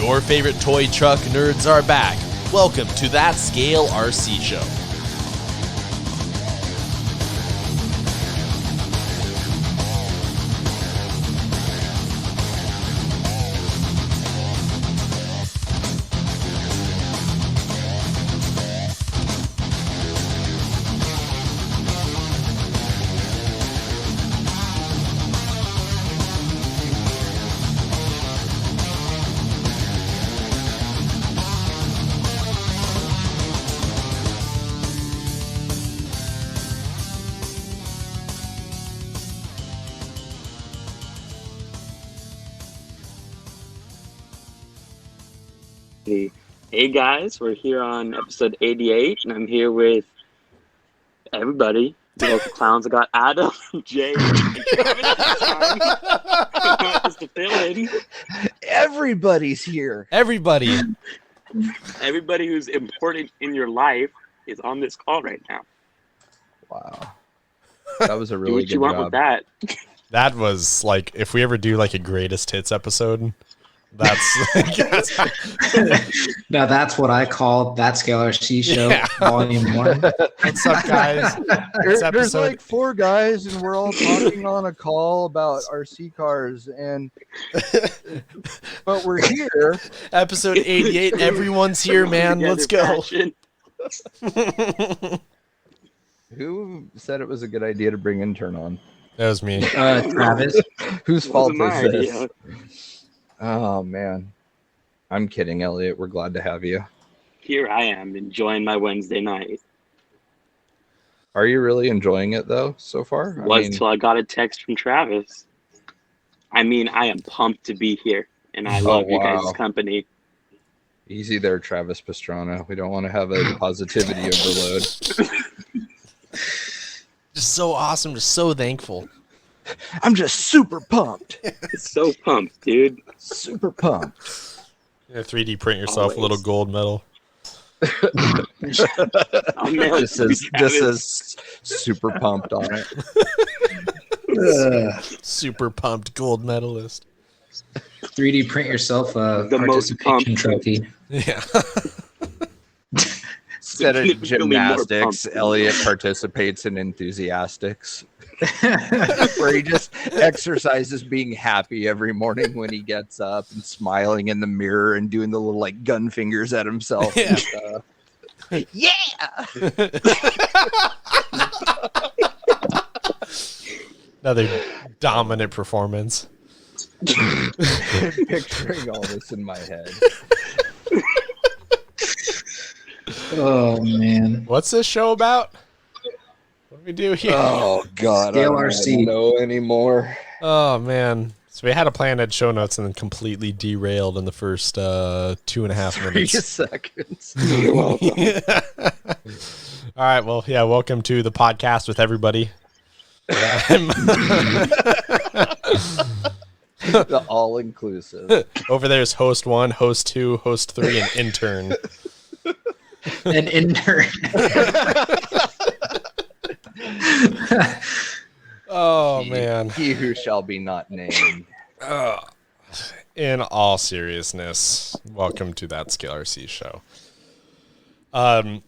Your favorite toy truck nerds are back. Welcome to That Scale RC Show. Hey guys, we're here on episode 88, and I'm here with everybody. The local clowns. I got Adam, Jay, and Travis to fill in. Everybody's here. Everybody Everybody who's important in your life is on this call right now. Wow. That was a really Do what good you want job. with that. That was like, if we ever do like a greatest hits episode, that's Now that's what I call That Scale RC Show, Volume 1. What's up, guys? There's like 4 guys, and we're all talking on a call about RC cars, but we're here. Episode 88. Everyone's here, man. Let's go. Who said it was a good idea to bring Intern on? That was me. Travis. Whose fault is my this? idea. Oh, man. I'm kidding, Elliot. We're glad to have you. Here I am, enjoying my Wednesday night. Are you really enjoying it, though, so far? Till I got a text from Travis. I mean, I am pumped to be here, and I love you guys' company. Easy there, Travis Pastrana. We don't want to have a positivity overload. Just so awesome. Just so thankful. I'm just super pumped. So pumped, dude. Super pumped. 3D print yourself Always. a little gold medal. I'll mail it This to you, is Travis. super pumped on it. Super pumped gold medalist. 3D print yourself a The most participation pumped. trophy. Yeah. Instead of Really more gymnastics, pumped. Elliot participates in enthusiastics, where he just exercises being happy every morning when he gets up and smiling in the mirror and doing the little like gun fingers at himself. Yeah. And, yeah. Another dominant performance. Picturing all this in my head. Oh, man. What's this show about? What do we do here? Oh God, Scale I don't RC. even know anymore. Oh, man. So we had a plan at show notes and then completely derailed in the first 2.5 3 minutes. seconds. You're welcome. All right. Well, yeah. Welcome to the podcast with everybody. The all-inclusive. Over there's host 1, host 2, host 3, and intern. An intern. Oh, man. He who shall be not named. In all seriousness, welcome to That Scale RC Show.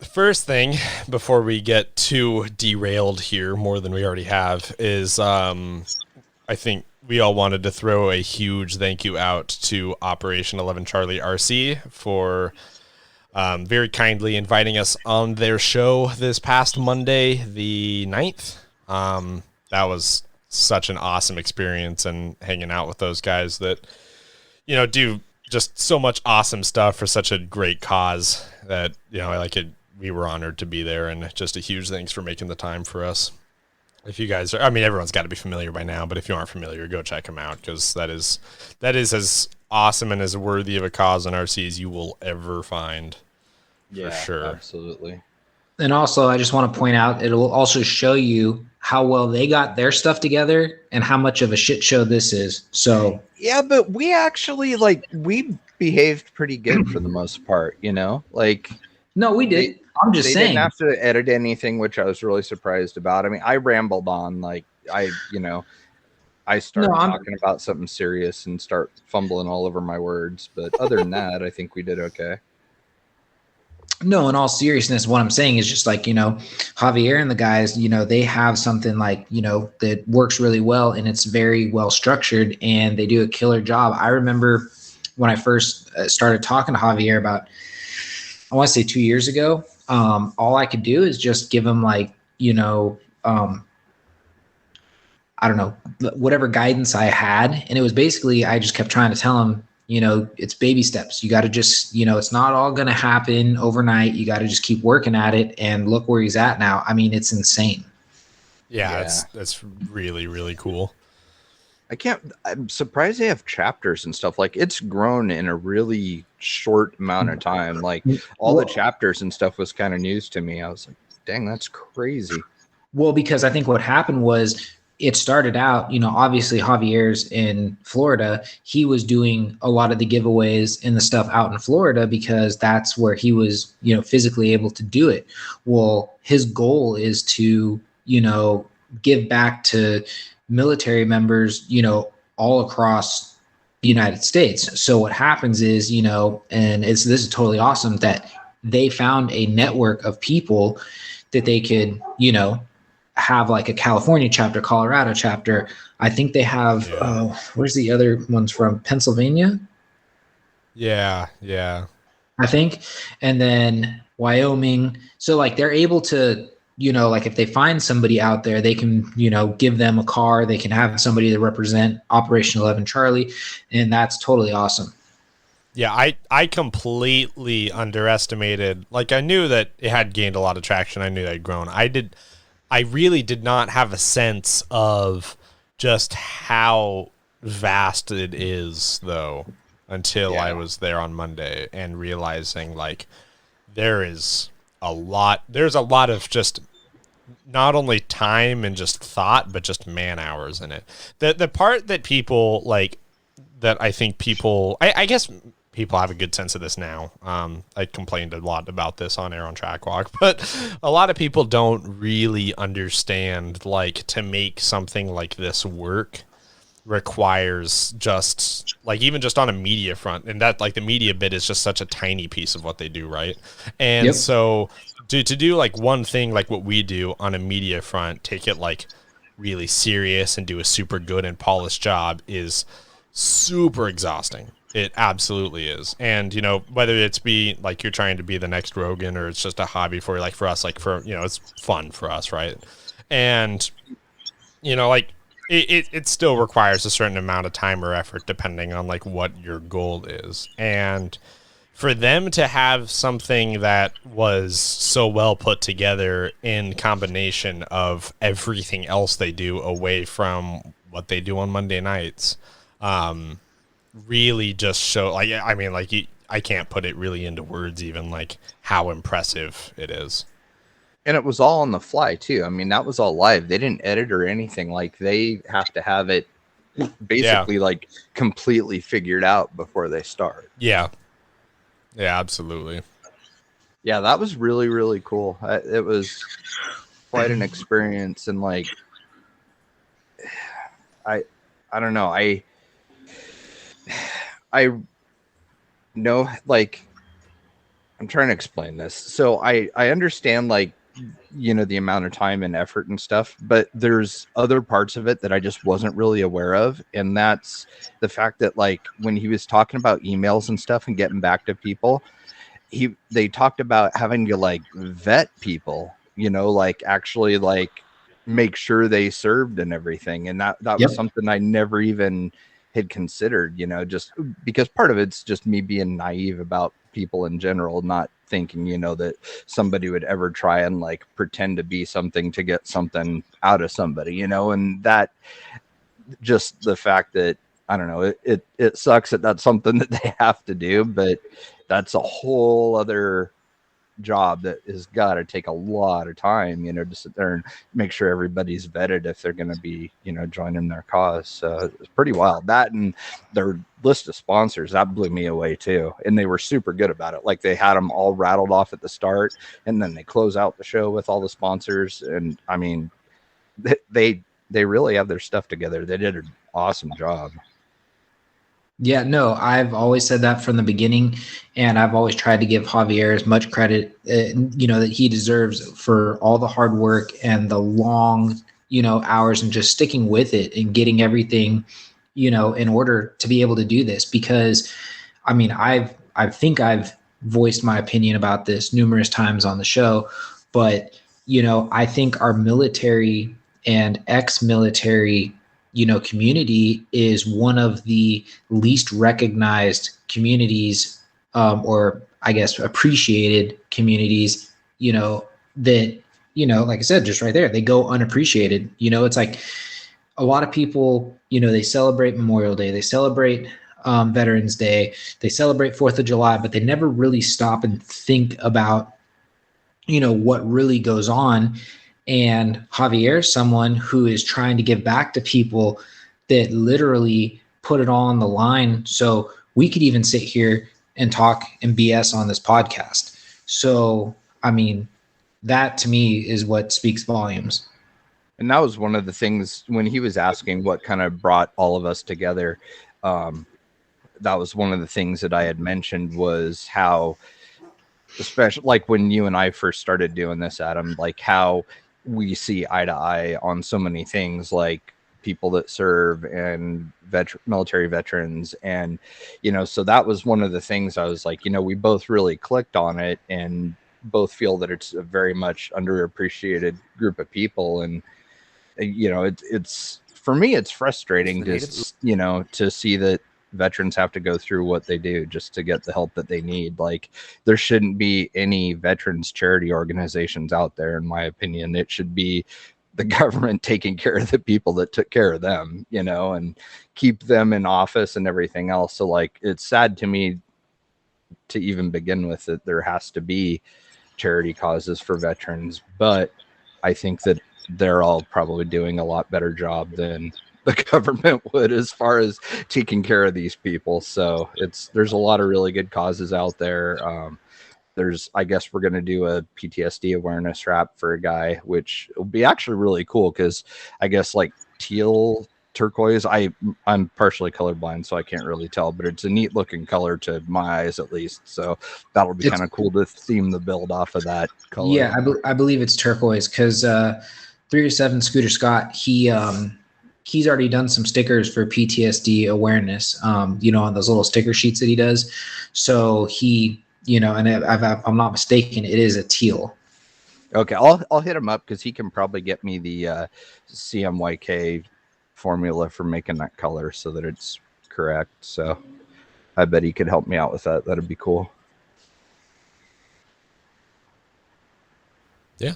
First thing, before we get too derailed here, more than we already have, is I think we all wanted to throw a huge thank you out to Operation 11 Charlie RC for very kindly inviting us on their show this past Monday, the 9th. That was such an awesome experience, and hanging out with those guys that, you know, do just so much awesome stuff for such a great cause that, you know, we were honored to be there, and just a huge thanks for making the time for us. If you guys are, I mean, everyone's got to be familiar by now, but if you aren't familiar, go check them out, because that is as awesome and as worthy of a cause in RC as you will ever find. Yeah, sure. Absolutely. And also, I just want to point out, it will also show you how well they got their stuff together and how much of a shit show this is. So Yeah, but we actually, we behaved pretty good for the most part, you know? no, we did. I'm just they saying. didn't have to edit anything, which I was really surprised about. I mean, I rambled on, I start No, I'm- talking about something serious and start fumbling all over my words. But other than that, I think we did okay. No, in all seriousness, what I'm saying is just like, Javier and the guys, they have something like, that works really well and it's very well structured and they do a killer job. I remember when I first started talking to Javier about, I want to say 2 years ago, all I could do is just give him like, I don't know, whatever guidance I had. And it was basically, I just kept trying to tell him, it's baby steps. You got to just, it's not all going to happen overnight. You got to just keep working at it and look where he's at now. I mean, it's insane. Yeah. That's really, really cool. I'm surprised they have chapters and stuff. Like, it's grown in a really short amount of time. Like, all the chapters and stuff was kind of news to me. I was like, dang, that's crazy. Well, because I think what happened was, it started out, obviously Javier's in Florida. He was doing a lot of the giveaways and the stuff out in Florida because that's where he was, physically able to do it. Well, his goal is to, give back to military members, all across the United States. So what happens is, and this is totally awesome that they found a network of people that they could, have like a California chapter, Colorado chapter. I think they have, where's the other ones from? Pennsylvania? Yeah. I think. And then Wyoming. So like they're able to, like if they find somebody out there, they can, give them a car. They can have somebody to represent Operation 11 Charlie. And that's totally awesome. Yeah, I completely underestimated. Like, I knew that it had gained a lot of traction. I knew it had grown. I really did not have a sense of just how vast it is, though, until I was there on Monday and realizing, like, there's a lot of just not only time and just thought, but just man hours in it. The part that people, like, that I think people, I guess people have a good sense of this now. I complained a lot about this on air on Track Walk, but a lot of people don't really understand, like, to make something like this work requires just, like, even just on a media front, and that, like, the media bit is just such a tiny piece of what they do, right? And so to do like one thing like what we do on a media front, take it like really serious and do a super good and polished job is super exhausting. It absolutely is. And, whether it's be like you're trying to be the next Rogan or it's just a hobby for you, like for us, like for, it's fun for us, right? And, like it still requires a certain amount of time or effort depending on like what your goal is. And for them to have something that was so well put together in combination of everything else they do away from what they do on Monday nights, really just show, like, I mean, like, I can't put it really into words even, like, how impressive it is. And it was all on the fly too. I mean, that was all live. They didn't edit or anything. Like, they have to have it basically like completely figured out before they start. Yeah, absolutely. Yeah, that was really, really cool. It was quite an experience. And like, I don't know. I know, like, I'm trying to explain this. So I understand, like, the amount of time and effort and stuff, but there's other parts of it that I just wasn't really aware of. And that's the fact that, like, when he was talking about emails and stuff and getting back to people, they talked about having to like vet people, like actually like make sure they served and everything. And that was something I never even had considered, just because part of it's just me being naive about people in general, not thinking, that somebody would ever try and like pretend to be something to get something out of somebody, and that just the fact that, I don't know, it sucks that that's something that they have to do, but that's a whole other job that has got to take a lot of time, to sit there and make sure everybody's vetted if they're going to be, joining their cause. So it's pretty wild. That and their list of sponsors, that blew me away too. And they were super good about it. Like, they had them all rattled off at the start, and then they close out the show with all the sponsors. And I mean, they they really have their stuff together. They did an awesome job. Yeah, no, I've always said that from the beginning, and I've always tried to give Javier as much credit, that he deserves for all the hard work and the long, hours and just sticking with it and getting everything, in order to be able to do this. Because, I mean, I think I've voiced my opinion about this numerous times on the show, but, I think our military and ex-military community is one of the least recognized communities, or I guess appreciated communities, that, like I said, just right there, they go unappreciated. It's like a lot of people, they celebrate Memorial Day, they celebrate Veterans Day, they celebrate 4th of July, but they never really stop and think about, what really goes on. And Javier, someone who is trying to give back to people that literally put it all on the line. So we could even sit here and talk and BS on this podcast. So, I mean, that to me is what speaks volumes. And that was one of the things when he was asking what kind of brought all of us together. That was one of the things that I had mentioned was how, especially like when you and I first started doing this, Adam, like how we see eye to eye on so many things, like people that serve and military veterans. And, so that was one of the things I was like, we both really clicked on it and both feel that it's a very much underappreciated group of people. And, it's for me, it's frustrating to see that veterans have to go through what they do just to get the help that they need. Like there shouldn't be any veterans charity organizations out there. In my opinion, it should be the government taking care of the people that took care of them, and keep them in office and everything else. So like, it's sad to me to even begin with that there has to be charity causes for veterans, but I think that they're all probably doing a lot better job than the government would as far as taking care of these people. So there's a lot of really good causes out there. I guess we're going to do a PTSD awareness wrap for a guy, which will be actually really cool. Cause I guess like teal turquoise, I'm partially colorblind, so I can't really tell, but it's a neat looking color to my eyes, at least. So that'll be kind of cool to theme the build off of that color. Yeah. I believe it's turquoise. Cause, 307 Scooter Scott, he's already done some stickers for PTSD awareness, on those little sticker sheets that he does. So he, and if I'm not mistaken, it is a teal. Okay. I'll hit him up because he can probably get me the CMYK formula for making that color so that it's correct. So I bet he could help me out with that. That'd be cool. Yeah.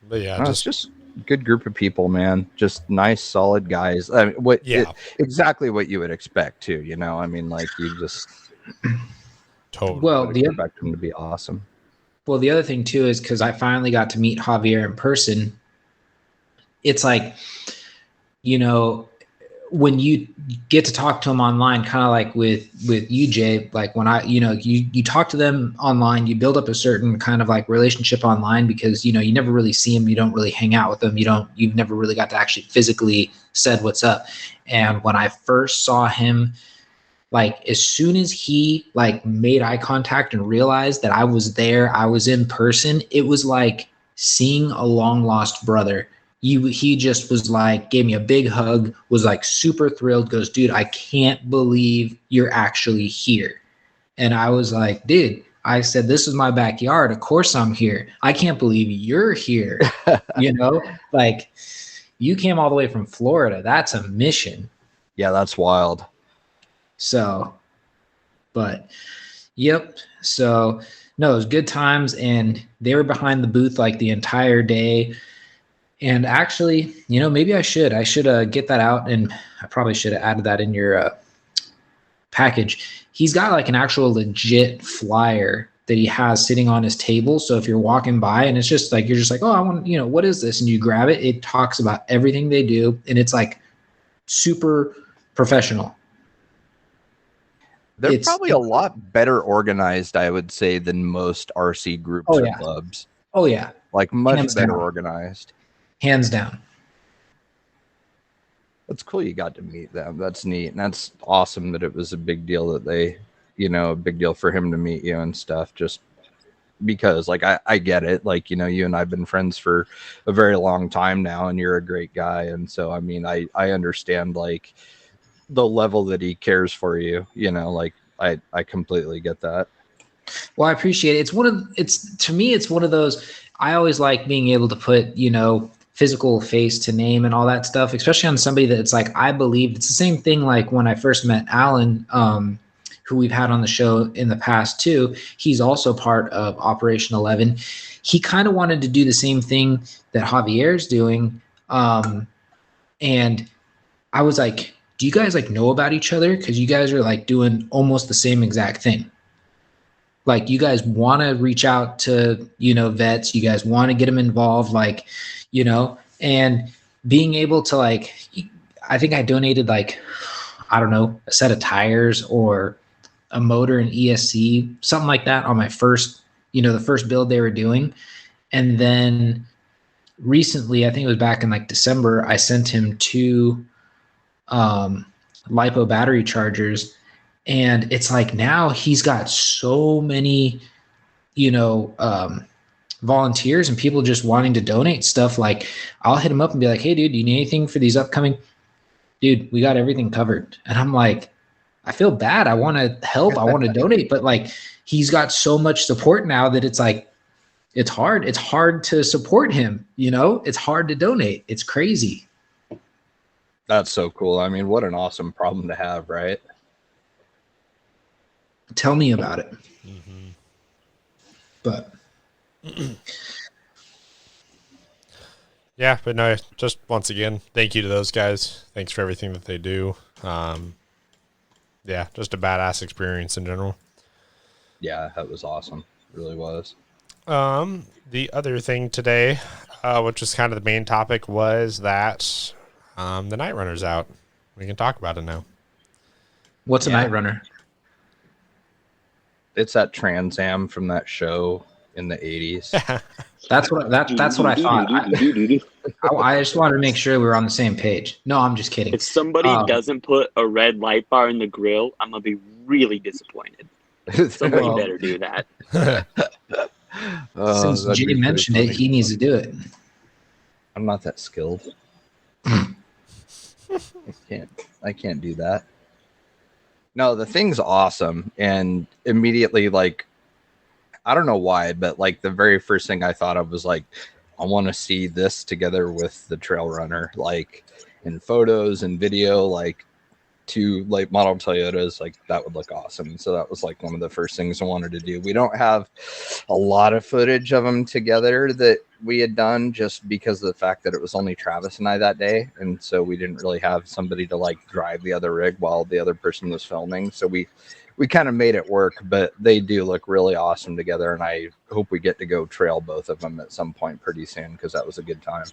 But yeah, just good group of people, man. Just nice, solid guys. I mean, exactly what you would expect too. I mean, like you just totally expect them to be awesome. Well, the other thing too is because I finally got to meet Javier in person. It's like, when you get to talk to them online, kind of like with you, Jay, like when you talk to them online, you build up a certain kind of like relationship online because, you never really see them. You don't really hang out with them. You've never really got to actually physically said what's up. And when I first saw him, like as soon as he like made eye contact and realized that I was there, I was in person, it was like seeing a long lost brother. He just was like, gave me a big hug, was like super thrilled, goes, dude, I can't believe you're actually here. And I was like, dude, I said, this is my backyard. Of course I'm here. I can't believe you're here. Like you came all the way from Florida. That's a mission. Yeah, that's wild. So, but yep. So no, it was good times. And they were behind the booth like the entire day. And actually, maybe I should get that out, and I probably should have added that in your package. He's got like an actual legit flyer that he has sitting on his table. So if you're walking by and it's just like, you're just like, oh, I want, what is this? And you grab it. It talks about everything they do. And it's like super professional. They're probably a lot better organized, I would say, than most RC groups or clubs. Oh, yeah. Like much better organized. Hands down. That's cool. You got to meet them. That's neat. And that's awesome that it was a big deal that they, a big deal for him to meet you and stuff. Just because like, I get it. Like, you and I've been friends for a very long time now and you're a great guy. And so, I mean, I understand like the level that he cares for you, like I completely get that. Well, I appreciate it. To me, it's one of those, I always like being able to put, physical face to name and all that stuff, especially on somebody that's like, I believe it's the same thing. Like when I first met Alan, who we've had on the show in the past too, he's also part of Operation 11. He kind of wanted to do the same thing that Javier's doing. And I was like, do you guys like know about each other? Cause you guys are like doing almost the same exact thing. Like you guys want to reach out to, vets, you guys want to get them involved, like, and being able to like, I think I donated like, I don't know, a set of tires or a motor and ESC, something like that on my first, the first build they were doing. And then recently, I think it was back in like December, I sent him 2 LiPo battery chargers. And it's like now he's got so many, volunteers and people just wanting to donate stuff. Like I'll hit him up and be like, hey, dude, do you need anything for these upcoming? Dude, we got everything covered. And I'm like, I feel bad. I want to help. I want to donate. But like he's got so much support now that it's like, it's hard. It's hard to support him. It's hard to donate. It's crazy. That's so cool. I mean, what an awesome problem to have, right? Tell me about it. Mm-hmm. But yeah, but no, just once again, thank you to those guys. Thanks for everything that they do. Yeah, just a badass experience in general. Yeah, that was awesome. It really was. The other thing today, which was kind of the main topic, was that the Nightrunner's out. We can talk about it now. What's a Nightrunner? It's that Trans Am from that show in the 80s. That's what I thought. I just wanted to make sure we were on the same page. No, I'm just kidding. If somebody doesn't put a red light bar in the grill, I'm gonna be really disappointed. Somebody better do that. Since Jay mentioned it, he needs to do it. I'm not that skilled. I can't do that. No, the thing's awesome. And immediately, like, I don't know why, but like the very first thing I thought of was like, I want to see this together with the Trail Runner, like in photos and video, like 2 late model Toyotas, like that would look awesome. So that was like one of the first things I wanted to do. We don't have a lot of footage of them together that we had done just because of the fact that it was only Travis and I that day. And so we didn't really have somebody to like drive the other rig while the other person was filming. So we kind of made it work, but they do look really awesome together. And I hope we get to go trail both of them at some point pretty soon, because that was a good time.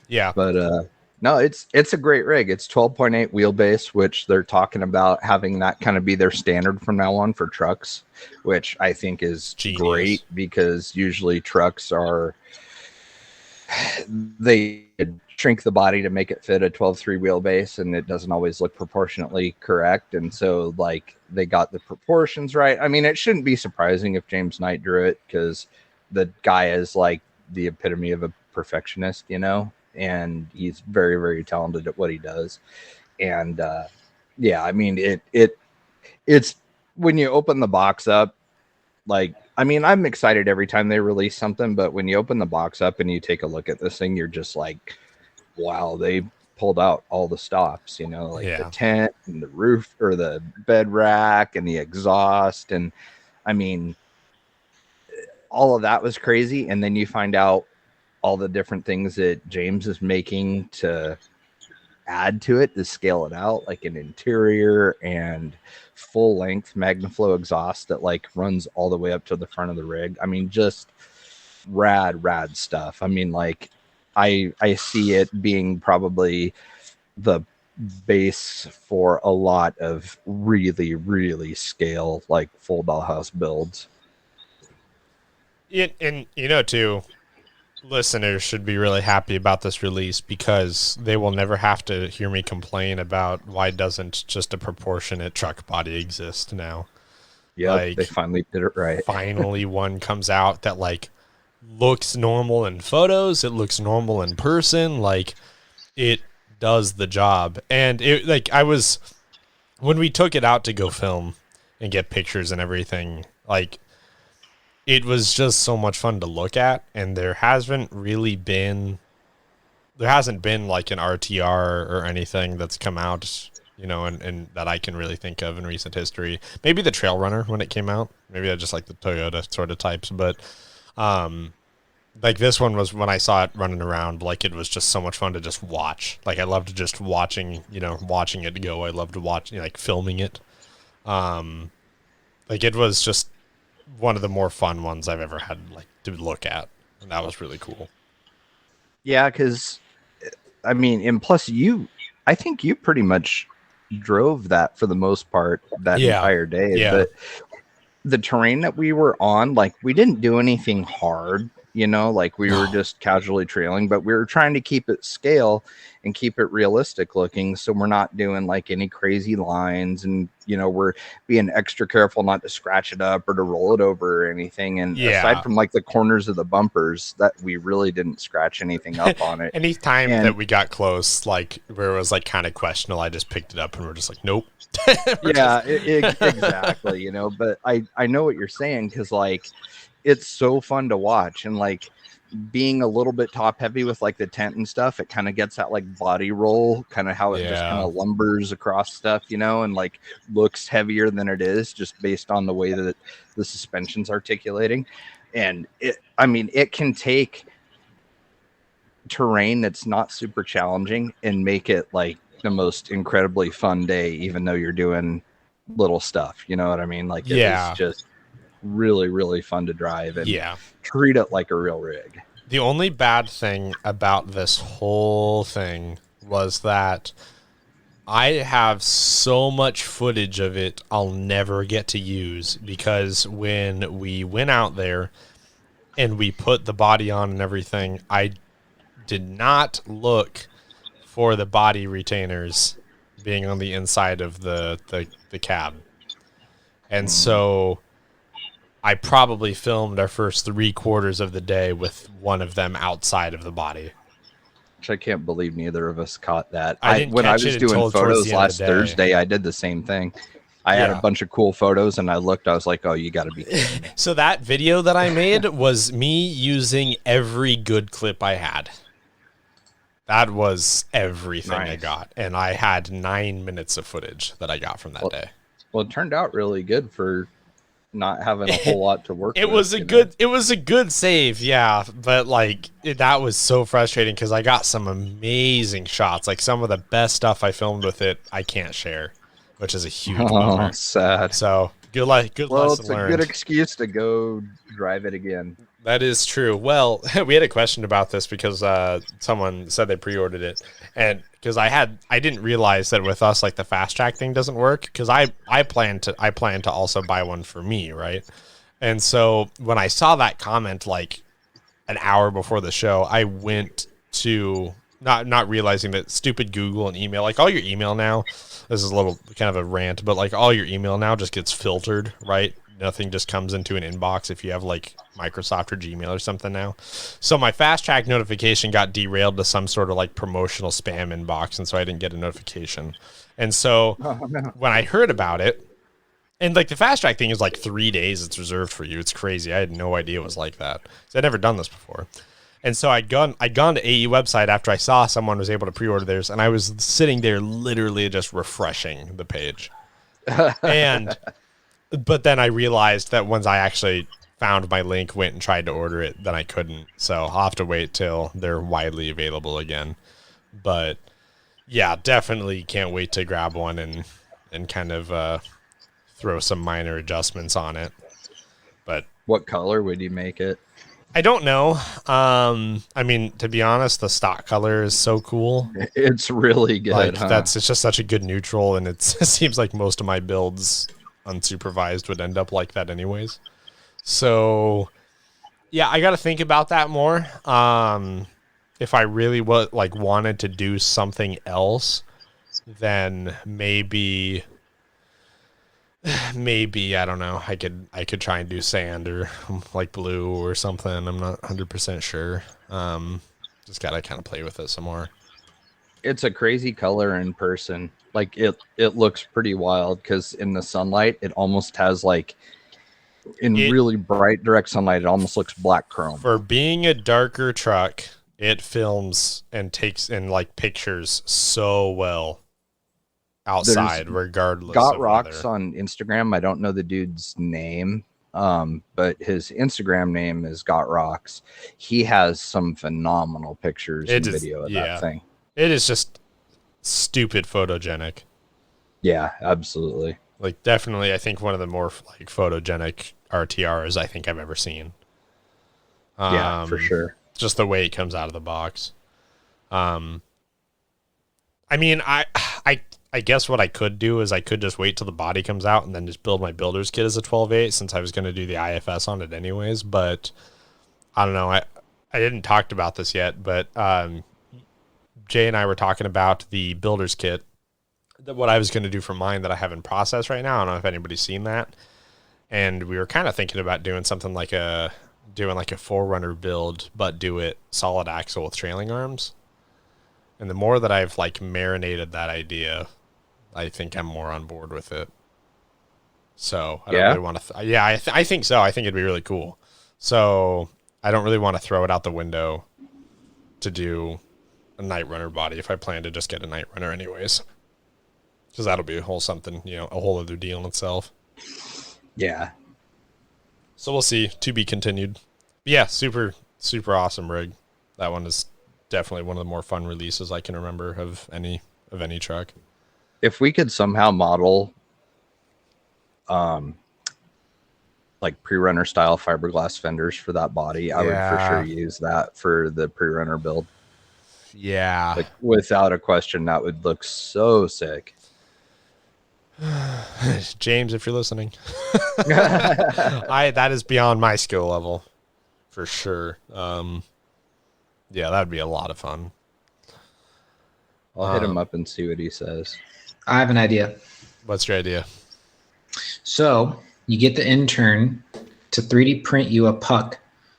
Yeah. But no, it's a great rig. It's 12.8 wheelbase, which they're talking about having that kind of be their standard from now on for trucks, which I think is great, because usually trucks they shrink the body to make it fit a 12.3 wheelbase, and it doesn't always look proportionately correct. And so like they got the proportions right. I mean, it shouldn't be surprising if James Knight drew it, because the guy is like the epitome of a perfectionist, and he's very, very talented at what he does. And yeah, I mean, it's when you open the box up, like, I mean, I'm excited every time they release something, but when you open the box up and you take a look at this thing, you're just like, wow, they pulled out all the stops, the tent and the roof, or the bed rack and the exhaust. And I mean, all of that was crazy. And then you find out all the different things that James is making to add to it, to scale it out, like an interior and full length MagnaFlow exhaust that like runs all the way up to the front of the rig. I mean, just rad stuff. I mean, like I see it being probably the base for a lot of really, really scale, like full dollhouse builds. And too, listeners should be really happy about this release because they will never have to hear me complain about why doesn't just a proportionate truck body exist now. Yeah, Like, they finally did it right. Finally one comes out that like looks normal in photos, it looks normal in person, like it does the job. And it like when we took it out to go film and get pictures and everything, like it was just so much fun to look at, and there hasn't been like an RTR or anything that's come out, you know, and that I can really think of in recent history. Maybe the Trail Runner when it came out. Maybe I just like the Toyota sort of types, but like this one was, when I saw it running around, like it was just so much fun to just watch. Like I loved just watching it go. I loved watching, like filming it. Like it was just one of the more fun ones I've ever had like to look at, and that was really cool. Yeah, because I mean, and plus I think you pretty much drove that for the most part that entire day. Yeah. But the terrain that we were on, like we didn't do anything hard, you know, like we were just casually trailing, but we were trying to keep it scale and keep it realistic looking. So we're not doing like any crazy lines, and, you know, we're being extra careful not to scratch it up or to roll it over or anything. And aside from like the corners of the bumpers, that we really didn't scratch anything up on it. Any time that we got close, like where it was like kind of questionable, I just picked it up and we're just like, nope. Exactly. You know, but I know what you're saying, because like it's so fun to watch, and like being a little bit top heavy with like the tent and stuff, it kind of gets that like body roll, kind of how it just kind of lumbers across stuff, you know, and like looks heavier than it is just based on the way that the suspension's articulating. And it can take terrain that's not super challenging and make it like the most incredibly fun day, even though you're doing little stuff, you know what I mean? Like it was just really, really fun to drive and treat it like a real rig. The only bad thing about this whole thing was that I have so much footage of it I'll never get to use, because when we went out there and we put the body on and everything, I did not look for the body retainers being on the inside of the cab. And so I probably filmed our first 3/4 of the day with one of them outside of the body. Which I can't believe neither of us caught that. When I was doing photos last Thursday, I did the same thing. I had a bunch of cool photos, and I looked, I was like, oh, you got to be kidding me. So that video that I made was me using every good clip I had. That was everything I got. And I had 9 minutes of footage that I got from that day. Well, it turned out really good for not having a whole lot to work with. It was a good save, yeah. But like that was so frustrating because I got some amazing shots. Like some of the best stuff I filmed with it, I can't share, which is a huge bummer. Sad. So good lesson learned. Well, it's a good excuse to go drive it again. That is true. Well, we had a question about this because someone said they pre-ordered it, and because I didn't realize that with us, like the fast track thing doesn't work, because I plan to also buy one for me, right? And so when I saw that comment like an hour before the show, I went to not realizing that stupid Google and email, like all your email now, this is a little kind of a rant, but like all your email now just gets filtered, right? Nothing just comes into an inbox if you have like Microsoft or Gmail or something now. So my fast track notification got derailed to some sort of like promotional spam inbox, and so I didn't get a notification. And so when I heard about it, and like the fast track thing is like 3 days it's reserved for you. It's crazy. I had no idea it was like that. So I'd never done this before. And so I'd gone to AE website after I saw someone was able to pre-order theirs, and I was sitting there literally just refreshing the page. But then I realized that once I actually found my link, went and tried to order it, then I couldn't. So I'll have to wait till they're widely available again. But yeah, definitely can't wait to grab one and kind of throw some minor adjustments on it. But what color would you make it? I don't know. I mean, to be honest, the stock color is so cool. It's really good. Like it's just such a good neutral, and it seems like most of my builds unsupervised would end up like that anyways. So Yeah, I got to think about that more. If I really wanted to do something else, then maybe I don't know. I could try and do sand or like blue or something. I'm not 100% sure. Just gotta kind of play with it some more. It's a crazy color in person. Like it looks pretty wild because in the sunlight, it almost has like really bright direct sunlight, it almost looks black chrome. For being a darker truck, it films and takes in like pictures so well outside, regardless. Got of Rocks weather. on Instagram. I don't know the dude's name, but his Instagram name is Got Rocks. He has some phenomenal pictures and video of that thing. It is just stupid photogenic. Yeah, absolutely. Like definitely, I think one of the more like photogenic RTRs I think I've ever seen. Yeah, for sure. Just the way it comes out of the box. I mean, I guess what I could do is I could just wait till the body comes out and then just build my builder's kit as a 12/8 since I was going to do the IFS on it anyways. But I don't know. I didn't talk about this yet, but Jay and I were talking about the builder's kit. What I was going to do for mine that I have in process right now. I don't know if anybody's seen that. And we were kind of thinking about doing something like a 4Runner build, but do it solid axle with trailing arms. And the more that I've like marinated that idea, I think I'm more on board with it. So I don't really want to. I think so. I think it'd be really cool. So I don't really want to throw it out the window to do a Nightrunner body if I plan to just get a Nightrunner anyways. Because that'll be a whole something, a whole other deal in itself. Yeah. So we'll see. To be continued. But yeah, super, super awesome rig. That one is definitely one of the more fun releases I can remember of any truck. If we could somehow model like pre-runner style fiberglass fenders for that body, I would for sure use that for the pre-runner build. Yeah. Like without a question, that would look so sick. James, if you're listening. That is beyond my skill level for sure. Yeah, that'd be a lot of fun. I'll hit him up and see what he says. I have an idea. What's your idea? So you get the intern to 3D print you a puck.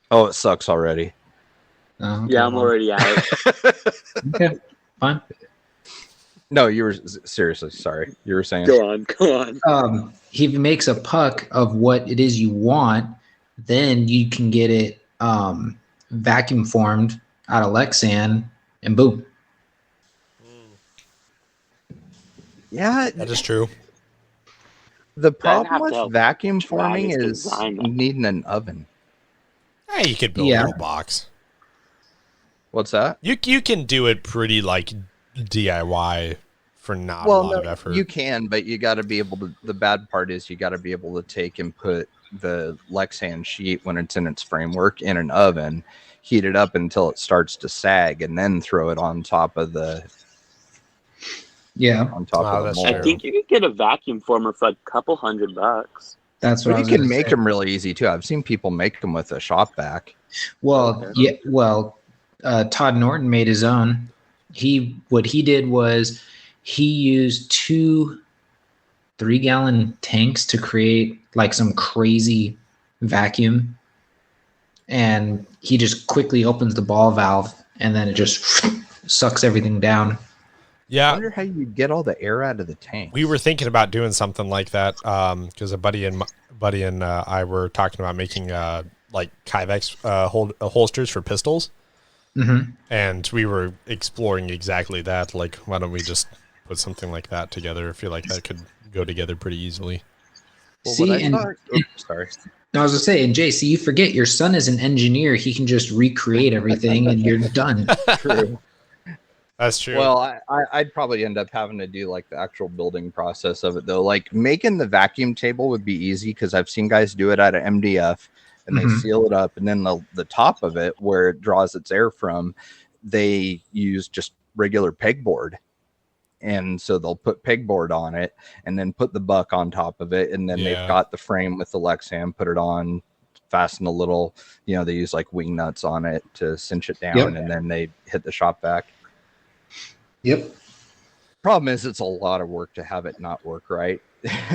Oh, it sucks already. Oh, okay. Yeah, I'm already out. Okay, fine. No, you were seriously sorry. You were saying. Go on. He makes a puck of what it is you want. Then you can get it vacuum formed out of Lexan, and boom. Yeah, that is true. The problem with vacuum forming is needing an oven. Hey, you could build a little box. What's that? You can do it pretty like DIY for not a lot of effort. You can, but you got to be able to. The bad part is you got to be able to take and put the Lexan sheet when it's in its framework in an oven, heat it up until it starts to sag, and then throw it on top of the. Yeah, on top of the mold. I think you could get a vacuum former for a couple $100. That's what you can make them really easy too. I've seen people make them with a shop vac. Well, Todd Norton made his own. What he did was he used 2 3-gallon tanks to create like some crazy vacuum, and he just quickly opens the ball valve and then it just sucks everything down. Yeah, I wonder how you get all the air out of the tank. We were thinking about doing something like that because a buddy and I were talking about making like Kyvex holsters for pistols. Mm-hmm. And we were exploring exactly that. Like, why don't we just put something like that together? I feel like that could go together pretty easily. Well, sorry. I was gonna say, and Jay, see, you forget your son is an engineer. He can just recreate everything, and you're done. True. That's true. Well, I'd probably end up having to do like the actual building process of it though. Like making the vacuum table would be easy because I've seen guys do it out of MDF. And they seal it up, and then the top of it, where it draws its air from, they use just regular pegboard. And so they'll put pegboard on it, and then put the buck on top of it, and then they've got the frame with the Lexan, put it on, fasten a little, they use like wing nuts on it to cinch it down, Yep. and then they hit the shop vac. Yep. Problem is, it's a lot of work to have it not work right.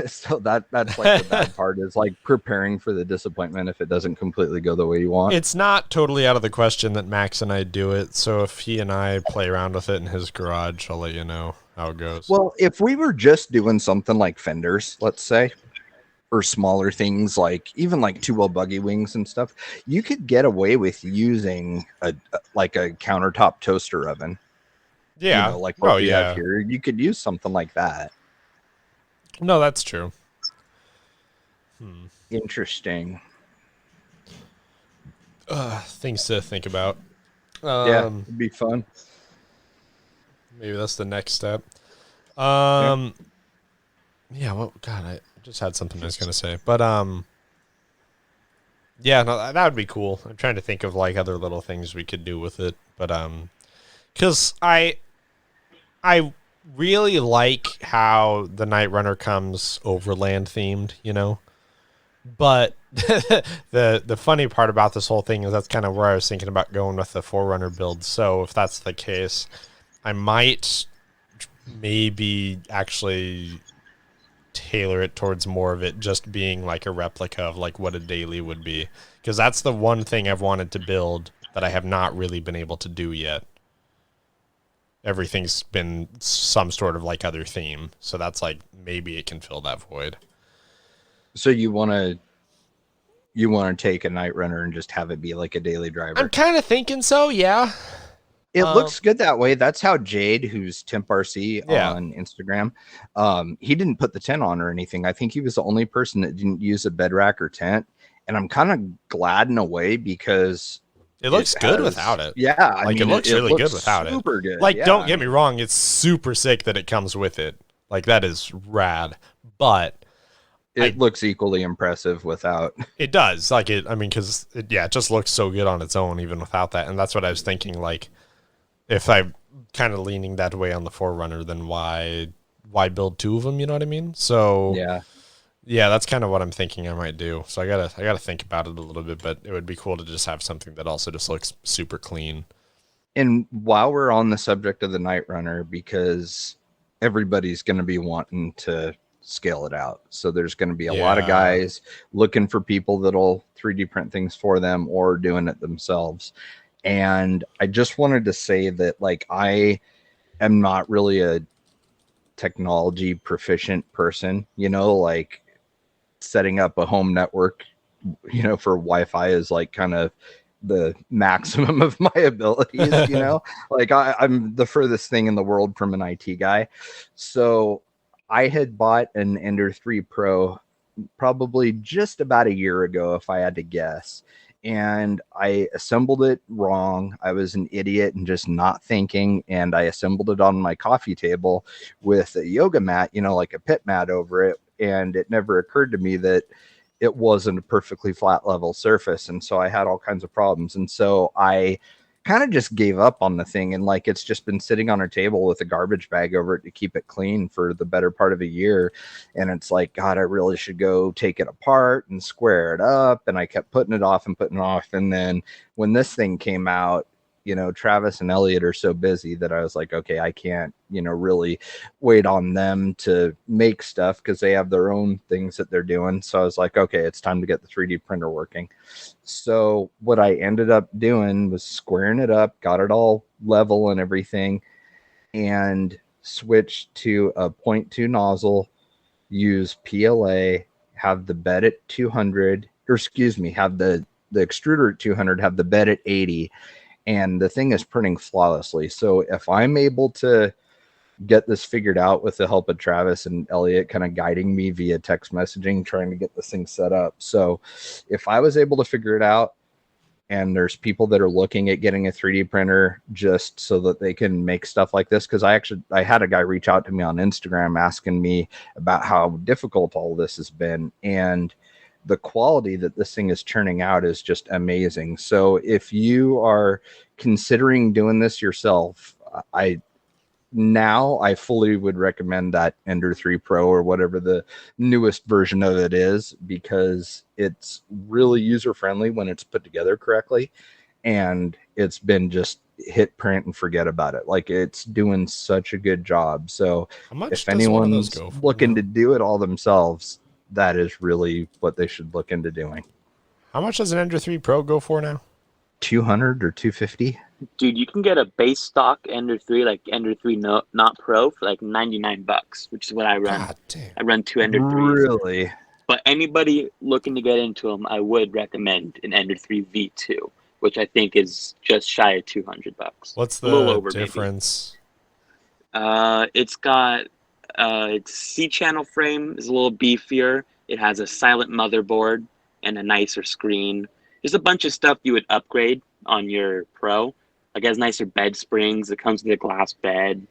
So that's like the bad part, is like preparing for the disappointment if it doesn't completely go the way you want. It's not totally out of the question that Max and I do it. So if he and I play around with it in his garage, I'll let you know how it goes. Well, if we were just doing something like fenders, let's say, or smaller things like even like two-wheel buggy wings and stuff, you could get away with using a countertop toaster oven. Yeah. Like what we have here. You could use something like that. No, that's true. Interesting. Things to think about. Yeah, it'd be fun. Maybe that's the next step. Yeah, well, God, I just had something I was going to say. But, yeah, no, that would be cool. I'm trying to think of, like, other little things we could do with it. But, because I really like how the Nightrunner comes overland themed, But the funny part about this whole thing is that's kind of where I was thinking about going with the Forerunner build. So if that's the case, I might maybe actually tailor it towards more of it just being like a replica of like what a daily would be. Because that's the one thing I've wanted to build that I have not really been able to do yet. Everything's been some sort of like other theme. So that's like, maybe it can fill that void. So you want to take a Nightrunner and just have it be like a daily driver? I'm kind of thinking so, yeah. It looks good that way. That's how Jade, who's Temp RC on Instagram, he didn't put the tent on or anything. I think he was the only person that didn't use a bed rack or tent. And I'm kind of glad in a way because it looks good without it. Yeah. I mean, it looks really good without it. Super good. Like, don't get me wrong. It's super sick that it comes with it. Like, that is rad. But it looks equally impressive without. It does. Like, because it just looks so good on its own, even without that. And that's what I was thinking. Like, if I'm kind of leaning that way on the Forerunner, then why build two of them? You know what I mean? So yeah, that's kind of what I'm thinking I might do. So I gotta think about it a little bit, but it would be cool to just have something that also just looks super clean. And while we're on the subject of the Nightrunner, because everybody's going to be wanting to scale it out, so there's going to be a lot of guys looking for people that'll 3D print things for them or doing it themselves. And I just wanted to say that, like, I am not really a technology proficient person, like setting up a home network, for Wi-Fi is like kind of the maximum of my abilities, like I'm the furthest thing in the world from an IT guy. So I had bought an Ender 3 Pro probably just about a year ago, if I had to guess. And I assembled it wrong. I was an idiot and just not thinking. And I assembled it on my coffee table with a yoga mat, like a pit mat over it. And it never occurred to me that it wasn't a perfectly flat level surface. And so I had all kinds of problems. And so I kind of just gave up on the thing. And like, it's just been sitting on our table with a garbage bag over it to keep it clean for the better part of a year. And it's like, God, I really should go take it apart and square it up. And I kept putting it off. And then when this thing came out, Travis and Elliott are so busy that I was like, okay, I can't, really wait on them to make stuff because they have their own things that they're doing. So I was like, okay, it's time to get the 3D printer working. So what I ended up doing was squaring it up, got it all level and everything, and switched to a 0.2 nozzle, use PLA, have the bed at 200, have the extruder at 200, have the bed at 80. And the thing is printing flawlessly. So if I'm able to get this figured out with the help of Travis and Elliott kind of guiding me via text messaging, trying to get this thing set up. So if I was able to figure it out, and there's people that are looking at getting a 3D printer just so that they can make stuff like this, because I had a guy reach out to me on Instagram asking me about how difficult all this has been. And the quality that this thing is churning out is just amazing. So if you are considering doing this yourself, I now I fully would recommend that Ender 3 Pro or whatever the newest version of it is, because it's really user friendly when it's put together correctly, and it's been just hit print and forget about it. Like, it's doing such a good job. So How much if does one of those anyone's go for looking now? to do it all themselves, that is really what they should look into doing. How much does an Ender 3 Pro go for now? 200 or 250. Dude, you can get a base stock Ender 3, like Ender 3 not Pro, for like $99, which is what I run. God damn. I run 2 Ender 3s. Really? But anybody looking to get into them, I would recommend an Ender 3 V2, which I think is just shy of $200. What's A little the over, maybe. difference? It's got its C-channel frame is a little beefier. It has a silent motherboard and a nicer screen. There's a bunch of stuff you would upgrade on your Pro. Like, it has nicer bed springs. It comes with a glass bed.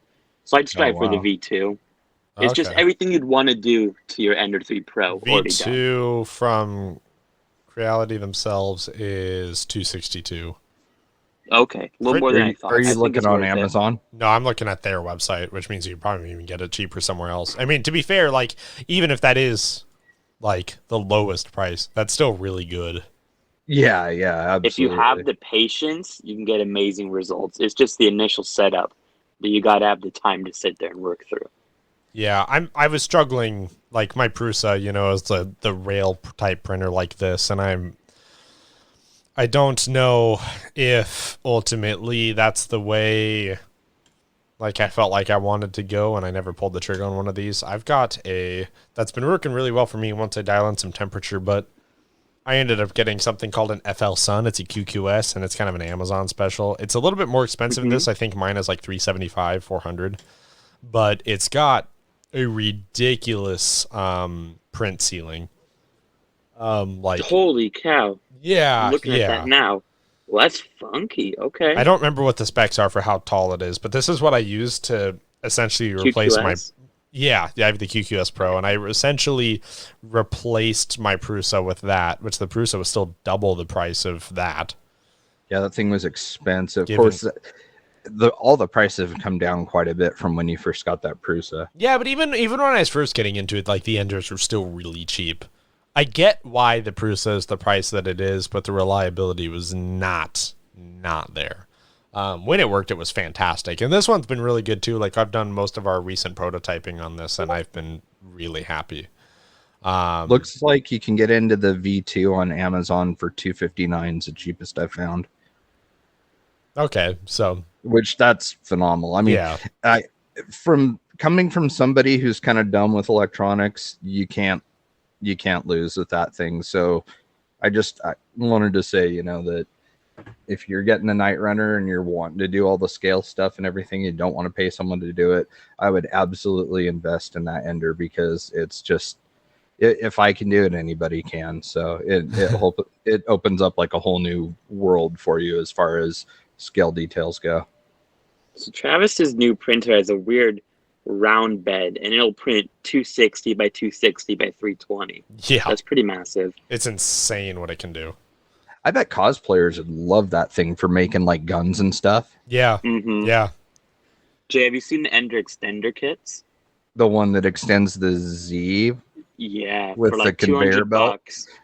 So I'd strive for the wow. V2. It's just Okay. everything you'd want to do to your Ender 3 Pro already done. V2 from Creality themselves is 262. Okay, a little more than I thought. Are I you think looking it's on worth it. Amazon? No, I'm looking at their website, which means you probably even get it cheaper somewhere else. I mean, to be fair, like, even if that is like the lowest price, that's still really good. Yeah, absolutely. If you have the patience, you can get amazing results. It's just the initial setup that you got to have the time to sit there and work through. Yeah, I was struggling, like, my Prusa, you know, is the rail type printer like this, and I don't know if ultimately that's the way, like, I felt like I wanted to go, and I never pulled the trigger on one of these. I've got that's been working really well for me once I dial in some temperature, but I ended up getting something called an FL Sun. It's a QQS, and it's kind of an Amazon special. It's a little bit more expensive than this. I think mine is like $375, $400, but it's got a ridiculous print ceiling. Like, Holy cow. yeah, I'm looking at that now. Well, that's funky. Okay. I don't remember what the specs are for how tall it is, but this is what I use to essentially replace my... QQS? Yeah, I have the QQS Pro, and I essentially replaced my Prusa with that, which the Prusa was still double the price of that. Yeah, that thing was expensive. Given- Of course, all the prices have come down quite a bit from when you first got that Prusa. Yeah, but even when I was first getting into it, like, the Enders were still really cheap. I get why the Prusa is the price that it is, but the reliability was not there. When it worked, it was fantastic. And this one's been really good too. Like, I've done most of our recent prototyping on this, and I've been really happy. Looks like you can get into the V2 on Amazon for $259 is the cheapest I've found. Okay, so Which, that's phenomenal. I mean, yeah, coming from somebody who's kind of dumb with electronics, you can't lose with that thing. So I wanted to say, you know, that if you're getting a Knightrunner and you're wanting to do all the scale stuff and everything, you don't want to pay someone to do it, I would absolutely invest in that Ender, because it's just, if I can do it, anybody can. So it opens up like a whole new world for you as far as scale details go. So Travis's new printer has a weird round bed, and it'll print 260 by 260 by 320. yeah, That's pretty massive. it's insane what it can do. I bet cosplayers would love that thing for making like guns and stuff. Yeah, Mm-hmm. yeah. Jay, have you seen the Ender extender kits? The one that extends the Z. Yeah, With for the like conveyor belt?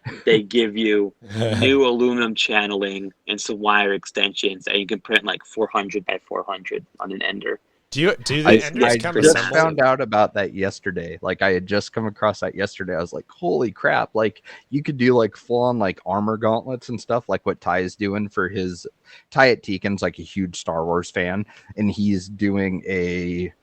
$200, they give you new aluminum channeling and some wire extensions, and you can print like 400 by 400 on an Ender. Do the Enders I come just assembled? found out about that yesterday. Like, I had just come across that yesterday. I was like, holy crap. Like, you could do like full on like armor gauntlets and stuff, like what Ty is doing for his... Ty at Teakin's like a huge Star Wars fan, and he's doing a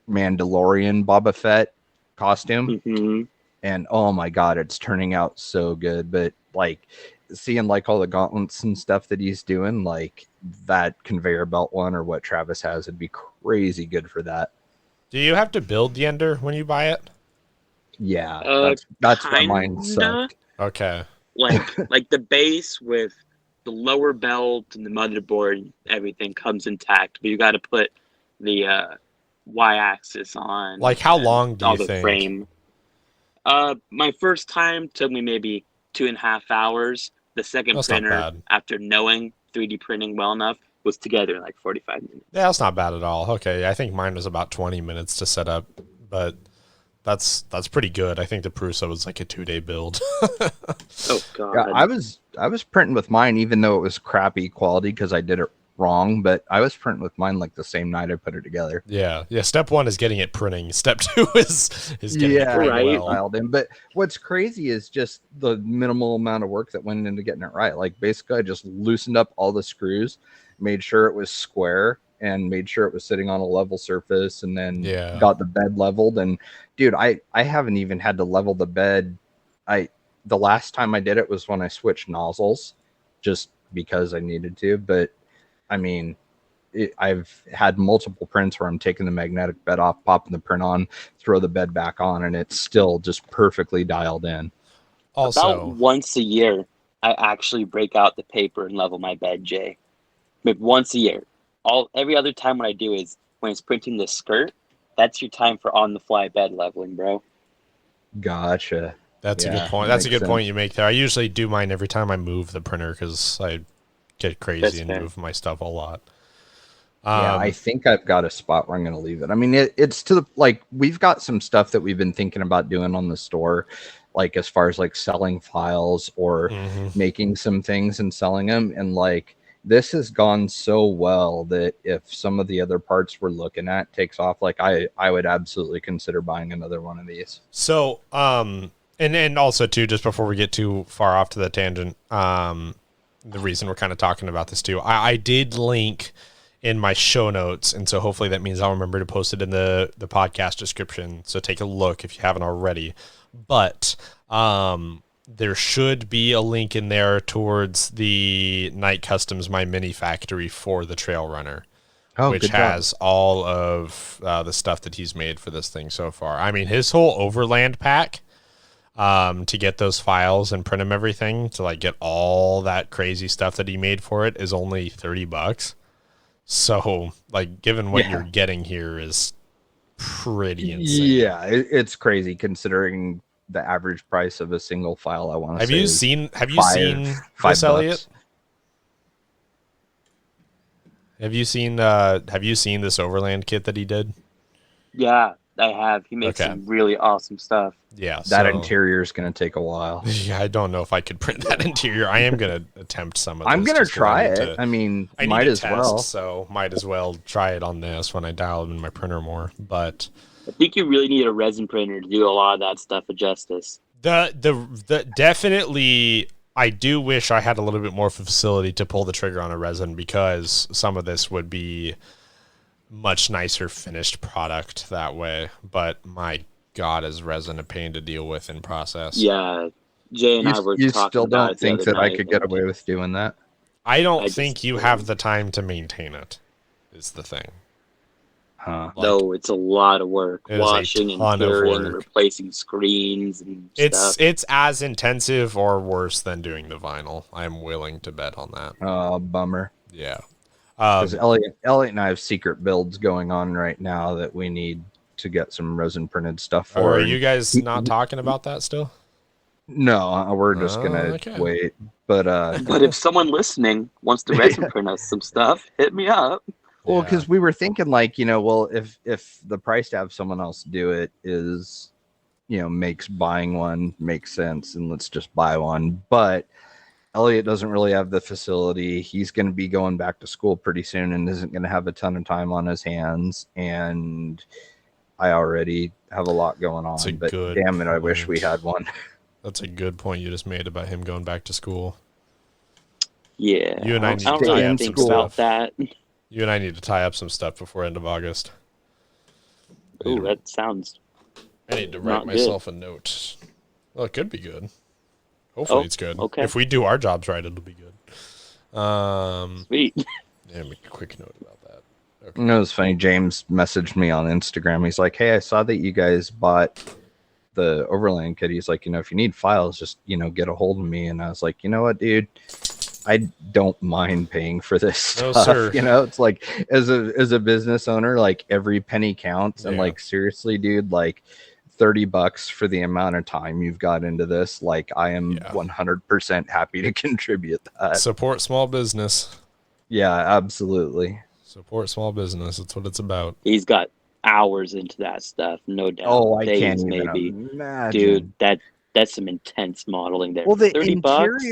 Mandalorian Boba Fett costume. Mm-hmm. And oh my god, it's turning out so good. But like, seeing like all the gauntlets and stuff that he's doing, like that conveyor belt one or what Travis has, would be crazy good for that. Do you have to build the Ender when you buy it? Yeah, that's why mine sucked. Okay. Like the base with the lower belt and the motherboard, everything comes intact, but you got to put the y-axis on. Like, how and long do all you the think? frame. My first time took me maybe 2.5 hours. The second That's not printer, bad. after knowing 3D printing well enough, was together in like 45 minutes. Yeah, that's not bad at all. Okay, I think mine was about 20 minutes to set up, but that's pretty good. I think the Prusa was like a 2-day build. Oh god. Yeah, I was printing with mine, even though it was crappy quality because I did it wrong. But I was printing with mine like the same night I put it together. Yeah. Step 1 is getting it printing. Step 2 is getting it pretty right. well. Dialed in. But what's crazy is just the minimal amount of work that went into getting it right. Like basically, I just loosened up all the screws, made sure it was square, and made sure it was sitting on a level surface, and then got the bed leveled. And dude, I haven't even had to level the bed. The last time I did it was when I switched nozzles, just because I needed to. But I mean, I've had multiple prints where I'm taking the magnetic bed off, popping the print on, throw the bed back on, and it's still just perfectly dialed in. Also, about once a year, I actually break out the paper and level my bed, Jay. Maybe once a year. Every other time what I do is when it's printing the skirt, that's your time for on-the-fly bed leveling, bro. Gotcha. That's a good point. That's a good point you make there. I usually do mine every time I move the printer because I get crazy and move my stuff a lot. Yeah, I think I've got a spot where I'm going to leave it. I mean, it's to the, like, we've got some stuff that we've been thinking about doing on the store, like as far as like selling files or making some things and selling them. And like, this has gone so well that if some of the other parts we're looking at takes off, like I would absolutely consider buying another one of these. So, and also too, just before we get too far off to the tangent, the reason we're kind of talking about this too, I did link in my show notes, and so hopefully that means I'll remember to post it in the podcast description. So take a look if you haven't already. But there should be a link in there towards the Night Customs My Mini Factory for the Trail Runner, which has all of the stuff that he's made for this thing so far. I mean, his whole Overland pack to get those files and print them everything, to like get all that crazy stuff that he made for it, is only $30. So, like, given what you're getting here is pretty insane. Yeah, it's crazy considering the average price of a single file. I want to say. Have you seen this, Elliot? Have you seen this Overland kit that he did? Yeah, I have. He makes some really awesome stuff. Yeah, that interior is going to take a while. Yeah, I don't know if I could print that interior. I am going to attempt some of this. I'm going to try it. I mean, I might as well. So might as well try it on this when I dial it in my printer more. But I think you really need a resin printer to do a lot of that stuff with justice. The definitely, I do wish I had a little bit more facility to pull the trigger on a resin, because some of this would be much nicer finished product that way. But my God, is resin a pain to deal with in process? Yeah, Jay and I were talking about it. You still don't think that I could get away with doing that? I don't think you have the time to maintain it, is the thing. Huh. No, it's a lot of work. Washing and curing and replacing screens and stuff. It's as intensive or worse than doing the vinyl. I'm willing to bet on that. Oh, bummer. Yeah. Because Elliot and I have secret builds going on right now that we need to get some resin printed stuff for. Are you guys not talking about that still? No, we're just gonna wait. But if someone listening wants to resin print us some stuff, hit me up. Well, because we were thinking, like, if the price to have someone else do it is, makes buying one make sense, and let's just buy one. But Elliot doesn't really have the facility. He's going to be going back to school pretty soon and isn't going to have a ton of time on his hands. And I already have a lot going on. But damn it, I wish we had one. That's a good point you just made about him going back to school. Yeah. You and I need to tie up some stuff. You and I need to tie up some stuff before end of August. Ooh, that sounds. I need to write myself a note. Well, it could be good. Hopefully it's good. Okay. If we do our jobs right, it'll be good. Sweet. Yeah, make a quick note about that. Okay. You know, it's funny. James messaged me on Instagram. He's like, "Hey, I saw that you guys bought the Overland kit." He's like, if you need files, just get a hold of me. And I was like, you know what, dude? I don't mind paying for this stuff. No, sir. It's like, as a business owner, like, every penny counts. And like, seriously, dude, like $30 for the amount of time you've got into this. Like, I am 100% happy to contribute that. Support small business. Yeah, absolutely. Support small business. That's what it's about. He's got hours into that stuff, no doubt. Oh, I Days, can't even maybe. imagine. Dude, that's some intense modeling there. Well, For the 30 bucks?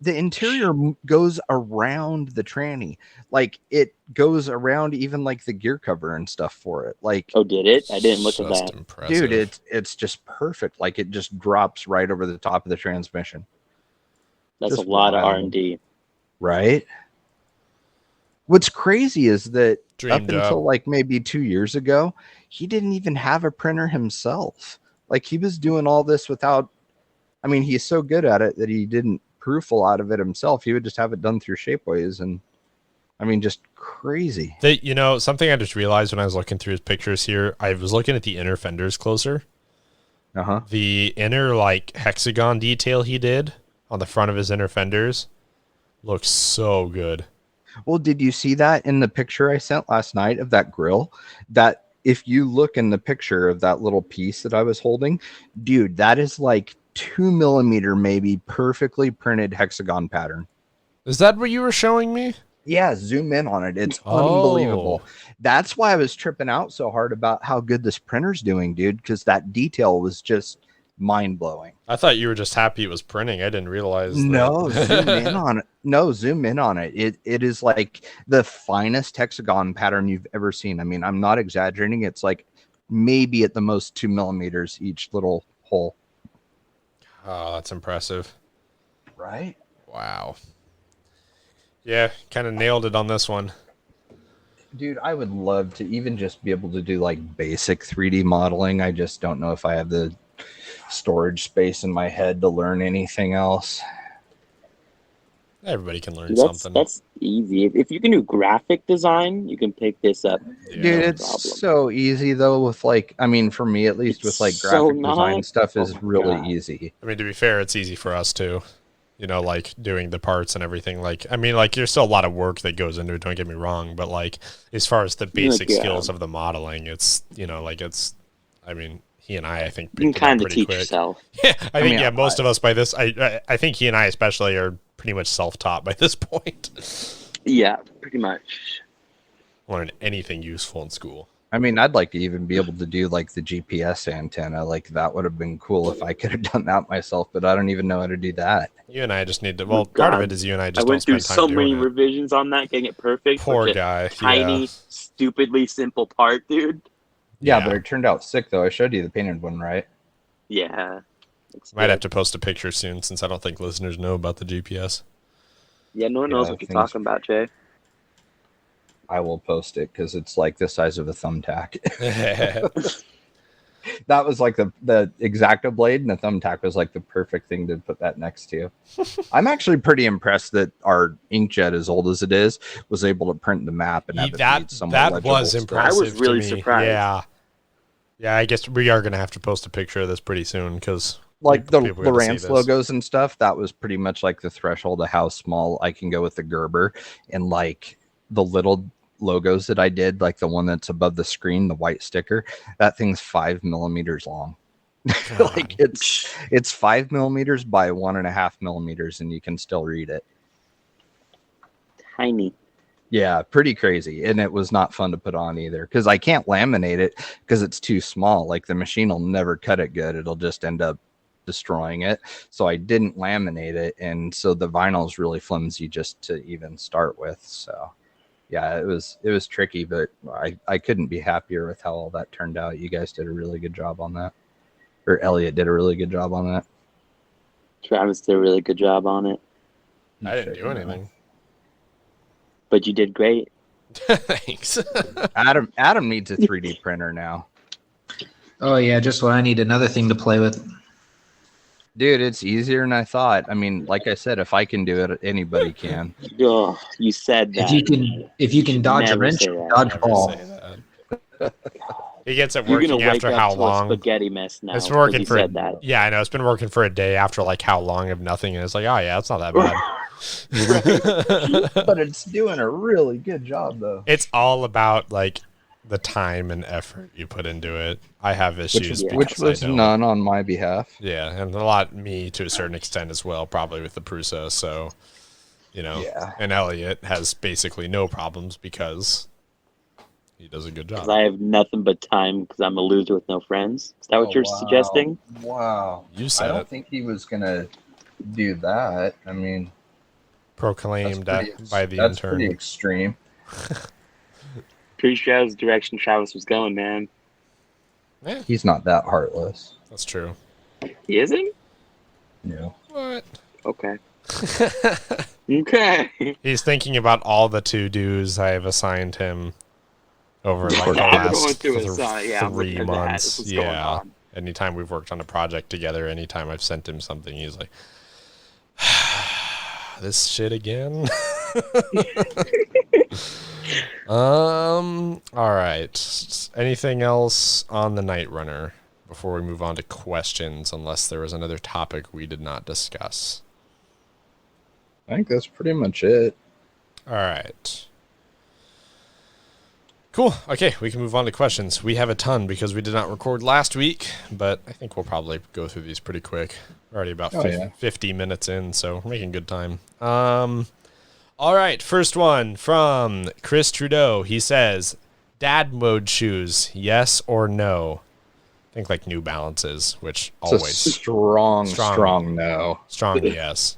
interior goes around the tranny. Like it goes around even like the gear cover and stuff for it. Like, Oh, did it? I didn't look at Just that. impressive. dude, it's just perfect. Like it just drops right over the top of the transmission. That's just a lot of wild. R&D. Right? What's crazy is that Dream up job. until like maybe 2 years ago, he didn't even have a printer himself. Like he was doing all this without, I mean, he's so good at it that he didn't proof a lot of it himself. He would just have it done through Shapeways, and I mean, just crazy. Something I just realized when I was looking through his pictures here, I was looking at the inner fenders closer. Uh-huh. The inner like hexagon detail he did on the front of his inner fenders looks so good. Well, did you see that in the picture I sent last night of that grill? That if you look in the picture of that little piece that I was holding, dude, that is like 2 millimeter, maybe perfectly printed hexagon pattern. Is that what you were showing me? Yeah, zoom in on it. It's Oh. unbelievable. That's why I was tripping out so hard about how good this printer's doing, dude, because that detail was just mind-blowing. I thought you were just happy it was printing. I didn't realize No, that. zoom in on it. No, zoom in on it. It is like the finest hexagon pattern you've ever seen. I mean, I'm not exaggerating. It's like maybe at the most 2 millimeters each little hole. Oh, that's impressive. Right? Wow. Yeah, kind of nailed it on this one. Dude, I would love to even just be able to do like basic 3D modeling. I just don't know if I have the storage space in my head to learn anything else. Everybody can learn Dude, something. that's easy. If you can do graphic design, you can pick this up. Yeah. Dude, No it's problem. so easy though with like, I mean, for me at least, It's with like so graphic design not- stuff oh is my really God. easy. I mean, to be fair, it's easy for us too. Like doing the parts and everything. Like, I mean, like there's still a lot of work that goes into it. Don't get me wrong, but like as far as the basic yeah. skills of the modeling, it's I mean, he and I think You can picked it up kind of pretty teach quick. yourself. Yeah, I think mean, most of us by this, I think he and I especially are pretty much self-taught by this point. Yeah, pretty much. Learn anything useful in school. I mean, I'd like to even be able to do like the GPS antenna. Like that would have been cool if I could have done that myself, but I don't even know how to do that. You and I just need to. Oh, Well, part of God. it is you and I I just went don't through spend time so many doing it. revisions on that, getting it perfect. Poor Such a guy. Tiny, Yeah. stupidly simple part, dude. Yeah, but it turned out sick though. I showed you the painted one, right? Yeah. It's Might good. have to post a picture soon since I don't think listeners know about the GPS. Yeah, no one knows Yeah, what you're things- talking about, Jay. I will post it because it's like the size of a thumbtack. That was like the X-Acto blade, and the thumbtack was like the perfect thing to put that next to. I'm actually pretty impressed that our inkjet, as old as it is, was able to print the map and have it read somewhat that legible was still. impressive. I was really to me. surprised. Yeah. I guess we are gonna have to post a picture of this pretty soon because Like the people gotta see Lowrance this. logos and stuff, that was pretty much like the threshold of how small I can go with the Gerber. And like the little logos that I did, like the one that's above the screen, the white sticker, that thing's 5 millimeters long. Like it's 5 millimeters by 1.5 millimeters, and you can still read it. Tiny. Yeah, pretty crazy. And it was not fun to put on either because I can't laminate it because it's too small. Like the machine will never cut it good. It'll just end up destroying it. So I didn't laminate it. And so the vinyl is really flimsy just to even start with. So yeah, it was tricky, but I couldn't be happier with how all that turned out. You guys did a really good job on that. Or Elliot did a really good job on that. Travis did a really good job on it. I didn't do anything. But you did great. Thanks. Adam needs a 3D printer now. Oh yeah, just what I need, another thing to play with. Dude, it's easier than I thought. I mean, like I said, if I can do it, anybody can. Oh, you said that. If you can dodge a Never wrench, say that. dodge a Never ball. say that. He gets it You're working gonna wake after up how to long? a spaghetti mess now. It's been working because for you said that. Yeah, I know. It's been working for a day after like how long of nothing, and it's like, oh yeah, it's not that bad. But it's doing a really good job, though. It's all about like the time and effort you put into it. I have issues, Which because I was don't. none on my behalf. Yeah, and a lot me to a certain extent as well, probably with the Prusa. So you know. Yeah. And Elliott has basically no problems because he does a good job. Because I have nothing but time because I'm a loser with no friends. Is that what you're suggesting? Wow. You I said don't it. think he was gonna do that. I mean, Proclaimed by the that's intern. pretty extreme. Pretty sure that was the direction Travis was going, man. Yeah, He's not that heartless. that's true. He isn't? No. What? Okay. Okay. He's thinking about all the to-dos I have assigned him over like the I'm last going through it, so, yeah, I'm 3 looking at that. months. This is going Yeah. on. Anytime we've worked on a project together, anytime I've sent him something, he's like, this shit again? All right. Anything else on the Nightrunner before we move on to questions, unless there was another topic we did not discuss? I think that's pretty much it. All right. Cool. Okay, we can move on to questions. We have a ton because we did not record last week, but I think we'll probably go through these pretty quick. We're already about 50 minutes in, so we're making good time. All right, first one from Chris Trudeau. He says, dad mode shoes, yes or no? I think like New Balances, which It's always a strong no. strong yes.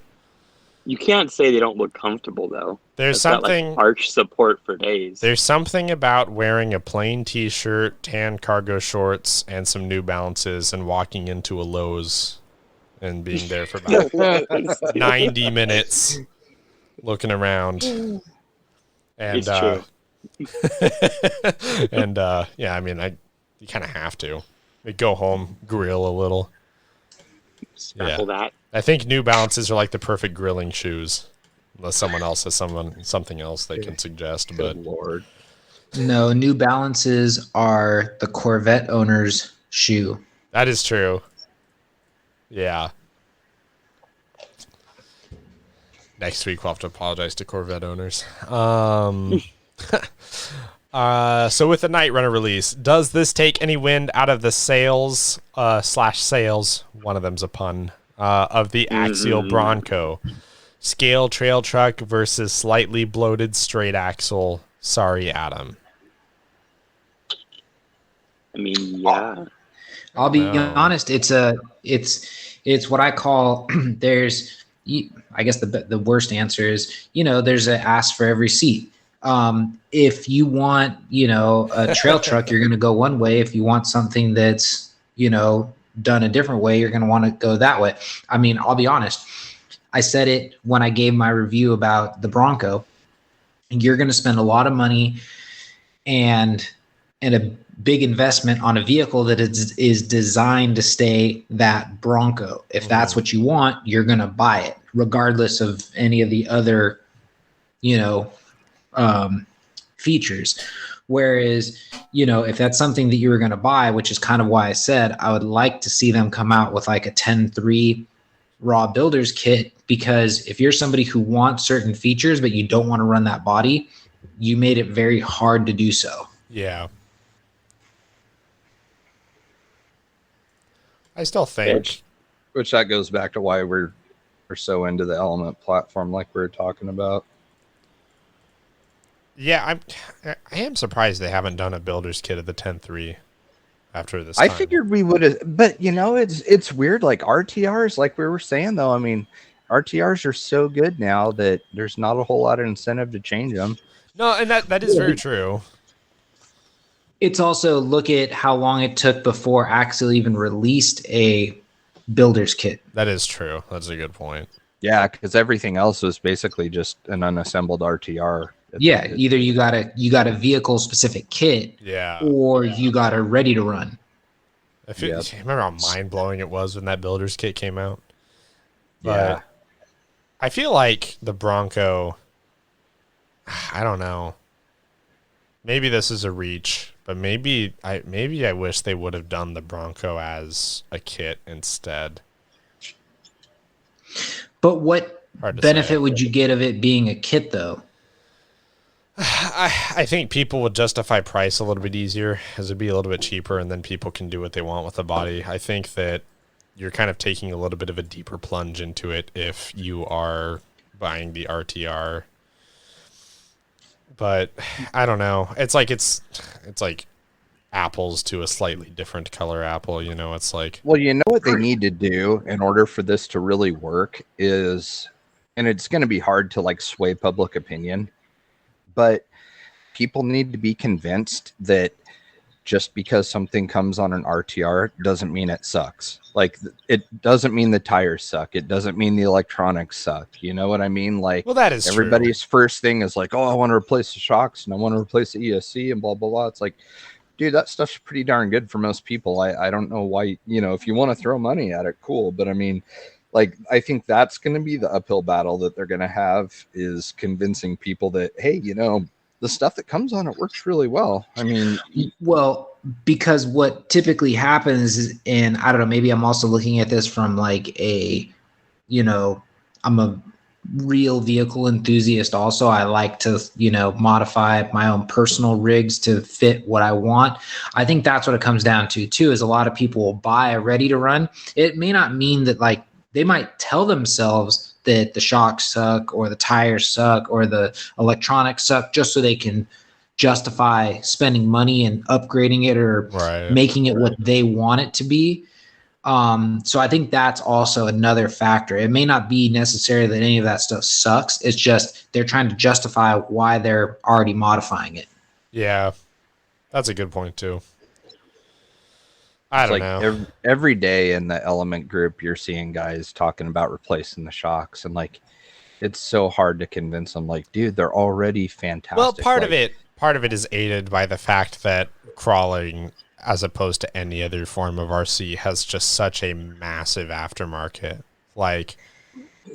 You can't say they don't look comfortable, though. There's It's got, something like, arch support for days. There's something about wearing a plain t-shirt, tan cargo shorts, and some New Balances and walking into a Lowe's and being there for about 90 minutes looking around. And It's true. and yeah, I mean, you kind of have to. You go home, grill a little. Scrapple that. I think New Balances are like the perfect grilling shoes. Unless someone else has something else they can suggest. But Good Lord. No, New Balances are the Corvette owner's shoe. that is true. Yeah. Next week we'll have to apologize to Corvette owners. So with the Nightrunner release, does this take any wind out of the sails /sales? One of them's a pun. Of the Axial Bronco. Scale trail truck versus slightly bloated straight axle. Sorry, Adam. I mean, yeah. I'll be No. honest. It's what I call I guess the worst answer is, there's an ass for every seat. If you want, a trail truck, you're going to go one way. If you want something that's, done a different way, you're going to want to go that way. I mean, I'll be honest. I said it when I gave my review about the Bronco. You're going to spend a lot of money and a big investment on a vehicle that is designed to stay that Bronco. If that's what you want, you're going to buy it, regardless of any of the other, features. Whereas, if that's something that you were going to buy, which is kind of why I said I would like to see them come out with like a 10.3 raw builder's kit, because if you're somebody who wants certain features but you don't want to run that body, you made it very hard to do so. Yeah. I still think Which that goes back to why we're so into the Element platform, like we were talking about. Yeah, I am surprised they haven't done a builder's kit of the 10.3 after this I time. figured we would have, but it's weird. Like RTRs, like we were saying though. I mean, RTRs are so good now that there's not a whole lot of incentive to change them. No, and that is very true. It's also, look at how long it took before Axel even released a builder's kit. That is true. That's a good point. Yeah, because everything else was basically just an unassembled RTR. Yeah, either you got a vehicle specific kit, Yeah. or you got a ready to run. Remember how mind blowing it was when that builder's kit came out? Yeah. But I feel like the Bronco, I don't know. Maybe this is a reach, but maybe I wish they would have done the Bronco as a kit instead. But what Hard to benefit say. would you get of it being a kit, though? I think people would justify price a little bit easier, as it'd be a little bit cheaper, and then people can do what they want with the body. I think that you're kind of taking a little bit of a deeper plunge into it if you are buying the RTR. But I don't know. It's like apples to a slightly different color apple, you know. It's like, well, you know what they need to do in order for this to really work is, and it's going to be hard to like sway public opinion, but people need to be convinced that just because something comes on an RTR doesn't mean it sucks. Like, it doesn't mean the tires suck. It doesn't mean the electronics suck. You know what I mean? Like, well, that is everybody's true. first thing is like, oh, I want to replace the shocks and I want to replace the ESC and blah, blah, blah. It's like, dude, that stuff's pretty darn good for most people. I don't know why, you know, if you want to throw money at it, cool. But I mean, like, I think that's going to be the uphill battle that they're going to have, is convincing people that, hey, you know, the stuff that comes on it works really well. I mean, well, because what typically happens is, and I don't know, maybe I'm also looking at this from like a, you know, I'm a real vehicle enthusiast also. I like to, you know, modify my own personal rigs to fit what I want. I think that's what it comes down to too, is a lot of people will buy a ready to run. It may not mean that, like, they might tell themselves that the shocks suck or the tires suck or the electronics suck just so they can justify spending money and upgrading it or making it what they want it to be. So I think that's also another factor. It may not be necessarily that any of that stuff sucks. It's just they're trying to justify why they're already modifying it. Yeah, that's a good point too. I don't know. Every day in the Element group, you're seeing guys talking about replacing the shocks, and like, it's so hard to convince them. Like, dude, they're already fantastic. Well, part of it is aided by the fact that crawling, as opposed to any other form of RC, has just such a massive aftermarket. Like,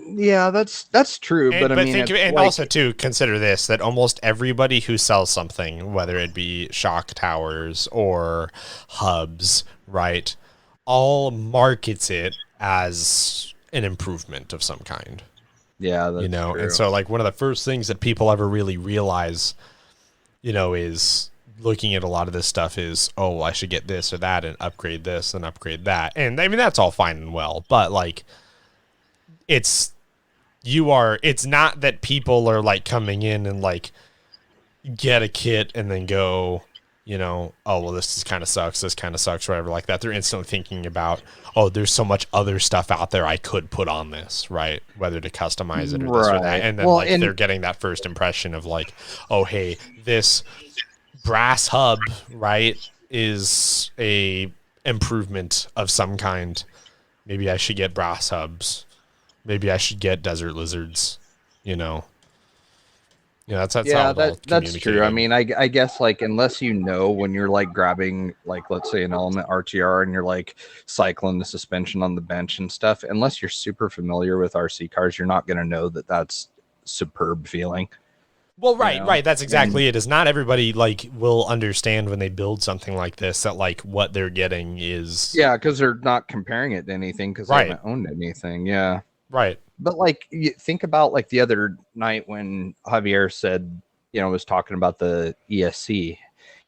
yeah, that's true. But I mean, also too, consider this, that almost everybody who sells something, whether it be shock towers or hubs, right, all markets it as an improvement of some kind. Yeah, that's true. And so like one of the first things that people ever really realize, you know, is looking at a lot of this stuff is, oh, I should get this or that and upgrade this and upgrade that. And I mean, that's all fine and well, but like, it's not that people are like coming in and like get a kit and then go, you know, oh, well, this kind of sucks, whatever like that. They're instantly thinking about, oh, there's so much other stuff out there I could put on this, right? Whether to customize it or this or that. And then they're getting that first impression of like, oh, hey, this brass hub, right, is a improvement of some kind. Maybe I should get brass hubs. Maybe I should get desert lizards, you know. Yeah, that's true. I mean, I guess like, unless you know, when you're like grabbing, like, let's say an Element RTR and you're like cycling the suspension on the bench and stuff, unless you're super familiar with RC cars, you're not going to know that that's superb feeling. Well, right. That's exactly it. Is not everybody like will understand when they build something like this that like what they're getting is. Yeah, because they're not comparing it to anything because they haven't owned anything. Yeah. Right. But like, you think about like the other night when Javier said, you know, was talking about the ESC,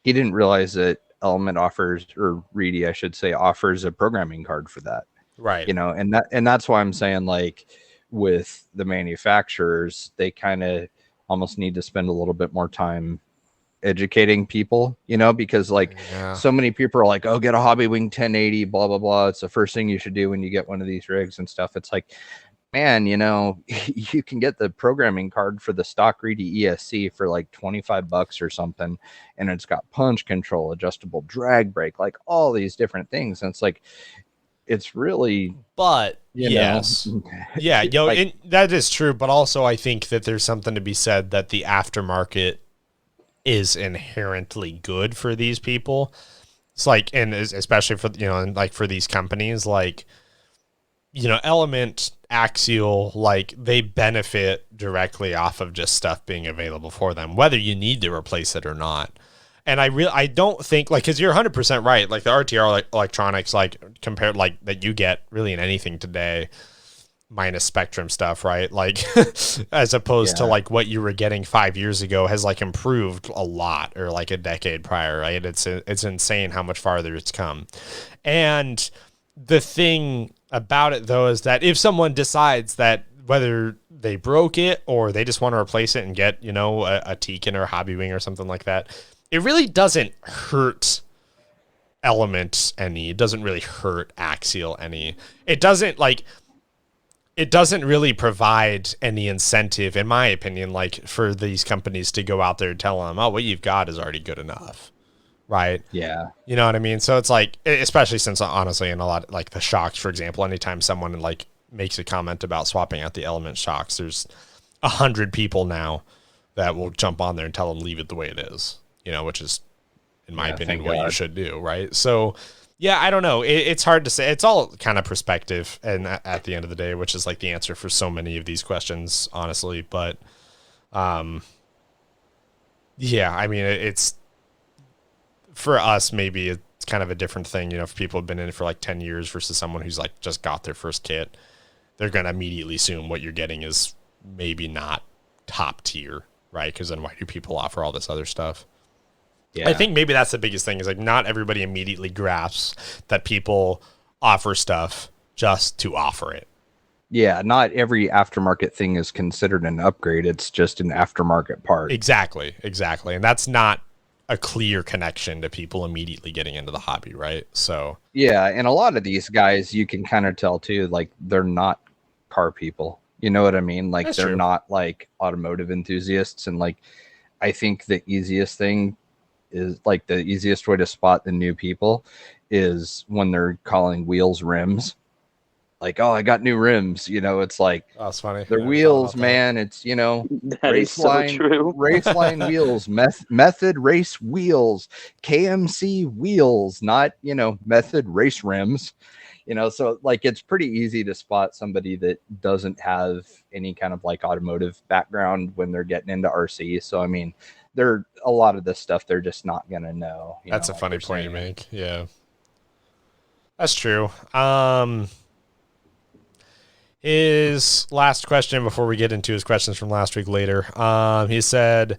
he didn't realize that Element offers, or Reedy, I should say, offers a programming card for that. Right. You know, and that's why I'm saying, like, with the manufacturers, they kind of almost need to spend a little bit more time educating people, you know, because like so many people are like, oh, get a Hobby Wing 1080, blah, blah, blah. It's the first thing you should do when you get one of these rigs and stuff. It's like, man, you know, you can get the programming card for the stock Reedy ESC for like $25 or something. And it's got punch control, adjustable drag brake, like all these different things. And it's like, it's really, but yes, yeah, yo, like, that is true. But also I think that there's something to be said that the aftermarket is inherently good for these people. It's like, and especially for, you know, like for these companies, like, you know, Element, Axial, like they benefit directly off of just stuff being available for them, whether you need to replace it or not. And I don't think, like, because you're 100% right, like the RTR electronics, like compared, like that you get really in anything today, minus Spectrum stuff, right? Like as opposed to like what you were getting 5 years ago has like improved a lot, or like a decade prior, right? It's insane how much farther it's come. And the thing about it though is that if someone decides that whether they broke it or they just want to replace it and get, you know, a Tekin or a Hobby Wing or something like that, it really doesn't hurt Element any. It doesn't really hurt Axial any. It doesn't really provide any incentive, in my opinion, like for these companies to go out there and tell them, oh, what you've got is already good enough. Right. Yeah. You know what I mean? So it's like, especially since honestly, in a lot, like the shocks, for example, anytime someone like makes a comment about swapping out the Element shocks, there's 100 people now that will jump on there and tell them leave it the way it is, you know, which is, in my opinion, what you should do. Right. So yeah, I don't know. It's hard to say. It's all kind of perspective, and at the end of the day, which is like the answer for so many of these questions, honestly. But, yeah, I mean, it's for us, maybe it's kind of a different thing. You know, if people have been in it for like 10 years versus someone who's like just got their first kit, they're going to immediately assume what you're getting is maybe not top tier, right? Because then why do people offer all this other stuff? Yeah. I think maybe that's the biggest thing is like not everybody immediately grasps that people offer stuff just to offer it. Yeah, not every aftermarket thing is considered an upgrade. It's just an aftermarket part. Exactly. And that's not a clear connection to people immediately getting into the hobby, right? So yeah, and a lot of these guys you can kind of tell too, like they're not car people. You know what I mean? Like they're not like automotive enthusiasts. And like I think the easiest thing is like the easiest way to spot the new people is when they're calling wheels rims. Like, oh, I got new rims. You know, it's like, oh, that's funny. They're wheels, man. It's, you know, raceline wheels, method race wheels, KMC wheels, not, you know, method race rims. You know, so like it's pretty easy to spot somebody that doesn't have any kind of like automotive background when they're getting into RC. So, I mean, a lot of this stuff they're just not going to know. That's a funny point you make. Yeah, that's true. His last question before we get into his questions from last week later, he said,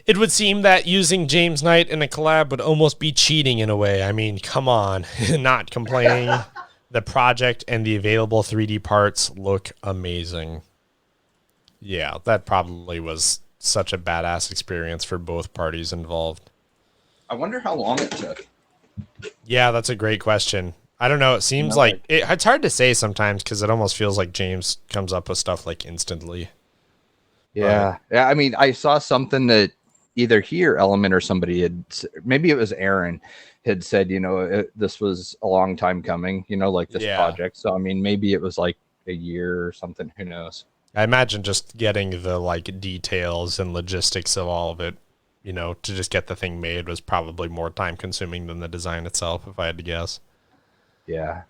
it would seem that using James Knight in a collab would almost be cheating in a way. I mean, come on, not complaining. The project and the available 3D parts look amazing. Yeah, that probably was such a badass experience for both parties involved. I wonder how long it took. Yeah, that's a great question. I don't know. It seems like it's hard to say sometimes because it almost feels like James comes up with stuff like instantly. Yeah. Yeah. I mean, I saw something that either he or Element or somebody had, maybe it was Aaron, had said, you know, this was a long time coming, you know, like this project. So, I mean, maybe it was like a year or something. Who knows? I imagine just getting the like details and logistics of all of it, you know, to just get the thing made was probably more time consuming than the design itself, if I had to guess. Yeah.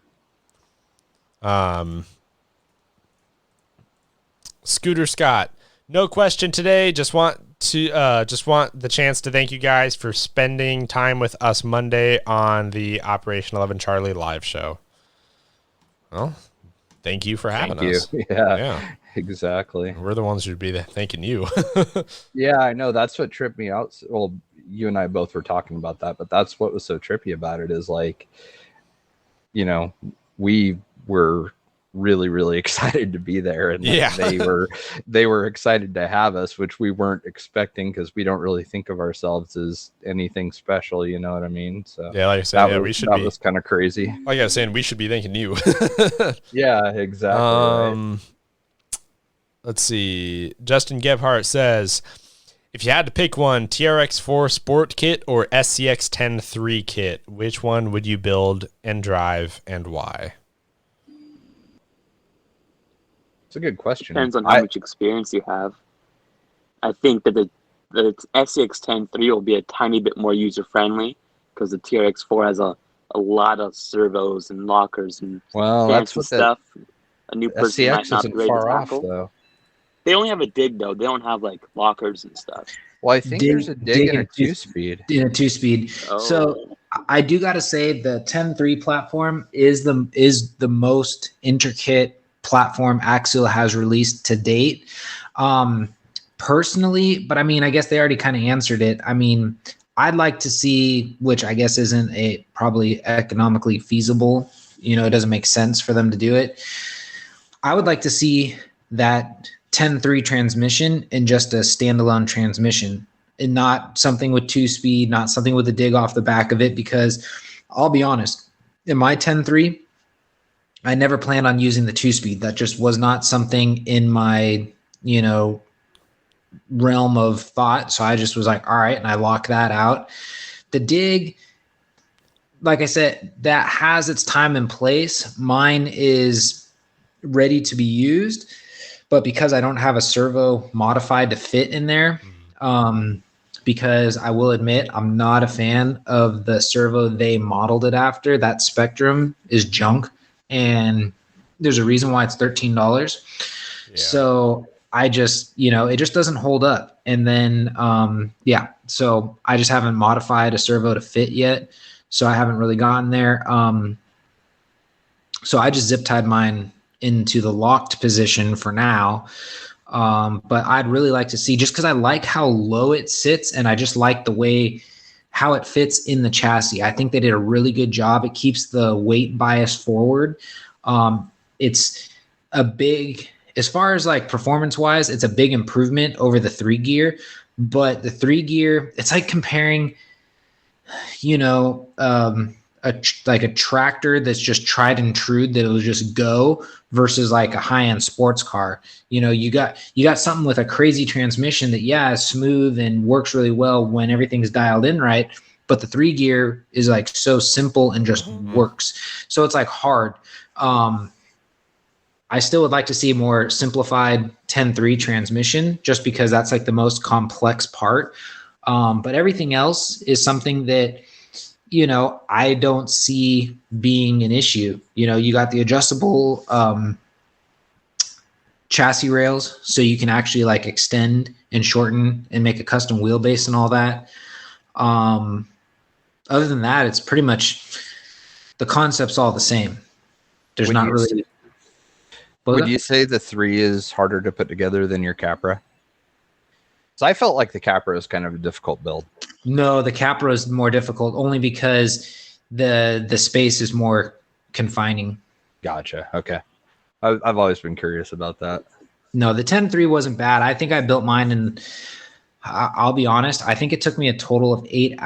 Scooter Scott, no question today. Just want the chance to thank you guys for spending time with us Monday on the Operation 11 Charlie live show. Well, thank you for having us. Yeah, exactly. We're the ones who'd be thanking you. Yeah, I know. That's what tripped me out. Well, you and I both were talking about that, but that's what was so trippy about it is like, you know, we were really, really excited to be there, and they were excited to have us, which we weren't expecting because we don't really think of ourselves as anything special. You know what I mean? So yeah, like I said, that was kind of crazy. Like I was saying, we should be thanking you. Yeah, exactly. Right. Let's see. Justin Gebhardt says, if you had to pick one, TRX4 Sport Kit or SCX-10 kit, which one would you build and drive and why? It's a good question. Depends on how much experience you have. I think that the SCX-10 will be a tiny bit more user-friendly because the TRX4 has a lot of servos and lockers and fancy stuff. A new person SCX might not isn't be ready to far off, tackle. though. They only have a dig, though. They don't have, like, lockers and stuff. Well, I think there's a dig and a two-speed. In a two-speed. Oh. So I do got to say the 10.3 platform is the most intricate platform Axial has released to date. Personally, but I mean, I guess they already kind of answered it. I mean, I'd like to see, which I guess isn't probably economically feasible. You know, it doesn't make sense for them to do it. I would like to see that 10.3 transmission in just a standalone transmission, and not something with 2-speed, not something with a dig off the back of it, because I'll be honest, in my 10.3, I never planned on using the 2-speed. That just was not something in my, realm of thought. So I just was like, all right, and I locked that out. The dig, like I said, that has its time and place. Mine is ready to be used, but because I don't have a servo modified to fit in there, because I will admit I'm not a fan of the servo they modeled it after. That Spectrum is junk, and there's a reason why it's $13. Yeah. So I just, it just doesn't hold up. And then, so I just haven't modified a servo to fit yet. So I haven't really gotten there. So I just zip tied mine into the locked position for now. But I'd really like to see, just because I like how low it sits, and I just like the way how it fits in the chassis. I think they did a really good job. It keeps the weight bias forward. It's a big, as far as like performance wise, it's a big improvement over the 3-gear. But the 3-gear, it's like comparing, a tractor that's just tried and true, that'll just go, versus like a high-end sports car. You got something with a crazy transmission that is smooth and works really well when everything's dialed in right, but the 3-gear is like so simple and just works. So it's like hard. I still would like to see a more simplified 10.3 transmission, just because that's like the most complex part. But everything else is something that, I don't see being an issue. You got the adjustable chassis rails, so you can actually like extend and shorten and make a custom wheelbase and all that. Other than that, it's pretty much, the concept's all the same. There's not really. Would you say the 3 is harder to put together than your Capra? So I felt like the Capra is kind of a difficult build. No, the Capra is more difficult, only because the space is more confining. Gotcha. Okay. I've always been curious about that. No, the 10.3 wasn't bad. I think I built mine, and I'll be honest, I think it took me a total of 8.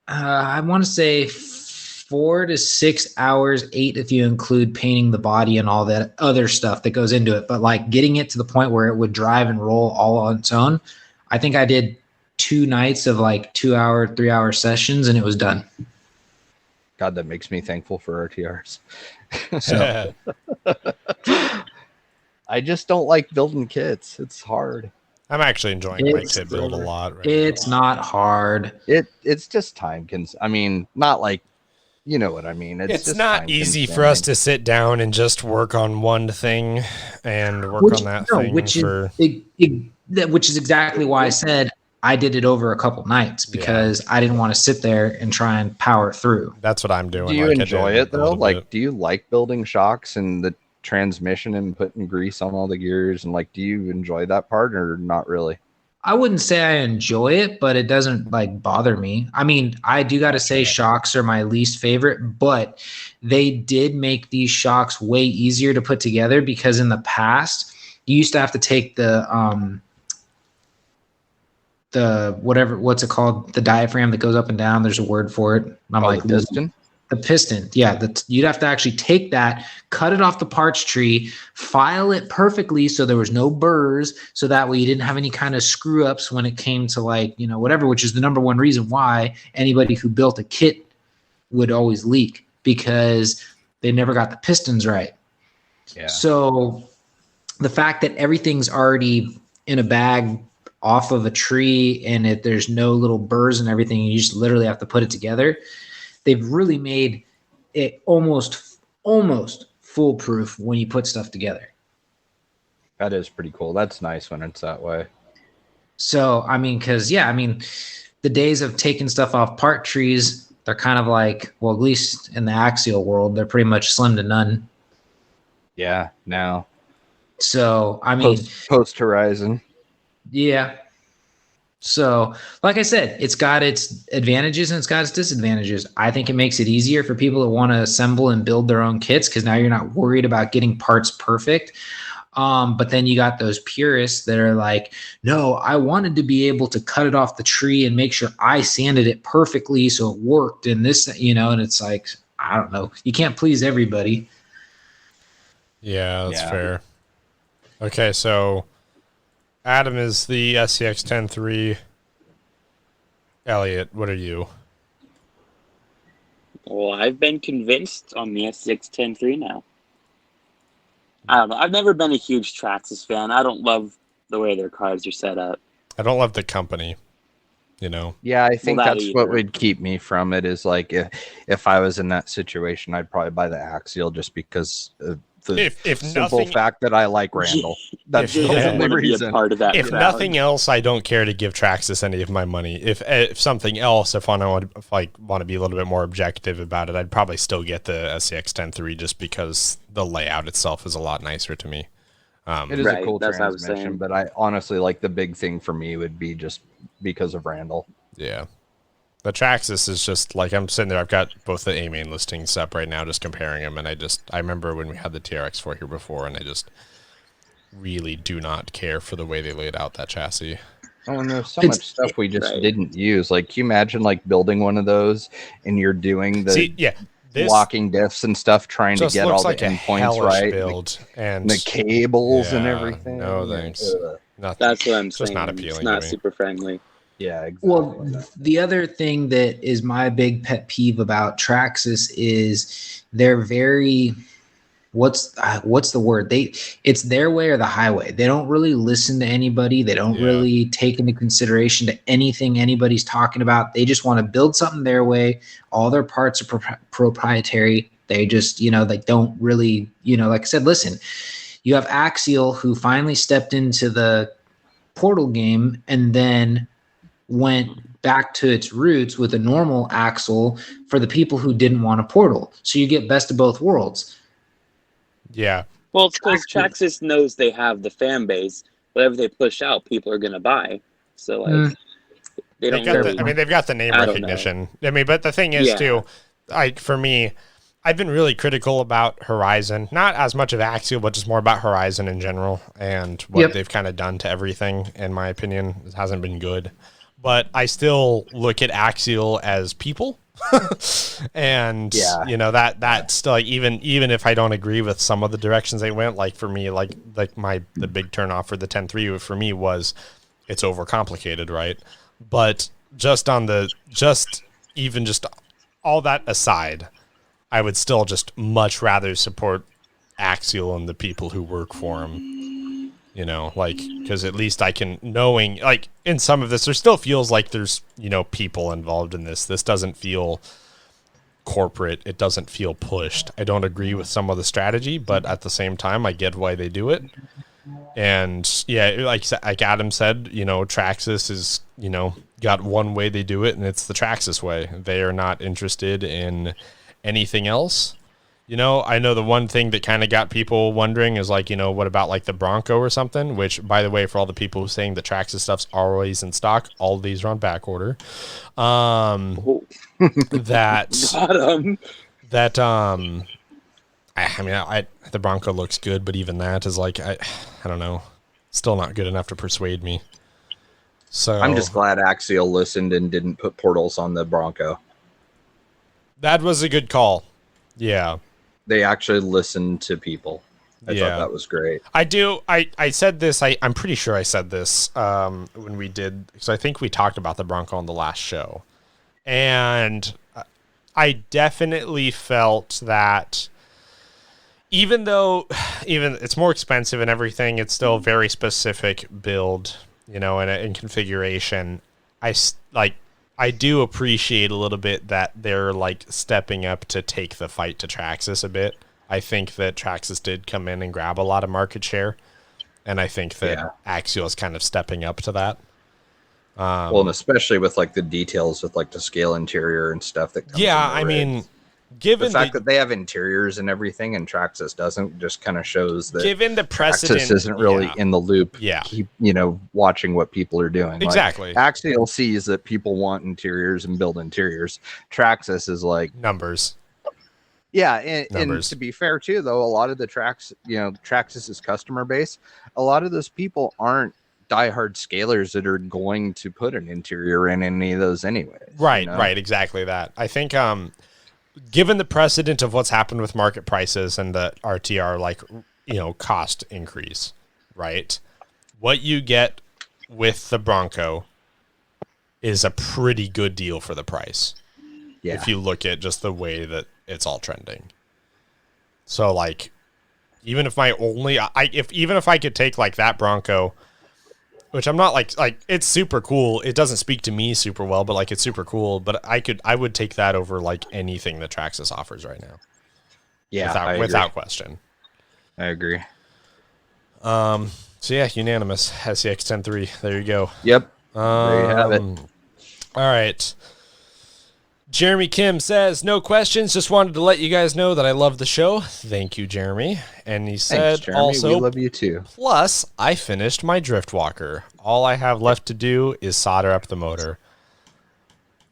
I want to say 4 to 6 hours, 8 if you include painting the body and all that other stuff that goes into it. But like getting it to the point where it would drive and roll all on its own, I think I did 2 nights of like 2-hour, 3-hour sessions, and it was done. God, that makes me thankful for RTRs. So. I just don't like building kits. It's hard. I'm actually enjoying my kit build a lot. Right it's now. Not hard. It's just time I mean, not like, you know what I mean. It's not easy for us to sit down and just work on one thing and work on that thing. Which is exactly why I said I did it over a couple nights, because I didn't want to sit there and try and power through. That's what I'm doing. Do you enjoy it though? Like, do you like building shocks and the transmission and putting grease on all the gears, and like, do you enjoy that part or not really? I wouldn't say I enjoy it, but it doesn't like bother me. I mean, I do got to say shocks are my least favorite, but they did make these shocks way easier to put together, because in the past you used to have to take the what's it called? The diaphragm that goes up and down. There's a word for it. I'm like, the piston? The piston. Yeah. You'd have to actually take that, cut it off the parts tree, file it perfectly so there was no burrs, so that way you didn't have any kind of screw ups when it came to like, whatever, which is the number one reason why anybody who built a kit would always leak, because they never got the pistons right. Yeah. So the fact that everything's already in a bag off of a tree, and there's no little burrs and everything, you just literally have to put it together. They've really made it almost foolproof when you put stuff together. That is pretty cool. That's nice when it's that way. So, I mean, the days of taking stuff off part trees, they're kind of like, well, at least in the axial world, they're pretty much slim to none. Yeah, now. So, I mean, post Horizon. Yeah. So, like I said, it's got its advantages and it's got its disadvantages. I think it makes it easier for people that want to assemble and build their own kits, because now you're not worried about getting parts perfect. But then you got those purists that are like, no, I wanted to be able to cut it off the tree and make sure I sanded it perfectly so it worked. And this, and it's like, I don't know. You can't please everybody. Yeah, that's fair. Okay, so Adam is the SCX 10.3. Elliot, what are you? Well, I've been convinced on the SCX 10.3 now. I don't know. I've never been a huge Traxxas fan. I don't love the way their cards are set up. I don't love the company, Yeah, I think that's what either. would keep me from it is like if I was in that situation, I'd probably buy the Axial just because of the If simple nothing, fact that I like Randall. That's If- the yeah. only Want to be a reason. part of that if crowd. nothing else, I don't care to give Traxxas any of my money. If something else, if I want to be a little bit more objective about it, I'd probably still get the SCX 10.3 just because the layout itself is a lot nicer to me. It is Right, a cool that's what I was transmission, saying. but I honestly like the big thing for me would be just because of Randall. Yeah. The Traxxas is just like I'm sitting there. I've got both the A main listings up right now, just comparing them, and I remember when we had the TRX4 here before, and I just really do not care for the way they laid out that chassis. Oh, and there's so It's- much stuff we just right. didn't use. Like, can you imagine like building one of those and you're doing the See, yeah, this locking diffs and stuff, trying to just get looks all like the a endpoints hellish right, build, and the cables and Yeah, everything. no thanks. Ugh. Nothing. That's what I'm It's saying. just not appealing It's to not me. super friendly. Yeah, exactly. Well, the other thing that is my big pet peeve about Traxxas is they're very what's the word? It's their way or the highway. They don't really listen to anybody. They don't Yeah. really take into consideration to anything anybody's talking about. They just want to build something their way. All their parts are proprietary. They just, they don't really, like I said, listen, you have Axial who finally stepped into the Portal game and then went back to its roots with a normal axle for the people who didn't want a Portal. So you get best of both worlds. Yeah, Well, it's because Traxxas knows they have the fan base. Whatever they push out, people are going to buy. So, like, they don't really... they've got the name I don't recognition. But the thing is, Yeah. too, for me, I've been really critical about Horizon. Not as much of Axial, but just more about Horizon in general and what they've kind of done to everything, in my opinion. It hasn't been good. But I still look at Axial as people. And that's still, like, even if I don't agree with some of the directions they went, like for me, the big turnoff for the 10.3 for me was it's overcomplicated, right? But just all that aside, I would still just much rather support Axial and the people who work for him, because at least I can, knowing, like, in some of this, there still feels like there's, people involved in this. This doesn't feel corporate. It doesn't feel pushed. I don't agree with some of the strategy, but at the same time, I get why they do it. And yeah, like Adam said, Traxxas is, got one way they do it, and it's the Traxxas way. They are not interested in anything else. I know the one thing that kind of got people wondering is, like, what about like the Bronco or something, which, by the way, for all the people who are saying that Traxxas stuff's always in stock, all of these are on back order. The Bronco looks good, but even that is like, I don't know, still not good enough to persuade me. So I'm just glad Axial listened and didn't put portals on the Bronco. That was a good call. Yeah. They actually listened to people. I thought that was great. I said this. I'm pretty sure I said this when we did, because I think we talked about the Bronco on the last show. And I definitely felt that even though it's more expensive and everything, it's still a very specific build, and configuration. I do appreciate a little bit that they're, like, stepping up to take the fight to Traxxas a bit. I think that Traxxas did come in and grab a lot of market share, and I think that Axial is kind of stepping up to that. And especially with, like, the details with, like, the scale interior and stuff that comes given the fact that they have interiors and everything and Traxxas doesn't, just kind of shows that given the precedent, Traxxas isn't really in the loop. Yeah. Keep, watching what people are doing. Exactly. Like, Axial sees that people want interiors and build interiors. Traxxas is like numbers. Yeah, and numbers. to be fair too, though, a lot of the Traxxas's customer base, a lot of those people aren't diehard scalers that are going to put an interior in any of those anyways. Right, right, exactly that. I think given the precedent of what's happened with market prices and the RTR, like, cost increase, right? What you get with the Bronco is a pretty good deal for the price. Yeah. If you look at just the way that it's all trending. So like, even if if I could take like that Bronco, which I'm not like it's super cool. It doesn't speak to me super well, but like it's super cool. But I would take that over like anything that Traxxas offers right now. Yeah, without question. I agree. So yeah, unanimous. SCX 10.3. There you go. Yep. There you have it. All right. Jeremy Kim says, no questions. Just wanted to let you guys know that I love the show. Thank you, Jeremy. And he said, Thanks, Jeremy. also, we love you too. Plus, I finished my Driftwalker. All I have left to do is solder up the motor.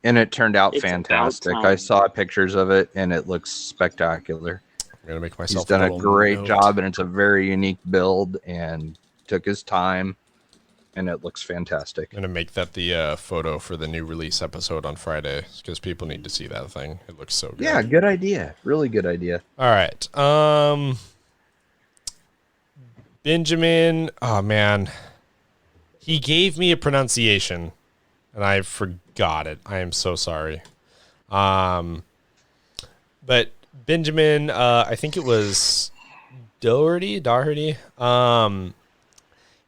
And it turned out It's fantastic. about I time. saw pictures of it, and it looks spectacular. I'm going to make He's myself done a little great note. job, and it's a very unique build, and took his time, and it looks fantastic. I'm going to make that the photo for the new release episode on Friday because people need to see that thing. It looks so good. Yeah, good idea. Really good idea. All right. Benjamin, oh man. He gave me a pronunciation and I forgot it. I am so sorry. But Benjamin, I think it was Doherty.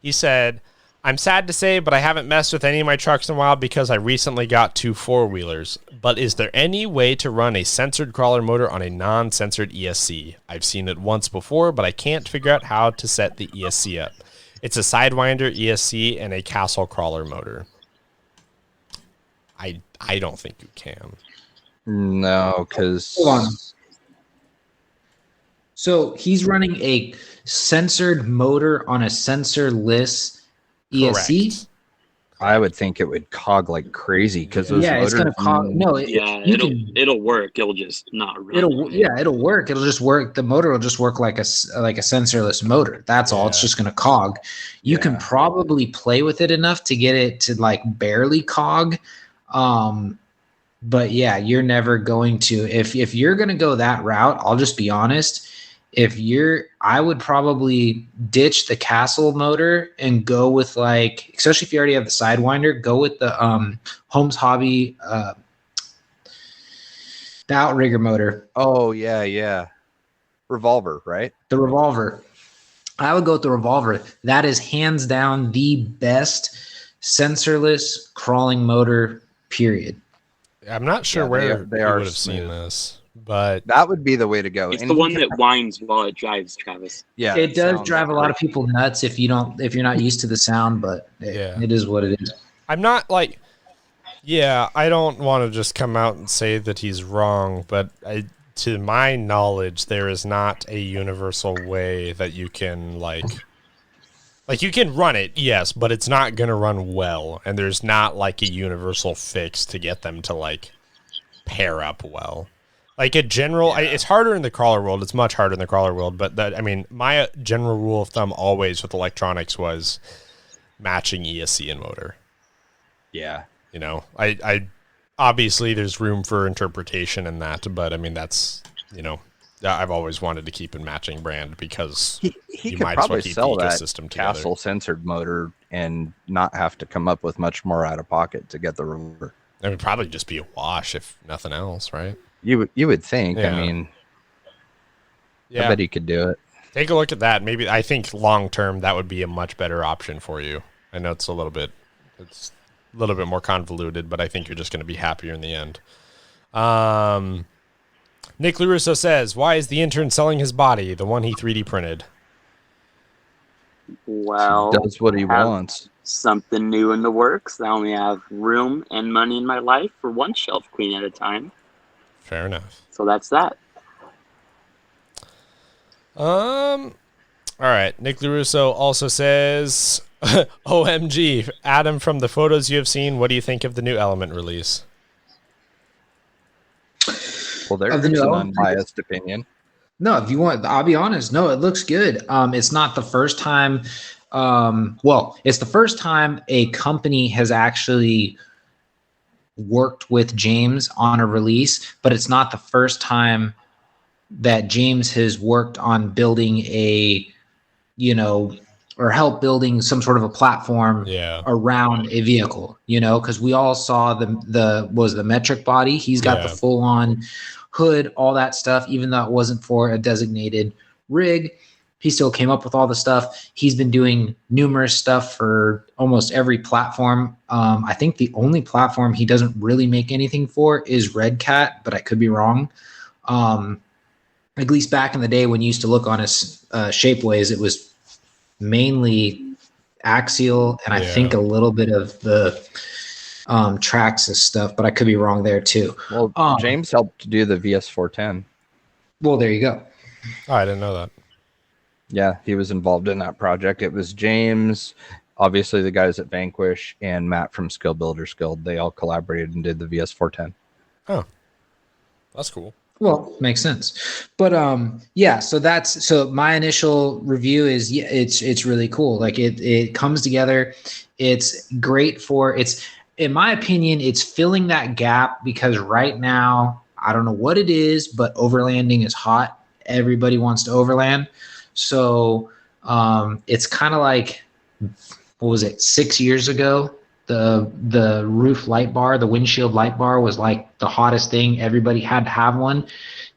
He said, I'm sad to say, but I haven't messed with any of my trucks in a while because I recently got 2 4-wheelers. But is there any way to run a censored crawler motor on a non-censored ESC? I've seen it once before, but I can't figure out how to set the ESC up. It's a Sidewinder ESC and a Castle crawler motor. I don't think you can. No, because... Hold on. So he's running a censored motor on a sensorless ESC. Correct. I would think it would cog like crazy because those Yeah, motors... it's gonna cog. No, Yeah, you it'll work. It'll just not run. it'll work. It'll just work. The motor will just work like a sensorless motor. That's all. It's Yeah. just gonna cog. You can Yeah. probably play with it enough to get it to like barely cog. But yeah, you're never going to. If you're gonna go that route, I'll just be honest. I would probably ditch the Castle motor and go with like, especially if you already have the Sidewinder, go with the Holmes Hobby the outrigger motor, Oh, yeah. Revolver, right? the Revolver. I would go with the Revolver. That is hands down the best sensorless crawling motor, period. I'm not sure Yeah, where they you are would have seen smooth. this, but That would be the way to go. It's And the he one can- that whines while it drives, Travis. Yeah, It does sounds drive a lot of great. people nuts if you're not used to the sound, but Yeah. it is what it is. I'm not like, yeah, I don't want to just come out and say that he's wrong, but to my knowledge, there is not a universal way that you can like you can run it, yes, but it's not going to run well. And there's not like a universal fix to get them to like pair up well. Like a general, it's harder in the crawler world. It's much harder in the crawler world. But my general rule of thumb always with electronics was matching ESC and motor. Yeah. You know, I obviously there's room for interpretation in that, but I mean that's I've always wanted to keep a matching brand because He you could might as well probably keep sell the that ecosystem together. Castle censored motor and not have to come up with much more out of pocket to get the revolver. It would probably just be a wash if nothing else, right? You would think. Yeah. I mean, I Yeah, bet he could do it. take a look at that. Maybe I think long term that would be a much better option for you. I know it's a little bit more convoluted, but I think you're just going to be happier in the end. Nick LaRusso says, why is the intern selling his body, the one he 3D printed? Well, He does what he have wants. something new in the works. I only have room and money in my life for one shelf queen at a time. Fair enough. So that's that. All right. Nick LaRusso also says, OMG, Adam, from the photos you have seen, what do you think of the new Element release? Well, there's Of the new an element. unbiased opinion. No, if you want, I'll be honest. No, it looks good. It's not the first time. Well, it's the first time a company has actually worked with James on a release, but it's not the first time that James has worked on building a, or help building some sort of a platform around a vehicle, because we all saw the metric body. He's got the full on hood, all that stuff, even though it wasn't for a designated rig. He still came up with all the stuff. He's been doing numerous stuff for almost every platform. I think the only platform he doesn't really make anything for is Red Cat, but I could be wrong. At least back in the day when you used to look on his Shapeways, it was mainly axial and I think a little bit of the Traxxas stuff, but I could be wrong there too. Well, James helped do the VS410. Well, there you go. Oh, I didn't know that. Yeah, he was involved in that project. It was James, obviously the guys at Vanquish, and Matt from Skill Builders Guild. They all collaborated and did the VS410. Oh, that's cool. Well, makes sense. But so my initial review is it's really cool. Like it comes together. It's great in my opinion, it's filling that gap because right now, I don't know what it is, but overlanding is hot. Everybody wants to overland. So it's kind of like, what was it, 6 years ago? The roof light bar, the windshield light bar was like the hottest thing. Everybody had to have one.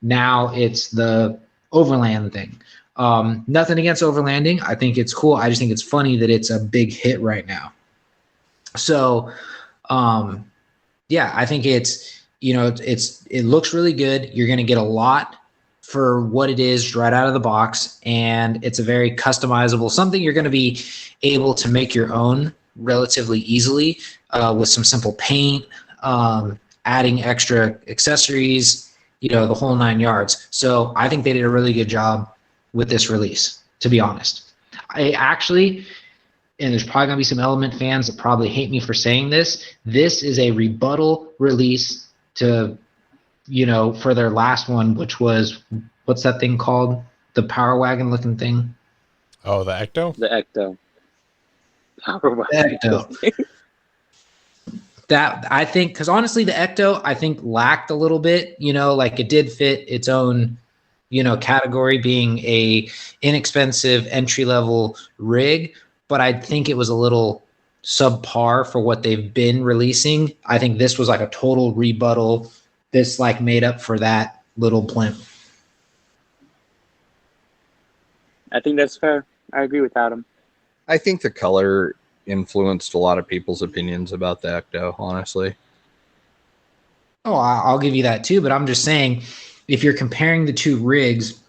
Now it's the overland thing. Nothing against overlanding. I think it's cool. I just think it's funny that it's a big hit right now. So, I think it looks really good. You're going to get a lot for what it is right out of the box. And it's a very customizable, something you're going to be able to make your own relatively easily with some simple paint, adding extra accessories, the whole 9 yards. So I think they did a really good job with this release, to be honest. I actually, and there's probably going to be some Element fans that probably hate me for saying this, this is a rebuttal release to, for their last one, which was, what's that thing called? The Power Wagon looking thing? Oh, the Ecto? The Ecto. That I think, because honestly, the Ecto I think lacked a little bit. Like it did fit its own, category, being a inexpensive entry level rig, but I think it was a little subpar for what they've been releasing. I think this was like a total rebuttal. This like made up for that little blimp. I think that's fair. I agree with Adam. I think the color influenced a lot of people's opinions about the Ecto, honestly. Oh, I'll give you that too, but I'm just saying, if you're comparing the two rigs,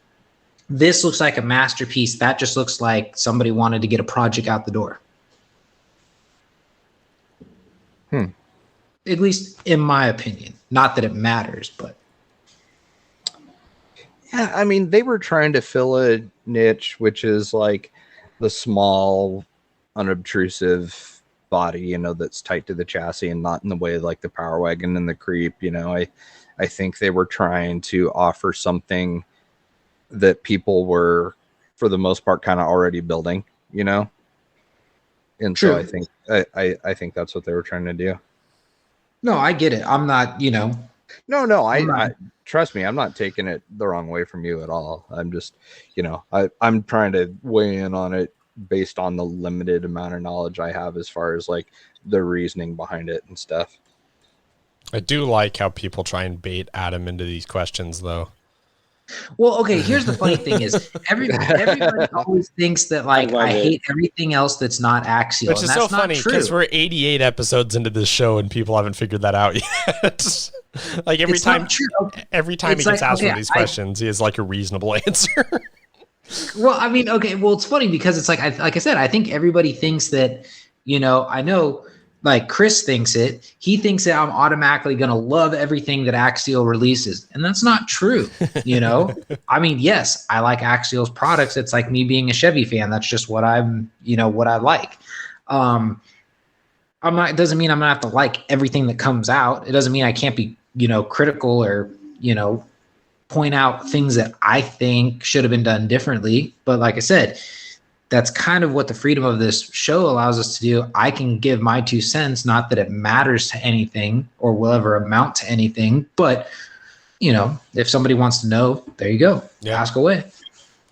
this looks like a masterpiece. That just looks like somebody wanted to get a project out the door. At least in my opinion. Not that it matters, but. Yeah, I mean, they were trying to fill a niche, which is like the small, unobtrusive body, that's tight to the chassis and not in the way like the Power Wagon and the Creep. I think they were trying to offer something that people were, for the most part, kind of already building, And True. So I think I think that's what they were trying to do. No, I get it. I'm not, No, I trust me, I'm not taking it the wrong way from you at all. I'm just, I'm trying to weigh in on it based on the limited amount of knowledge I have as far as like the reasoning behind it and stuff. I do like how people try and bait Adam into these questions, though. Well, okay, here's the funny thing is everybody always thinks that like I hate everything else that's not axial. Which is so funny because we're 88 episodes into this show and people haven't figured that out yet. Like every time he gets asked one of these questions, he has like a reasonable answer. Well, I mean, okay, well, it's funny because it's like I said, I think everybody thinks that, I know like Chris thinks it. He thinks that I'm automatically going to love everything that Axial releases. And that's not true. I mean, yes, I like Axial's products. It's like me being a Chevy fan. That's just what I'm, what I like. It doesn't mean I'm gonna have to like everything that comes out. It doesn't mean I can't be, critical or, point out things that I think should have been done differently. But like I said, that's kind of what the freedom of this show allows us to do. I can give my 2 cents, not that it matters to anything or will ever amount to anything, but if somebody wants to know, there you go. Yeah. Ask away.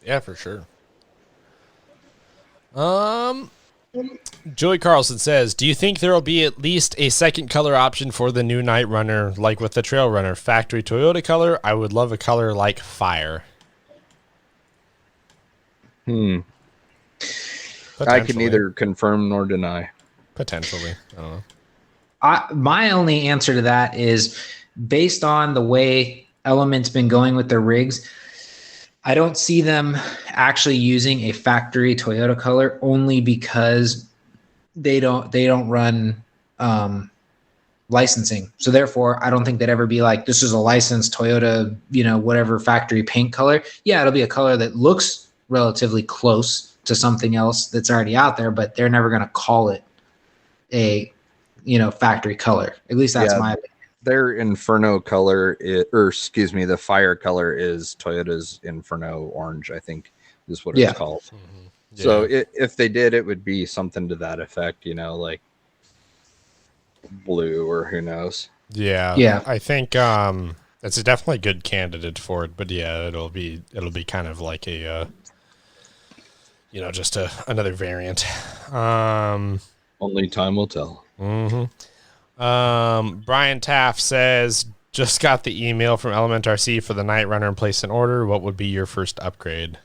Yeah, for sure. Joey Carlson says, do you think there will be at least a second color option for the new Nightrunner, like with the Trail Runner? Factory Toyota color? I would love a color like fire. I can neither confirm nor deny. Potentially. I don't know. My only answer to that is based on the way Element's been going with their rigs, I don't see them actually using a factory Toyota color only because they don't run licensing. So therefore, I don't think they'd ever be like, this is a licensed Toyota, whatever factory paint color. Yeah, it'll be a color that looks relatively close to something else that's already out there, but they're never going to call it a factory color. At least that's my opinion. Their Inferno color the fire color is Toyota's Inferno orange, I think is what it's called. Mm-hmm. Yeah. So if they did, it would be something to that effect, like blue or who knows. Yeah. I think it's definitely a good candidate for it, but yeah, it'll be kind of like a just another variant. Only time will tell. Mm-hmm. Brian Taft says, just got the email from Element RC for the Nightrunner and placed an order. What would be your first upgrade?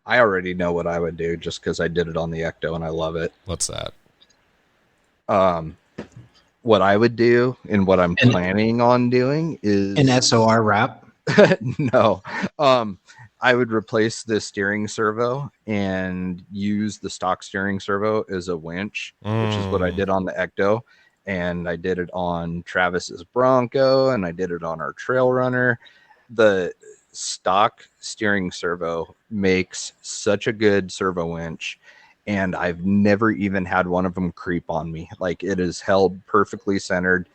I already know what I would do just because I did it on the Ecto and I love it. What's that? What I would do and what I'm planning on doing is an SOR wrap. No. I would replace the steering servo and use the stock steering servo as a winch, which is what I did on the Ecto. And I did it on Travis's Bronco and I did it on our Trail Runner. The stock steering servo makes such a good servo winch. And I've never even had one of them creep on me. Like, it is held perfectly centered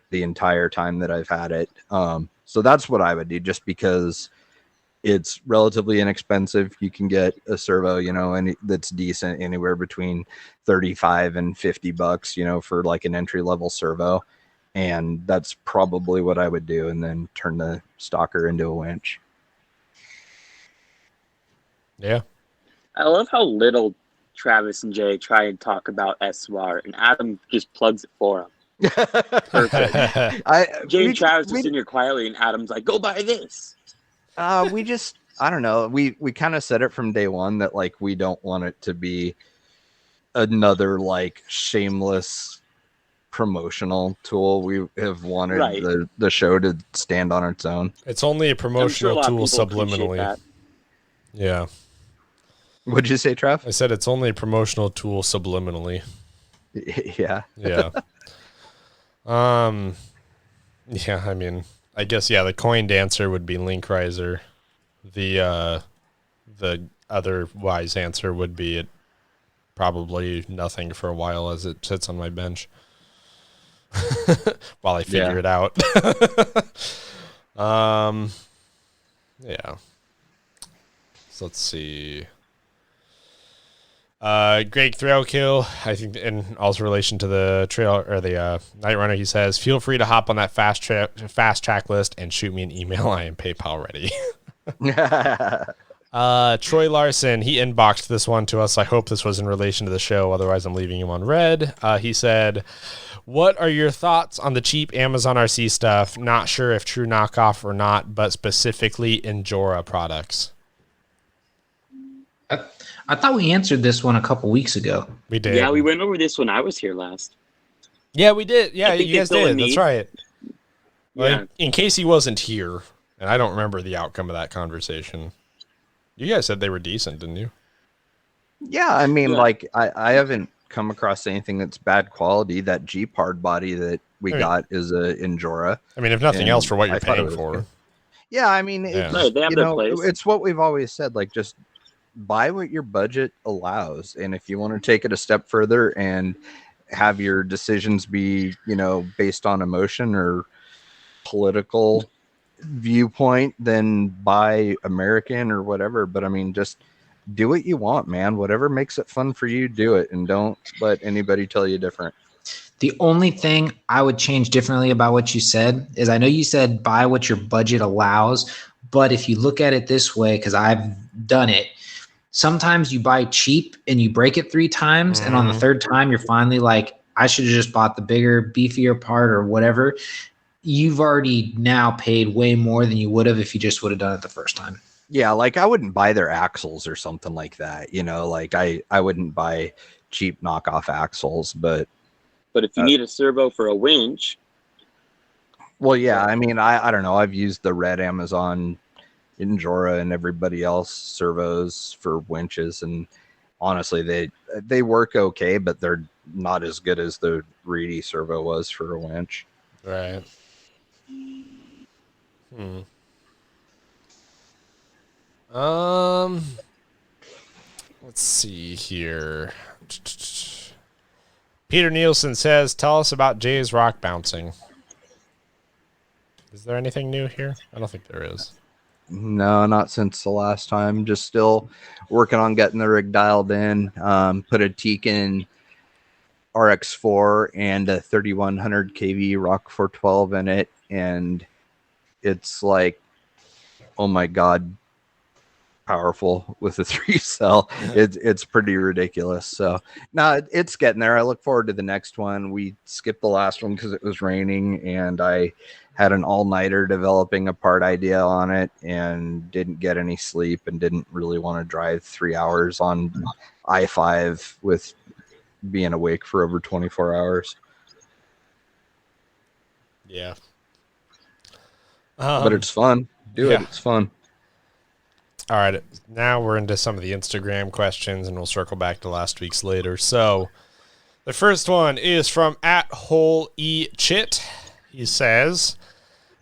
the entire time that I've had it. So that's what I would do, just because it's relatively inexpensive. You can get a servo, and that's decent, anywhere between $35 and $50, for like an entry level servo. And that's probably what I would do. And then turn the stalker into a winch. Yeah. I love how little Travis and Jay try and talk about SWAR, and Adam just plugs it for them. Perfect. Jay and Travis are sitting here quietly, and Adam's like, go buy this. I don't know. We kind of said it from day one that like we don't want it to be another like shameless promotional tool. We have wanted the show to stand on its own. It's only a promotional tool subliminally. Yeah. What'd you say, Trev? I said it's only a promotional tool subliminally. Yeah. Yeah. Yeah, I mean, I guess, the coined answer would be Link Riser. The otherwise answer would be it probably nothing for a while as it sits on my bench while I figure it out. Yeah. So let's see. Greg Thrillkill, I think, in also relation to the trail or the Nightrunner, he says, "Feel free to hop on that fast track list and shoot me an email. I am PayPal ready." Troy Larson, he inboxed this one to us. I hope this was in relation to the show. Otherwise, I'm leaving him on red. He said, "What are your thoughts on the cheap Amazon RC stuff? Not sure if true knockoff or not, but specifically Injora products." I thought we answered this one a couple weeks ago. We did. Yeah, we went over this when I was here last. Yeah, we did. Yeah, you guys did. That's right. Well, Yeah. in case he wasn't here, and I don't remember the outcome of that conversation, you guys said they were decent, didn't you? Yeah, I mean, like, I haven't come across anything that's bad quality. That Jeep hard body that we got is a Injora. I mean, if nothing else, for what you're paying for. Good. Yeah, I mean, They have their place. It's what we've always said, like, just buy what your budget allows. And if you want to take it a step further and have your decisions be, based on emotion or political viewpoint, then buy American or whatever. But I mean, just do what you want, man. Whatever makes it fun for you, do it, and don't let anybody tell you different. The only thing I would change differently about what you said is I know you said buy what your budget allows, but if you look at it this way, because I've done it, sometimes you buy cheap and you break it 3 times, and on the 3rd time you're finally like, I should have just bought the bigger, beefier part or whatever. You've already now paid way more than you would have if you just would have done it the first time. Yeah, like I wouldn't buy their axles or something like that. You know, like I wouldn't buy cheap knockoff axles, but if you need a servo for a winch. Well, yeah, I mean, I don't know. I've used the Red Amazon, Injora, and everybody else servos for winches, and honestly, they work okay, but they're not as good as the Reedy servo was for a winch. Right. Let's see here. Peter Nielsen says, tell us about Jay's rock bouncing. Is there anything new here? I don't think there is. No, not since the last time. Just still working on getting the rig dialed in. Put a Tekin RX4 and a 3100 kV Rock 412 in it, and it's like, oh my god, powerful with a 3-cell. It's pretty ridiculous. So no, it's getting there. I look forward to the next one. We skipped the last one because it was raining, and I had an all-nighter developing a part idea on it and didn't get any sleep and didn't really want to drive 3 hours on I-5 with being awake for over 24 hours. Yeah. But it's fun. Do it. It's fun. All right, now we're into some of the Instagram questions, and we'll circle back to last week's later. So the first one is from @WholeEChit. He says,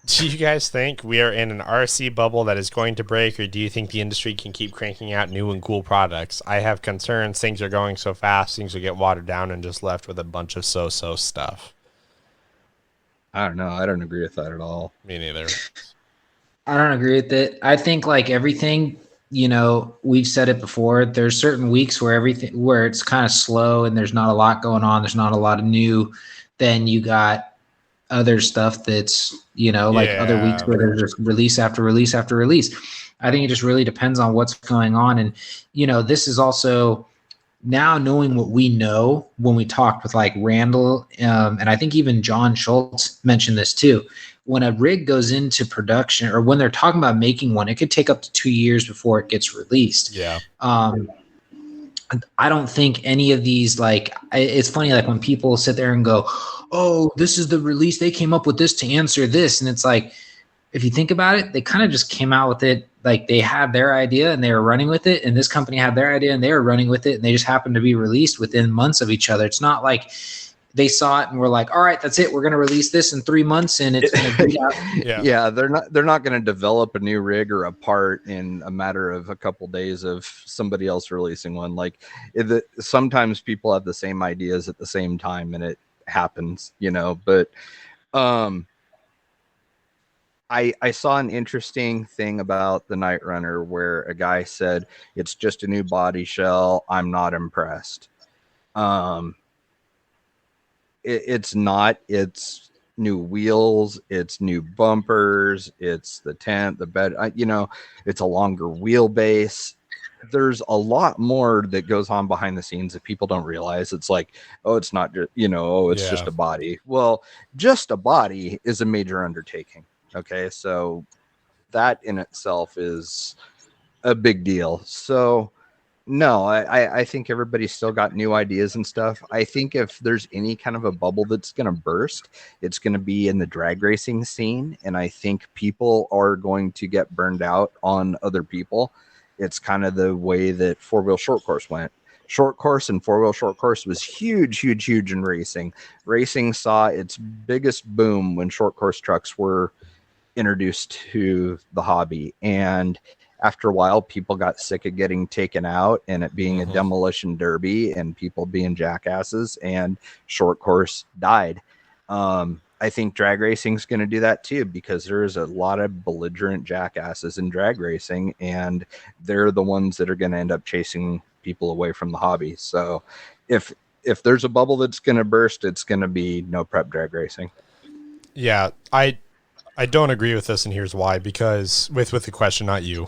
do you guys think we are in an RC bubble that is going to break, or do you think the industry can keep cranking out new and cool products? I have concerns. Things are going so fast, things will get watered down and just left with a bunch of so-so stuff. I don't know. I don't agree with that at all. Me neither. I don't agree with it. I think like everything, you know, we've said it before, there's certain weeks where it's kind of slow and there's not a lot going on. There's not a lot of new. Then you got other stuff that's, you know, like other weeks where there's just release after release after release. I think it just really depends on what's going on. And, you know, this is also now knowing what we know when we talked with like Randall, and I think even John Schultz mentioned this too. When a rig goes into production, or when they're talking about making one, it could take up to 2 years before it gets released. Yeah. I don't think any of these, like, it's funny, like when people sit there and go, oh, this is the release, they came up with this to answer this. And it's like, if you think about it, they kind of just came out with it. Like they had their idea and they were running with it. And this company had their idea and they were running with it. And they just happened to be released within months of each other. It's not like they saw it and were like, all right, that's it. We're going to release this in 3 months and it's going to be out. Yeah. They're not going to develop a new rig or a part in a matter of a couple days of somebody else releasing one. Like sometimes people have the same ideas at the same time and it happens, you know, but, I saw an interesting thing about the Knightrunner where a guy said, it's just a new body shell. I'm not impressed. It's not. It's new wheels. It's new bumpers. It's the tent, the bed. You know, it's a longer wheelbase. There's a lot more that goes on behind the scenes that people don't realize. It's like, oh, it's not just, you know, oh, it's just a body. Well, just a body is a major undertaking. Okay, so that in itself is a big deal. So no, I think everybody's still got new ideas and stuff. I think if there's any kind of a bubble that's going to burst, it's going to be in the drag racing scene. And I think people are going to get burned out on other people. It's kind of the way that four-wheel short course went. Short course and four-wheel short course was huge in racing. Racing saw its biggest boom when short course trucks were introduced to the hobby. And after a while, people got sick of getting taken out and it being a demolition derby and people being jackasses, and short course died. I think drag racing is going to do that too, because there's a lot of belligerent jackasses in drag racing, and they're the ones that are going to end up chasing people away from the hobby. So if there's a bubble that's going to burst, it's going to be no prep drag racing. Yeah, I don't agree with this, and here's why. Because with the question, not you.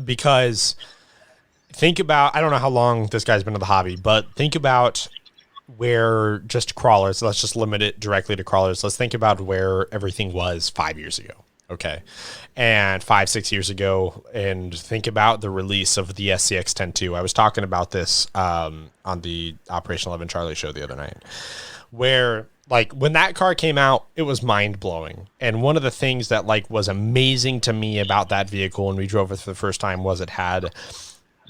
Because think about, I don't know how long this guy's been in the hobby, but think about where just crawlers, let's just limit it directly to crawlers. Let's think about where everything was 5 years ago. Okay. And 5-6 years ago, and think about the release of the SCX 10.2. I was talking about this on the Operation 11 Charlie show the other night, where like when that car came out, it was mind blowing. And one of the things that like was amazing to me about that vehicle when we drove it for the first time was it had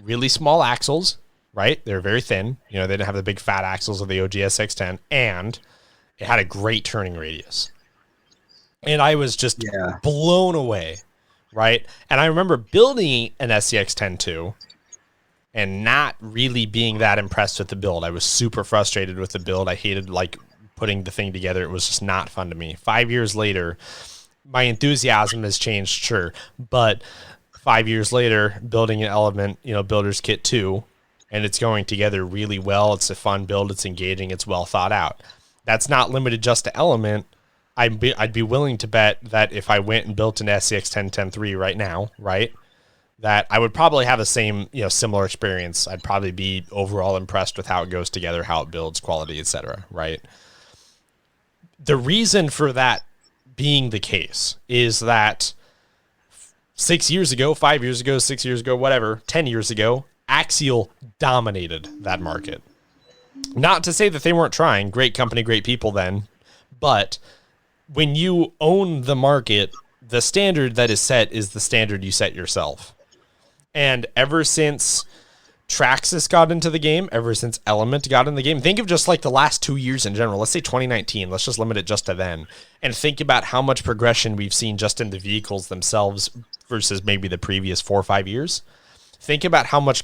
really small axles, right? They were very thin. You know, they didn't have the big fat axles of the OG SX10, and it had a great turning radius. And I was just blown away, right? And I remember building an SCX 10.2 and not really being that impressed with the build. I was super frustrated with the build. I hated like putting the thing together. It was just not fun to me. 5 years later, my enthusiasm has changed, sure. But 5 years later, building an Element, Builder's Kit 2, and it's going together really well. It's a fun build. It's engaging. It's well thought out. That's not limited just to Element. I'd be willing to bet that if I went and built an SCX 10.3 right now, right, that I would probably have the same, similar experience. I'd probably be overall impressed with how it goes together, how it builds, quality, etc. Right. The reason for that being the case is that 6 years ago, 5 years ago, 6 years ago, whatever, 10 years ago, Axial dominated that market. Not to say that they weren't trying. Great company, great people then. But when you own the market, the standard that is set is the standard you set yourself. And ever since Traxxas got into the game, ever since Element got in the game, think of just like the last 2 years in general. Let's say 2019. Let's just limit it just to then. And think about how much progression we've seen just in the vehicles themselves versus maybe the previous 4 or 5 years. Think about how much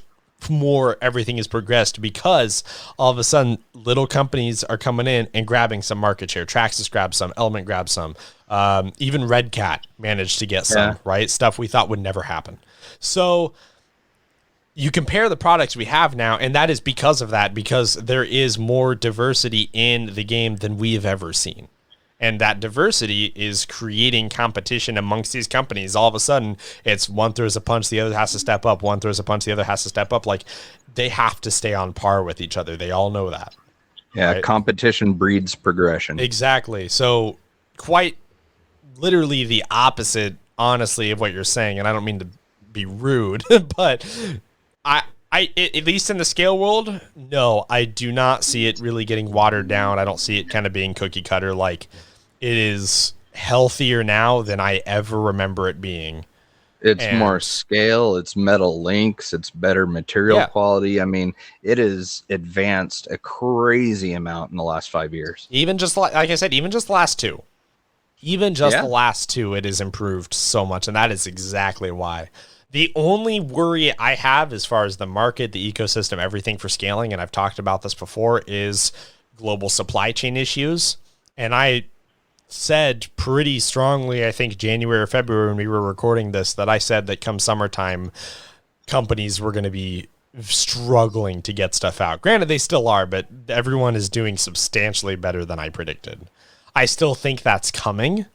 more everything has progressed, because all of a sudden little companies are coming in and grabbing some market share. Traxxas grabbed some, Element grabbed some, even Red Cat managed to get some, right? Stuff we thought would never happen. So you compare the products we have now, and that is because of that, because there is more diversity in the game than we have ever seen. And that diversity is creating competition amongst these companies. All of a sudden, it's one throws a punch, the other has to step up. One throws a punch, the other has to step up. Like, they have to stay on par with each other. They all know that. Yeah, right? Competition breeds progression. Exactly. So quite literally the opposite, honestly, of what you're saying. And I don't mean to be rude, but I at least in the scale world, no, I do not see it really getting watered down. I don't see it kind of being cookie cutter. Like, it is healthier now than I ever remember it being. It's more scale, it's metal links, it's better material quality. I mean, it is advanced a crazy amount in the last 5 years. Even just like I said, even just the last two. Even just the last two, it has improved so much, and that is exactly why. The only worry I have as far as the market, the ecosystem, everything for scaling, and I've talked about this before, is global supply chain issues. And I said pretty strongly, I think January or February when we were recording this, that I said that come summertime, companies were going to be struggling to get stuff out. Granted, they still are, but everyone is doing substantially better than I predicted. I still think that's coming,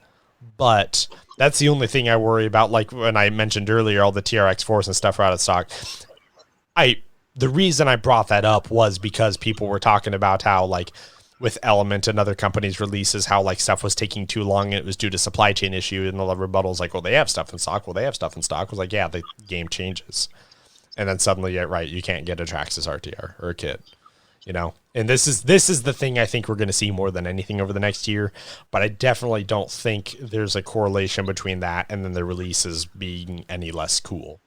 but that's the only thing I worry about. Like when I mentioned earlier, all the TRX4s and stuff are out of stock. The reason I brought that up was because people were talking about how, like, with Element and other companies' releases, how like stuff was taking too long and it was due to supply chain issue, and the rebuttals like, well, they have stuff in stock. Well, they have stuff in stock. I was like, yeah, the game changes. And then suddenly, you can't get a Traxxas RTR or a kit, And this is the thing I think we're going to see more than anything over the next year. But I definitely don't think there's a correlation between that and then the releases being any less cool,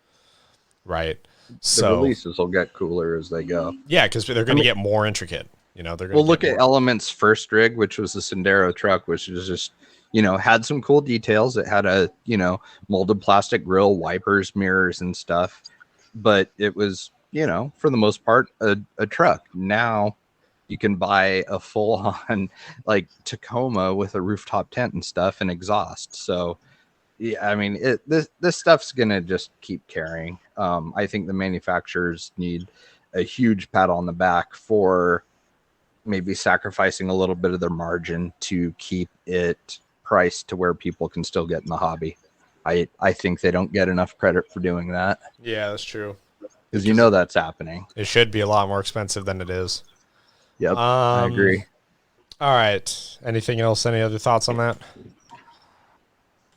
right? The releases will get cooler as they go. Yeah, because they're going to get more intricate. They're going to look at Element's first rig, which was the Sendero truck, which was just, had some cool details. It had a, molded plastic grill, wipers, mirrors, and stuff. But it was, for the most part, a truck. Now You can buy a full-on like Tacoma with a rooftop tent and stuff and exhaust. So yeah, I mean, this stuff's gonna just keep carrying. I think the manufacturers need a huge pat on the back for maybe sacrificing a little bit of their margin to keep it priced to where people can still get in the hobby. I think they don't get enough credit for doing that. Yeah, that's true. Because you know that's happening. It should be a lot more expensive than it is. Yep, I agree. All right. Anything else? Any other thoughts on that?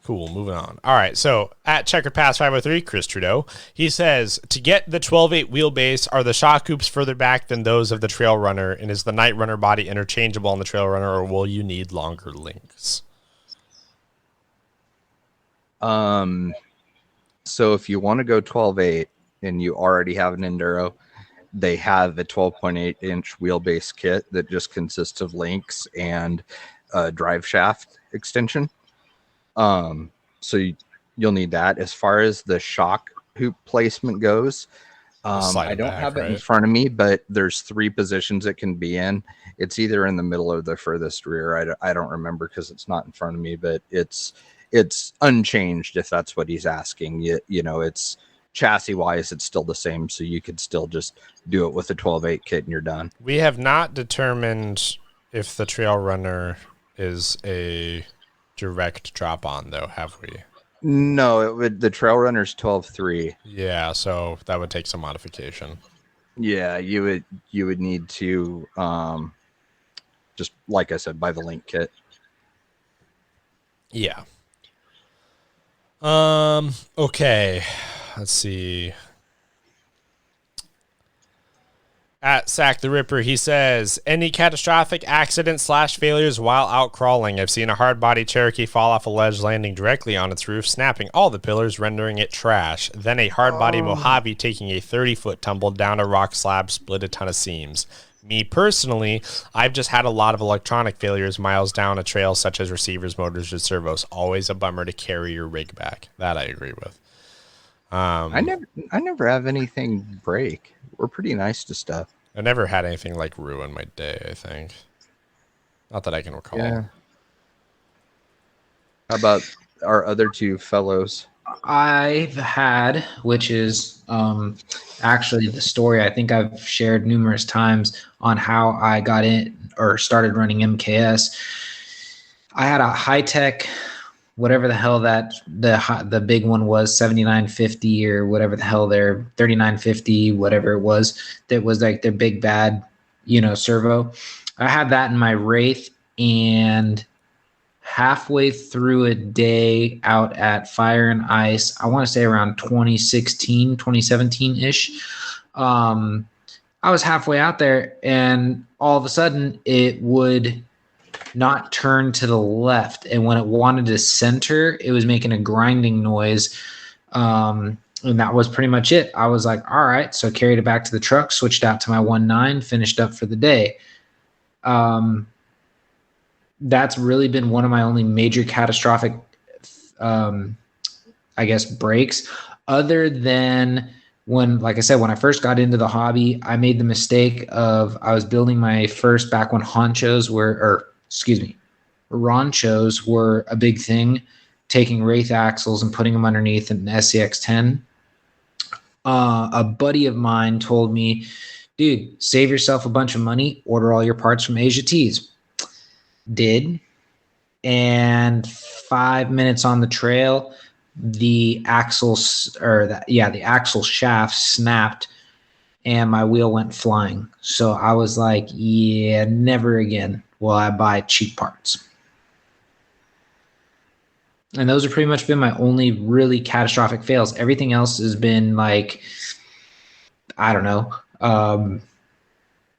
Cool, moving on. All right, so at Checkered Pass 503, Chris Trudeau, he says, to get the 12.8 wheelbase, are the shock hoops further back than those of the Trail Runner, and is the Knightrunner body interchangeable on the Trail Runner, or will you need longer links? So if you want to go 12.8 and you already have an Enduro, they have a 12.8-inch wheelbase kit that just consists of links and a drive shaft extension. So you'll need that. As far as the shock hoop placement goes, I don't have it in front of me, but there's 3 positions it can be in. It's either in the middle or the furthest rear. I don't remember because it's not in front of me, but it's unchanged if that's what he's asking. You know, it's chassis wise, it's still the same. So you could still just do it with a 12.8 kit and you're done. We have not determined if the Trail Runner is a direct drop on, though, have we? No, the Trail Runner's 12.3. Yeah, so that would take some modification. Yeah, you would need to just, like I said, buy the link kit. Yeah. Okay. Let's see. At Sack the Ripper, he says, any catastrophic accidents / failures while out crawling? I've seen a hard body Cherokee fall off a ledge, landing directly on its roof, snapping all the pillars, rendering it trash. Then a hard body Mojave taking a 30-foot tumble down a rock slab, split a ton of seams. Me personally, I've just had a lot of electronic failures miles down a trail, such as receivers, motors, and servos. Always a bummer to carry your rig back. That I agree with. I never have anything break. We're pretty nice to stuff. I never had anything like ruin my day, I think. Not that I can recall. Yeah. How about our other 2 fellows? I've had, which is actually the story I think I've shared numerous times on how I got in or started running MKS. I had a high-tech, whatever the hell that the big one was, 7950 or whatever the hell their 3950, whatever it was, that was like their big bad, servo. I had that in my Wraith, and halfway through a day out at Fire and Ice, I want to say around 2016, 2017-ish, I was halfway out there, and all of a sudden it would not turn to the left, and when it wanted to center, it was making a grinding noise, and that was pretty much it. I was like, all right, so carried it back to the truck, switched out to my 1.9, finished up for the day. That's really been one of my only major catastrophic breaks, other than when, like I said, when I first got into the hobby, I made the mistake of, I was building my first, back when ranchos were a big thing, taking Wraith axles and putting them underneath an SCX 10. A buddy of mine told me, dude, save yourself a bunch of money, order all your parts from Asia Tees. Did. And 5 minutes on the trail, the axle shaft snapped and my wheel went flying. So I was like, yeah, never again will I buy cheap parts. And those have pretty much been my only really catastrophic fails. Everything else has been like, I don't know,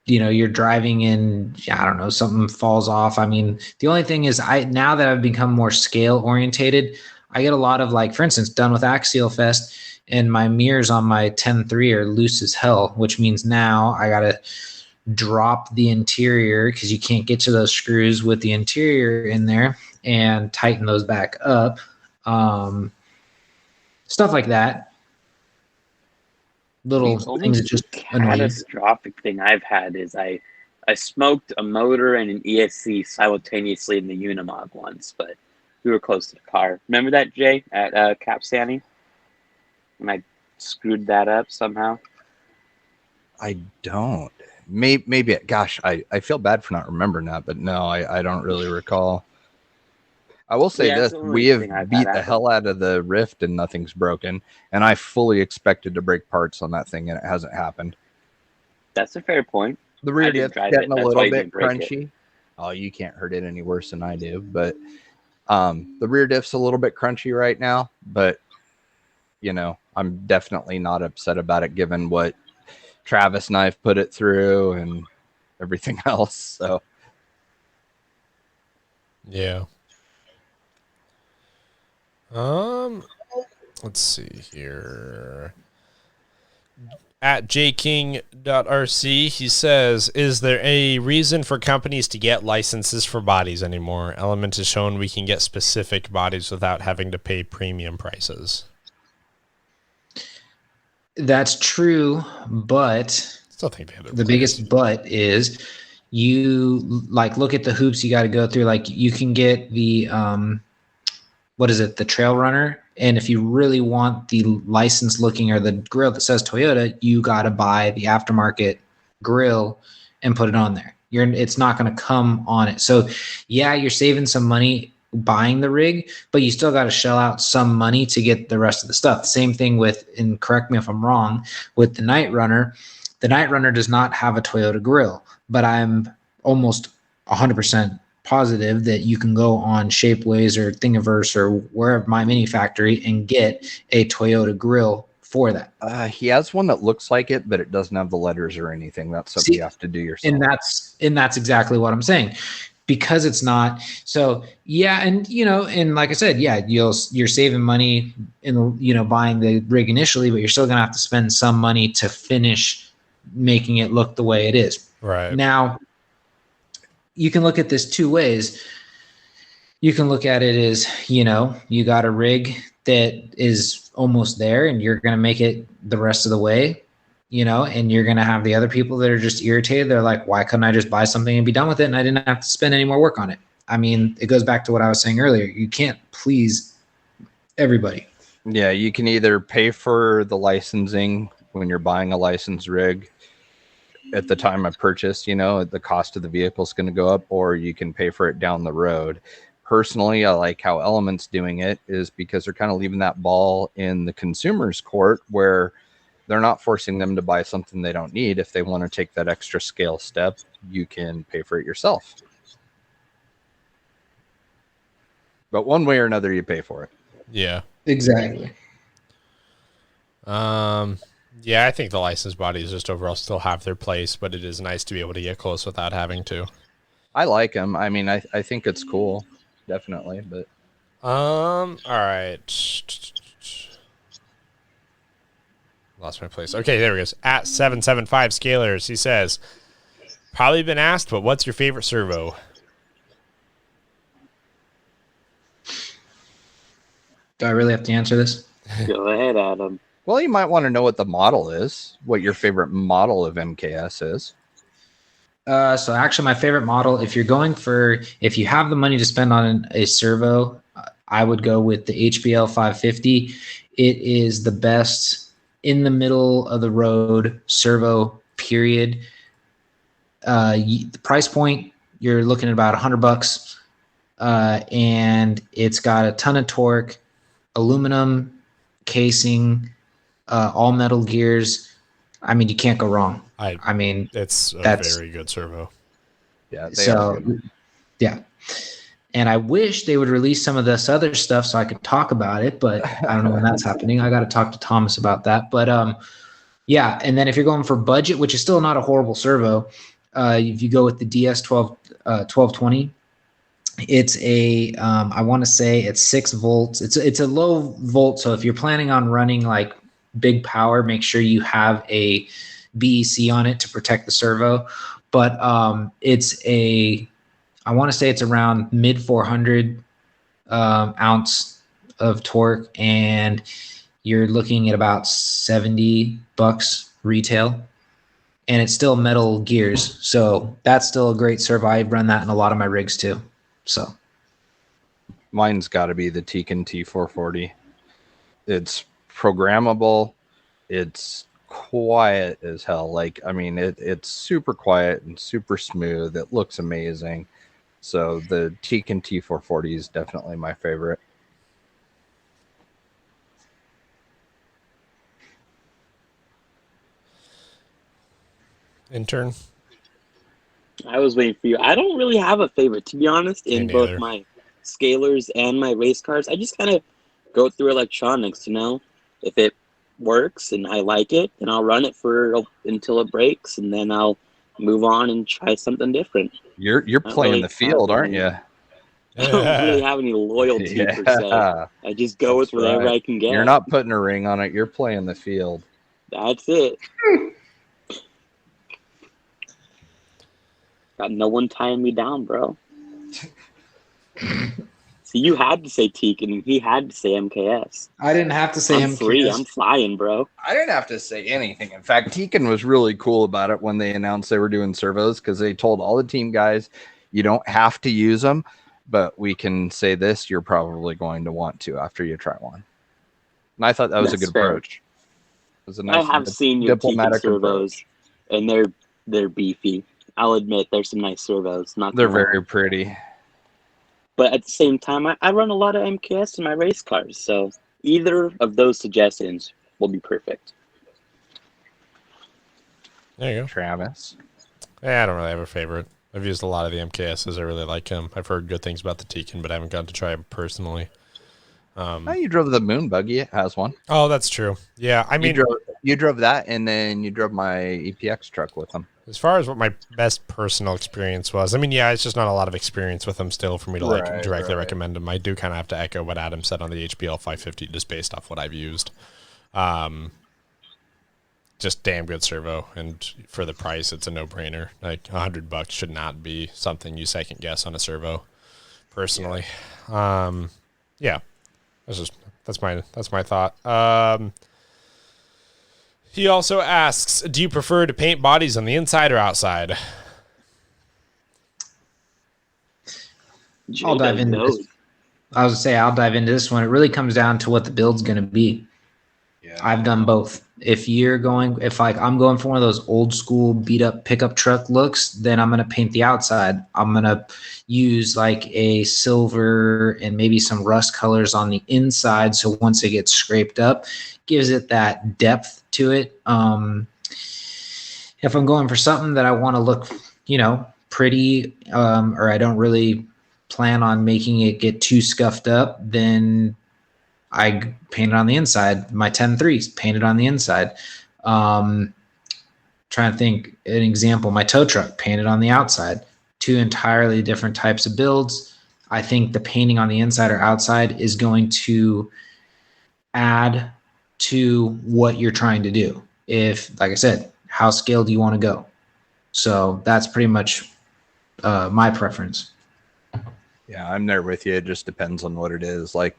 you're driving and I don't know, something falls off. I mean, the only thing is now that I've become more scale orientated, I get a lot of, like, for instance, done with Axial Fest, and my mirrors on my 10.3 are loose as hell, which means now I got to drop the interior because you can't get to those screws with the interior in there and tighten those back up. Stuff like that. Little things that just annoy you. Catastrophic thing I've had is I I smoked a motor and an ESC simultaneously in the Unimog once, but we were close to the car. Remember that, Jay, at Cap Sandy? And I screwed that up somehow. I don't. Maybe. Gosh, I feel bad for not remembering that, but no, I don't really recall. I will say this: we have beat the hell out of the Rift, and nothing's broken. And I fully expected to break parts on that thing, and it hasn't happened. That's a fair point. The rear diff's getting a little bit crunchy. Oh, you can't hurt it any worse than I do, but the rear diff's a little bit crunchy right now. But you know, I'm definitely not upset about it, given what Travis and I've put it through and everything else. So yeah. Let's see here. At jking.rc, he says, is there a reason for companies to get licenses for bodies anymore? Element has shown we can get specific bodies without having to pay premium prices. That's true, but still think the biggest but is you look at the hoops you got to go through. Like you can get the the Trail Runner, and if you really want the license looking or the grill that says Toyota, you got to buy the aftermarket grill and put it on there. It's not going to come on it. So yeah, you're saving some money buying the rig, but you still got to shell out some money to get the rest of the stuff. Same thing with, and correct me if I'm wrong, with the Nightrunner. The Nightrunner does not have a Toyota grill, but I'm almost 100% positive that you can go on Shapeways or Thingiverse or wherever, My Mini Factory, and get a Toyota grill for that. He has one that looks like it, but it doesn't have the letters or anything. That's something you have to do yourself. And that's exactly what I'm saying. Because it's not. So yeah, and and like I said, yeah, you're saving money in buying the rig initially, but you're still gonna have to spend some money to finish making it look the way it is. Right. Now, you can look at this two ways. You can look at it as, you got a rig that is almost there and you're gonna make it the rest of the way. And you're going to have the other people that are just irritated. They're like, why couldn't I just buy something and be done with it? And I didn't have to spend any more work on it. I mean, it goes back to what I was saying earlier. You can't please everybody. Yeah, you can either pay for the licensing when you're buying a licensed rig at the time of purchase, the cost of the vehicle is going to go up, or you can pay for it down the road. Personally, I like how Element's doing it, is because they're kind of leaving that ball in the consumer's court where they're not forcing them to buy something they don't need. If they want to take that extra scale step, you can pay for it yourself. But one way or another, you pay for it. Yeah. Exactly. Yeah, I think the licensed bodies just overall still have their place, but it is nice to be able to get close without having to. I like them. I mean, I think it's cool. Definitely. But all right. Lost my place. Okay, there we go. At 775 Scalers, he says, probably been asked, but what's your favorite servo? Do I really have to answer this? Go ahead, Adam. Well, you might want to know what the model is, what your favorite model of MKS is. So actually my favorite model, if you have the money to spend on a servo, I would go with the HBL 550. It is the best in the middle of the road servo, period. The price point, you're looking at about $100, and it's got a ton of torque, aluminum casing, all metal gears. I mean, you can't go wrong. I mean, it's a very good servo. Yeah. Yeah. And I wish they would release some of this other stuff so I could talk about it, but I don't know when that's happening. I got to talk to Thomas about that. But yeah, and then if you're going for budget, which is still not a horrible servo, if you go with the DS12 1220, it's a I want to say it's 6 volts. It's a low volt, so if you're planning on running like big power, make sure you have a BEC on it to protect the servo. But I want to say it's around mid 400 ounce of torque, and you're looking at about $70 retail. and it's still metal gears. So that's still a great servo. I run that in a lot of my rigs too. So mine's got to be the Tekin T440. It's programmable. It's quiet as hell. Like, I mean, it's super quiet and super smooth. It looks amazing. So the Tekin T440 is definitely my favorite. Intern. I was waiting for you. I don't really have a favorite, to be honest, in both my scalers and my race cars. I just kind of go through electronics, you know? If it works and I like it, then I'll run it until it breaks, and then I'll move on and try something different. You're playing really the field, aren't you? I don't really have any loyalty per se. I just go with whatever I can get. You're not putting a ring on it. You're playing the field. That's it. Got no one tying me down, bro. See, you had to say Tekin, and he had to say MKS. I didn't have to say I'm MKS. free. I'm flying, bro. I didn't have to say anything. In fact, Tekin was really cool about it when they announced they were doing servos, because they told all the team guys, you don't have to use them, but we can say this, you're probably going to want to after you try one. And I thought that was a good approach. It was a nice, I have seen your Tekin servos, and they're beefy. I'll admit there's some nice servos. They're very pretty. But at the same time, I run a lot of MKS in my race cars, so either of those suggestions will be perfect. There you go. Travis? Yeah, I don't really have a favorite. I've used a lot of the MKSs. I really like them. I've heard good things about the Tekin, but I haven't gotten to try them personally. Oh, you drove the Moon buggy. It has one. Oh, that's true. Yeah, I mean, you drove that, and then you drove my EPX truck with them. As far as what my best personal experience was, I mean, yeah, it's just not a lot of experience with them still for me to directly recommend them. I do kind of have to echo what Adam said on the HBL 550, just based off what I've used. Just damn good servo, and for the price, it's a no-brainer. Like $100 should not be something you second guess on a servo. Personally, yeah, that's my thought. He also asks, do you prefer to paint bodies on the inside or outside? I'll dive into this. I was going to say, I'll dive into this one. It really comes down to what the build's going to be. Yeah. I've done both. If I'm going for one of those old school beat up pickup truck looks, then I'm going to paint the outside. I'm going to use like a silver and maybe some rust colors on the inside. So once it gets scraped up, gives it that depth to it. If I'm going for something that I want to look, pretty, or I don't really plan on making it get too scuffed up, then I paint it on the inside. My 10-3s painted on the inside. Trying to think an example. My tow truck painted on the outside. Two entirely different types of builds. I think the painting on the inside or outside is going to add to what you're trying to do. If, like I said, how scale do you want to go? So that's pretty much my preference. Yeah, I'm there with you. It just depends on what it is. Like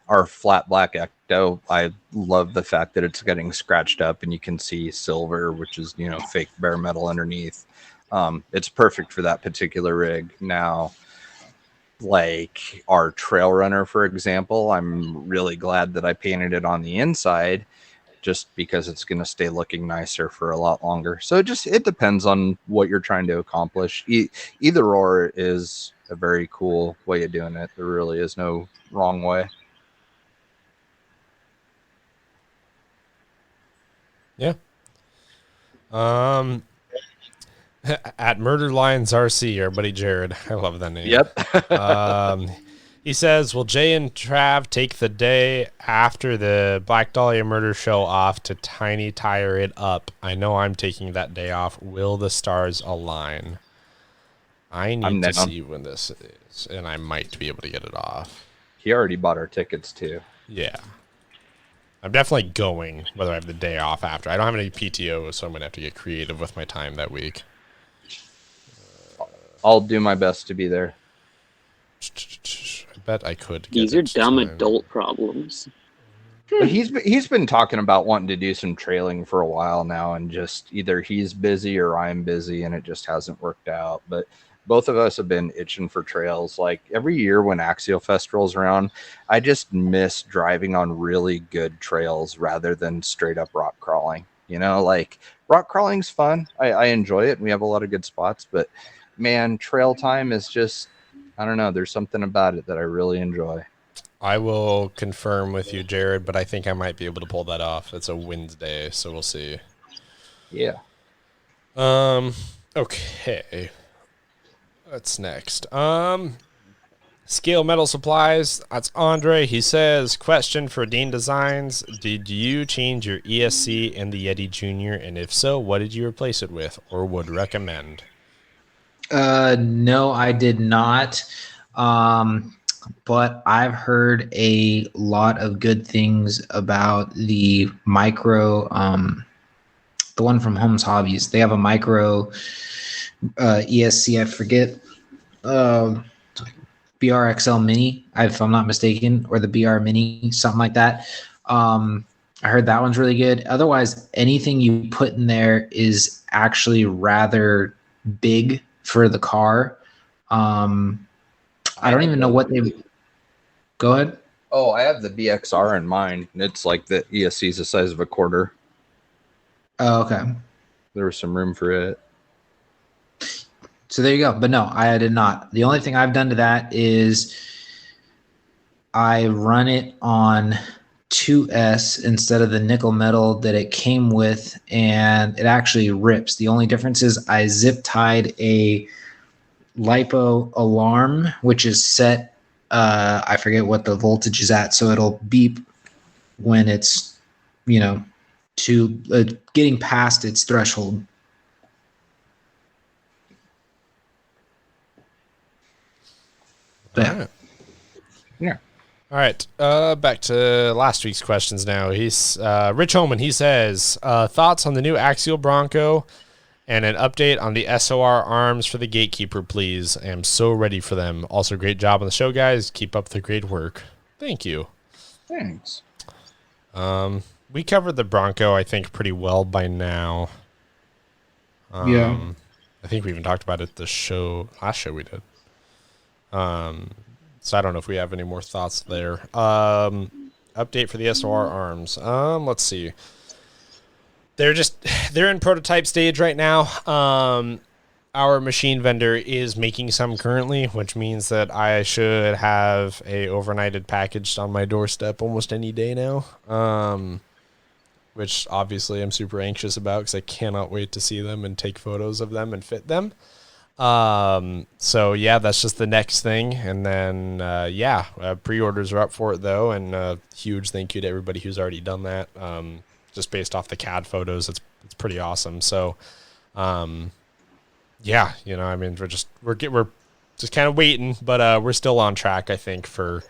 our flat black Ecto, I love the fact that it's getting scratched up and you can see silver, which is, fake bare metal underneath. It's perfect for that particular rig. Now, like our Trail Runner, for example, I'm really glad that I painted it on the inside just because it's going to stay looking nicer for a lot longer. So it depends on what you're trying to accomplish. Either or is a very cool way of doing it. There really is no wrong way. Yeah. At Murder Lions RC, our buddy Jared. I love that name. Yep. He says, will Jay and Trav take the day after the Black Dahlia murder show off to tiny tire it up? I know I'm taking that day off. Will the stars align? I need to see when this is, and I might be able to get it off. He already bought our tickets, too. Yeah. I'm definitely going, whether I have the day off after. I don't have any PTO, so I'm going to have to get creative with my time that week. I'll do my best to be there. I bet I could. These are dumb adult problems. But he's been talking about wanting to do some trailing for a while now, and just either he's busy or I'm busy, and it just hasn't worked out. But both of us have been itching for trails. Like every year when Axial Fest rolls around, I just miss driving on really good trails rather than straight up rock crawling. You know, like rock crawling's fun. I enjoy it, and we have a lot of good spots. But man, trail time is just, I don't know. There's something about it that I really enjoy. I will confirm with you, Jared, but I think I might be able to pull that off. It's a Wednesday, so we'll see. Yeah. Okay. What's next? Scale Metal Supplies. That's Andre. He says, question for Dean Designs. Did you change your ESC in the Yeti Junior? And if so, what did you replace it with or would recommend? No, I did not. But I've heard a lot of good things about the micro, the one from Holmes Hobbies. They have a micro ESC, I forget, BRXL Mini, if I'm not mistaken, or the BR Mini, something like that. I heard that one's really good. Otherwise, anything you put in there is actually rather big for the car. I don't even know what they. Go ahead. Oh, I have the BXR in mind. It's like the ESC is the size of a quarter. Oh, okay. There was some room for it. So there you go. But no, I did not. The only thing I've done to that is I run it on 2S instead of the nickel metal that it came with, and it actually rips. The only difference is I zip tied a LiPo alarm, which is set, I forget what the voltage is at, so it'll beep when it's, getting past its threshold. All right. Yeah. All right. Back to last week's questions now. He's Rich Holman. He says, thoughts on the new Axial Bronco and an update on the SOR arms for the Gatekeeper, please. I am so ready for them. Also, great job on the show, guys. Keep up the great work. Thank you. Thanks. We covered the Bronco, I think, pretty well by now. Yeah. I think we even talked about it last show we did. So I don't know if we have any more thoughts there. Update for the SOR arms. Let's see. They're in prototype stage right now. Our machine vendor is making some currently, which means that I should have a overnighted packaged on my doorstep almost any day now. Which obviously I'm super anxious about because I cannot wait to see them and take photos of them and fit them. So yeah, that's just the next thing. And then, pre-orders are up for it though. And, huge thank you to everybody who's already done that. Just based off the CAD photos, it's pretty awesome. So, we're just kind of waiting, but, we're still on track, I think, for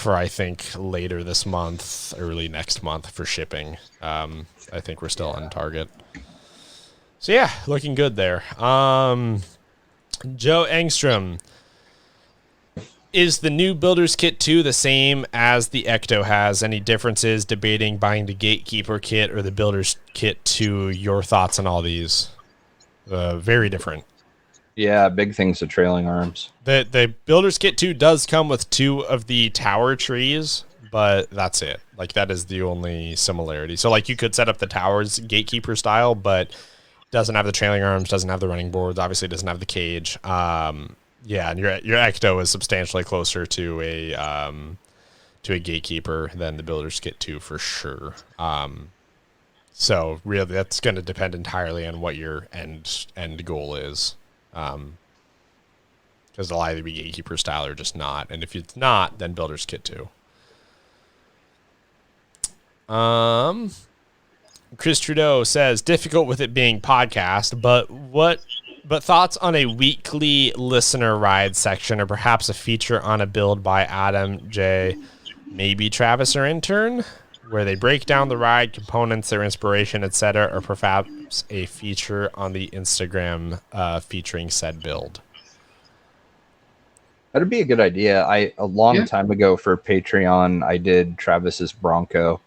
I think later this month, early next month for shipping. I think we're still on target. So yeah, looking good there. Joe Engstrom. Is the new Builder's Kit 2 the same as the Ecto has? Any differences? Debating buying the Gatekeeper kit or the Builder's Kit 2. Your thoughts on all these? Very different. Yeah, big things to trailing arms. The Builder's Kit 2 does come with 2 of the tower trees, but that's it. Like, that is the only similarity. So, like, you could set up the towers Gatekeeper style, but doesn't have the trailing arms, doesn't have the running boards, obviously doesn't have the cage. And your Ecto is substantially closer to a Gatekeeper than the Builder's Kit 2 for sure. So really, that's going to depend entirely on what your end goal is. Because it'll either be Gatekeeper style or just not. And if it's not, then Builder's Kit 2. Chris Trudeau says, difficult with it being podcast, but thoughts on a weekly listener ride section or perhaps a feature on a build by Adam J, maybe Travis or Intern, where they break down the ride components, their inspiration, etc., or perhaps a feature on the Instagram featuring said build. That'd be a good idea. A long time ago for Patreon, I did Travis's Bronco.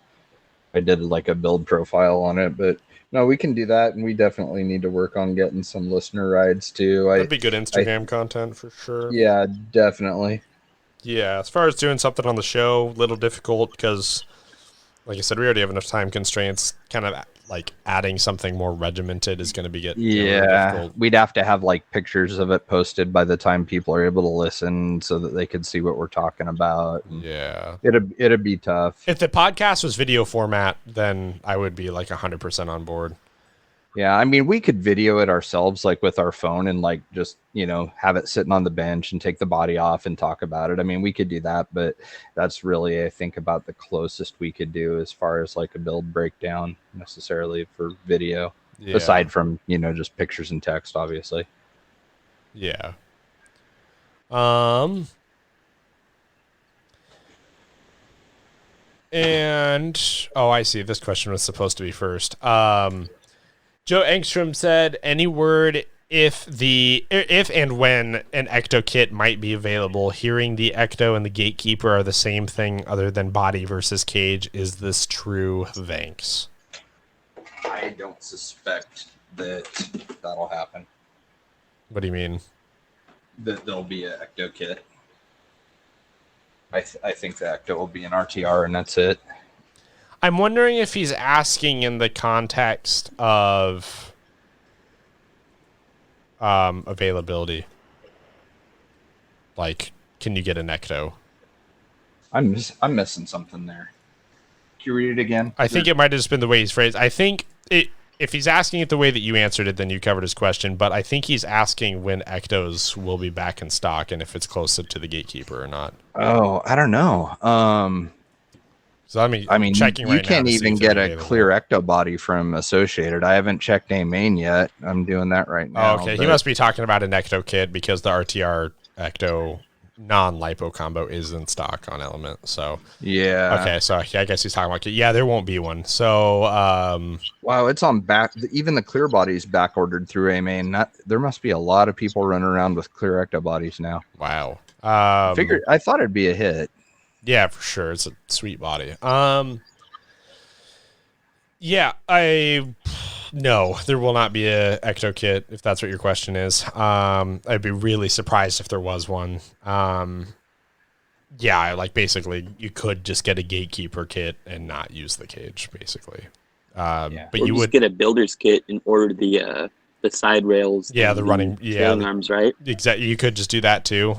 I did like a build profile on it, but no, we can do that, and we definitely need to work on getting some listener rides too. That'd be good Instagram content for sure. Yeah, definitely. Yeah, as far as doing something on the show, a little difficult because, like I said, we already have enough time constraints. Kind of like adding something more regimented is going to be really difficult. We'd have to have like pictures of it posted by the time people are able to listen, so that they could see what we're talking about. Yeah, it'd be tough. If the podcast was video format, then I would be like 100% on board. Yeah, I mean, we could video it ourselves, like with our phone, and like just, you know, have it sitting on the bench and take the body off and talk about it. I mean, we could do that, but that's really, I think, about the closest we could do as far as like a build breakdown necessarily for video, aside from, you know, just pictures and text, obviously. Yeah. And I see. This question was supposed to be first. Joe Engstrom said, any word if and when an Ecto kit might be available? Hearing the Ecto and the Gatekeeper are the same thing other than body versus cage. Is this true? Thanks. I don't suspect that that'll happen. What do you mean? That there'll be an Ecto kit. I think the Ecto will be an RTR and that's it. I'm wondering if he's asking in the context of availability. Like, can you get an Ecto? I'm missing something there. Can you read it again? I think it might have just been the way he's phrased. I think if he's asking it the way that you answered it, then you covered his question. But I think he's asking when Ectos will be back in stock and if it's closer to the Gatekeeper or not. Oh, I don't know. So I mean, checking you can't even get a clear Ecto body from Associated. I haven't checked main yet. I'm doing that right now. Oh, okay, he must be talking about an Ecto kit because the RTR Ecto non-lipo combo is in stock on Element. So yeah. Okay, so I guess he's talking about there won't be one. So wow, it's on back. Even the clear bodies back ordered through main. There must be a lot of people running around with clear Ecto bodies now. Wow. I thought it'd be a hit. Yeah, for sure. It's a sweet body. No, there will not be a Ecto kit if that's what your question is. I'd be really surprised if there was one. Like basically you could just get a Gatekeeper kit and not use the cage, basically. But or you would get a builder's kit and order the side rails. Yeah, the running arms, right? Exactly. You could just do that too.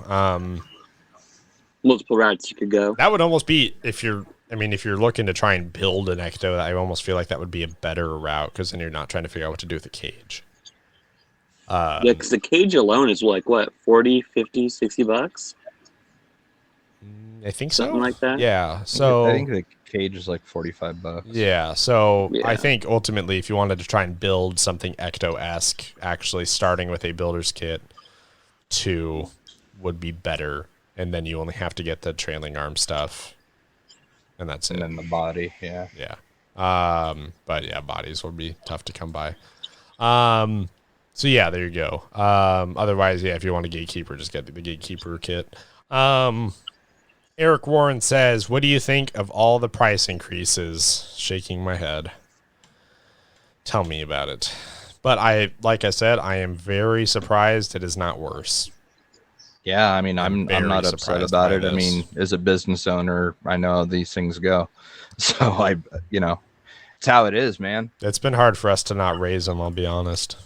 Multiple routes you could go. That would almost be if you're looking to try and build an Ecto, I almost feel like that would be a better route because then you're not trying to figure out what to do with the cage. Because the cage alone is like what, 40, 50, 60 bucks? I think so. Something like that. Yeah. So I think the cage is like $45. Yeah. So I think ultimately, if you wanted to try and build something Ecto-esque, actually starting with a builder's kit 2 would be better. And then you only have to get the trailing arm stuff. And that's it. And then the body, yeah. Yeah. But yeah, bodies will be tough to come by. So yeah, there you go. Otherwise, if you want a Gatekeeper, just get the Gatekeeper kit. Eric Warren says, what do you think of all the price increases? Shaking my head. Tell me about it. But like I said, I am very surprised it is not worse. Yeah, I mean, I'm not upset about it. I mean, as a business owner, I know how these things go. So it's how it is, man. It's been hard for us to not raise them, I'll be honest.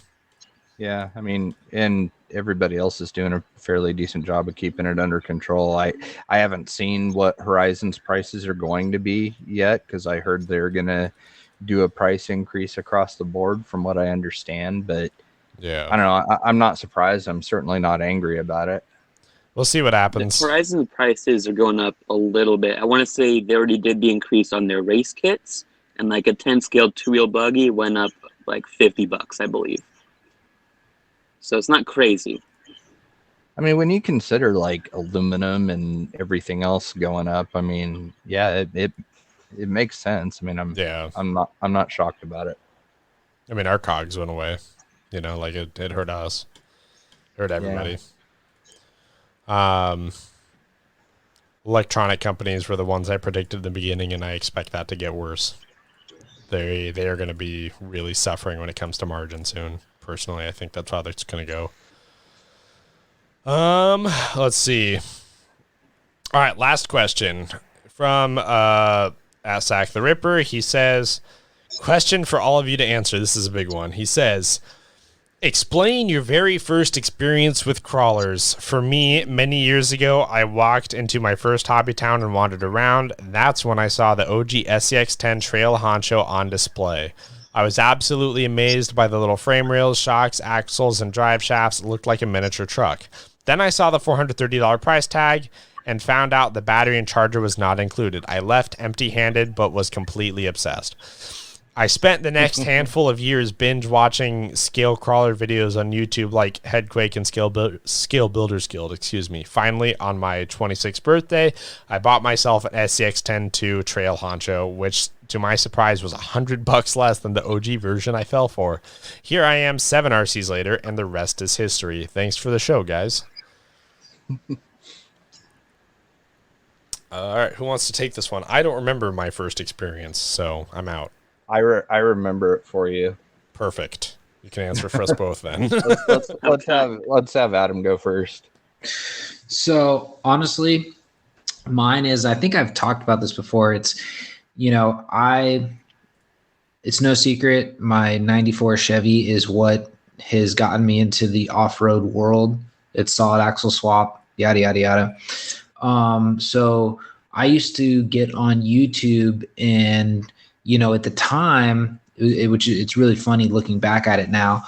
Yeah, I mean, and everybody else is doing a fairly decent job of keeping it under control. I haven't seen what Horizon's prices are going to be yet because I heard they're going to do a price increase across the board from what I understand. But yeah, I don't know. I'm not surprised. I'm certainly not angry about it. We'll see what happens. The Horizon prices are going up a little bit. I want to say they already did the increase on their race kits, and like a 10 scale 2-wheel buggy went up like $50, I believe. So it's not crazy. I mean, when you consider like aluminum and everything else going up, I mean, yeah, it makes sense. I mean, I'm not shocked about it. I mean, our cogs went away. Like it hurt us, hurt everybody. Electronic companies were the ones I predicted in the beginning, and I expect that to get worse. They are going to be really suffering when it comes to margin soon. Personally, I think that's how it's going to go. Let's see. All right, last question from Asak the Ripper. He says, question for all of you to answer. This is a big one. He says, explain your very first experience with crawlers. For me, many years ago, I walked into my first hobby town and wandered around. That's when I saw the OG SCX-10 Trail Honcho on display. I was absolutely amazed by the little frame rails, shocks, axles, and drive shafts. It looked like a miniature truck. Then I saw the $430 price tag and found out the battery and charger was not included. I left empty-handed, but was completely obsessed. I spent the next handful of years binge watching scale crawler videos on YouTube like Headquake and Scale Builders Guild, Finally, on my 26th birthday, I bought myself an SCX-10 Trail Honcho, which to my surprise was $100 less than the OG version I fell for. Here I am 7 RCs later, and the rest is history. Thanks for the show, guys. All right, who wants to take this one? I don't remember my first experience, so I'm out. I remember it for you. Perfect. You can answer for us both then. let's have Adam go first. So honestly, mine is, I think I've talked about this before. It's, it's no secret. My 94 Chevy is what has gotten me into the off-road world. It's solid axle swap, yada, yada, yada. So I used to get on YouTube and, at the time, which it's really funny looking back at it now.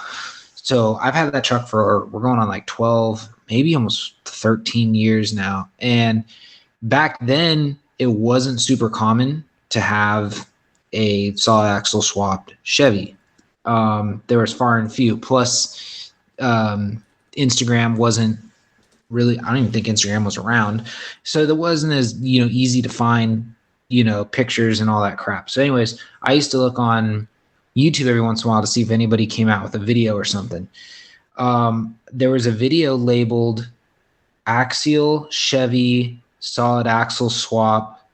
So I've had that truck we're going on like 12, maybe almost 13 years now. And back then it wasn't super common to have a solid axle swapped Chevy. There was far and few. Plus, Instagram wasn't really, I don't even think Instagram was around. So that wasn't as, easy to find, pictures and all that crap. So anyways, I used to look on YouTube every once in a while to see if anybody came out with a video or something. There was a video labeled Axial Chevy Solid Axle Swap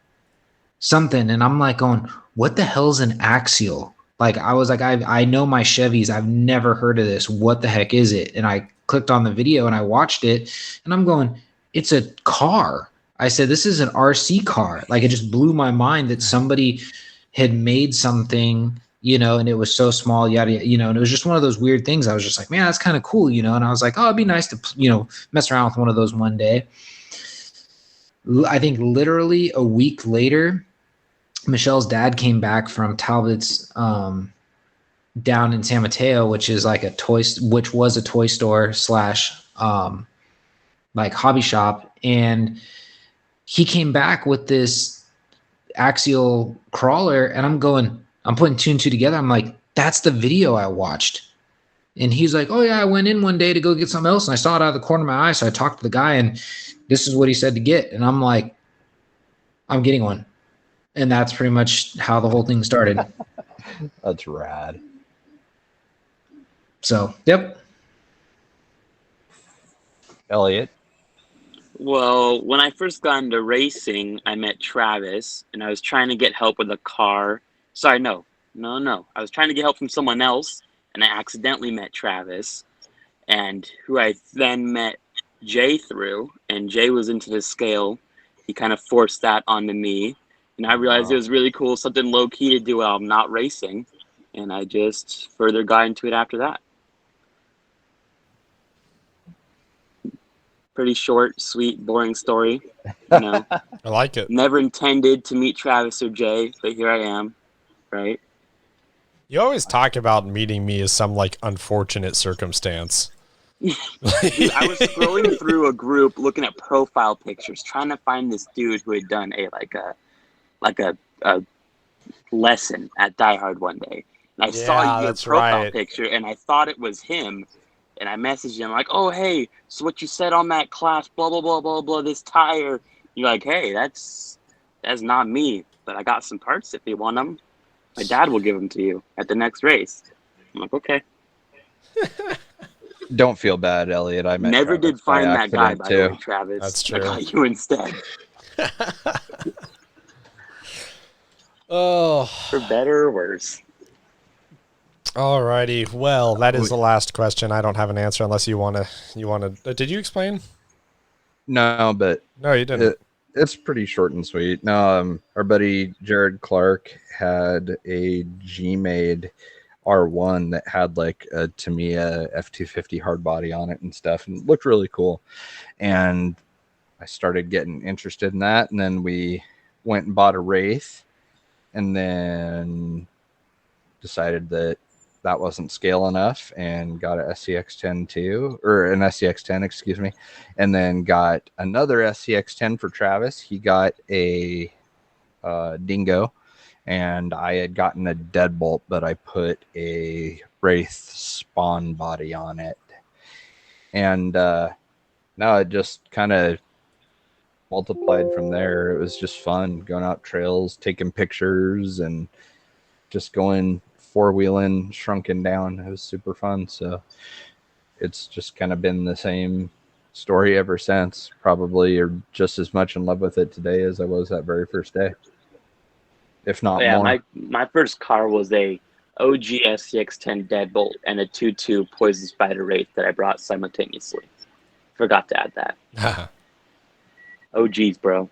something. And I'm like going, what the hell's an axial? Like, I was like, I know my Chevys. I've never heard of this. What the heck is it? And I clicked on the video and I watched it and I'm going, it's a car. I said, this is an RC car. Like, it just blew my mind that somebody had made something, and it was so small, yada, yada, and it was just one of those weird things. I was just like, man, that's kind of cool, and I was like, oh, it'd be nice to, mess around with one of those one day. I think literally a week later, Michelle's dad came back from Talbot's down in San Mateo, which is like which was a toy store / like hobby shop. And he came back with this axial crawler and I'm putting 2 and 2 together. I'm like, that's the video I watched. And he's like, oh yeah, I went in one day to go get something else and I saw it out of the corner of my eye. So I talked to the guy and this is what he said to get. And I'm like, I'm getting one. And that's pretty much how the whole thing started. That's rad. So, yep. Elliot. Well, when I first got into racing, I met Travis, and I was trying to get help with a car. Sorry, no. I was trying to get help from someone else, and I accidentally met Travis, and who I then met Jay through, and Jay was into the scale. He kind of forced that onto me, and I realized it was really cool, something low-key to do while I'm not racing, and I just further got into it after that. Pretty short, sweet, boring story. I like it. Never intended to meet Travis or Jay, but here I am, right? You always talk about meeting me as some like unfortunate circumstance. Dude, I was scrolling through a group looking at profile pictures, trying to find this dude who had done a lesson at Die Hard one day. And I saw your profile picture and I thought it was him. And I messaged him like, oh, hey, so what you said on that class, blah, blah, blah, blah, blah, this tire. You're like, hey, that's not me, but I got some parts if you want them. My dad will give them to you at the next race. I'm like, okay. Don't feel bad, Elliot. I met Never Travis did find by that guy, accident, by the way, too. Travis. That's I true. got you instead. Oh, For better or worse. alrighty. Well, that is the last question. I don't have an answer unless you want to. Did you explain? No, but No, you didn't. it's pretty short and sweet. No, our buddy Jared Clark had a G-Made R1 that had like a Tamiya F250 hard body on it and stuff, and it looked really cool. And I started getting interested in that, and then we went and bought a Wraith, and then decided that wasn't scale enough and got a SCX10 too, or an SCX10, excuse me, and then got another SCX10 for Travis. He got a Dingo, and I had gotten a Deadbolt, but I put a Wraith spawn body on it. And now it just kind of multiplied from there. It was just fun going out trails, taking pictures, and just going four-wheeling, shrunken down. It was super fun. So it's just kind of been the same story ever since, probably, or just as much in love with it today as I was that very first day, if not more. My first car was a OG SCX10 Deadbolt and a 2.2 Poison Spider Wraith that I brought simultaneously. Forgot to add that. OGs, bro.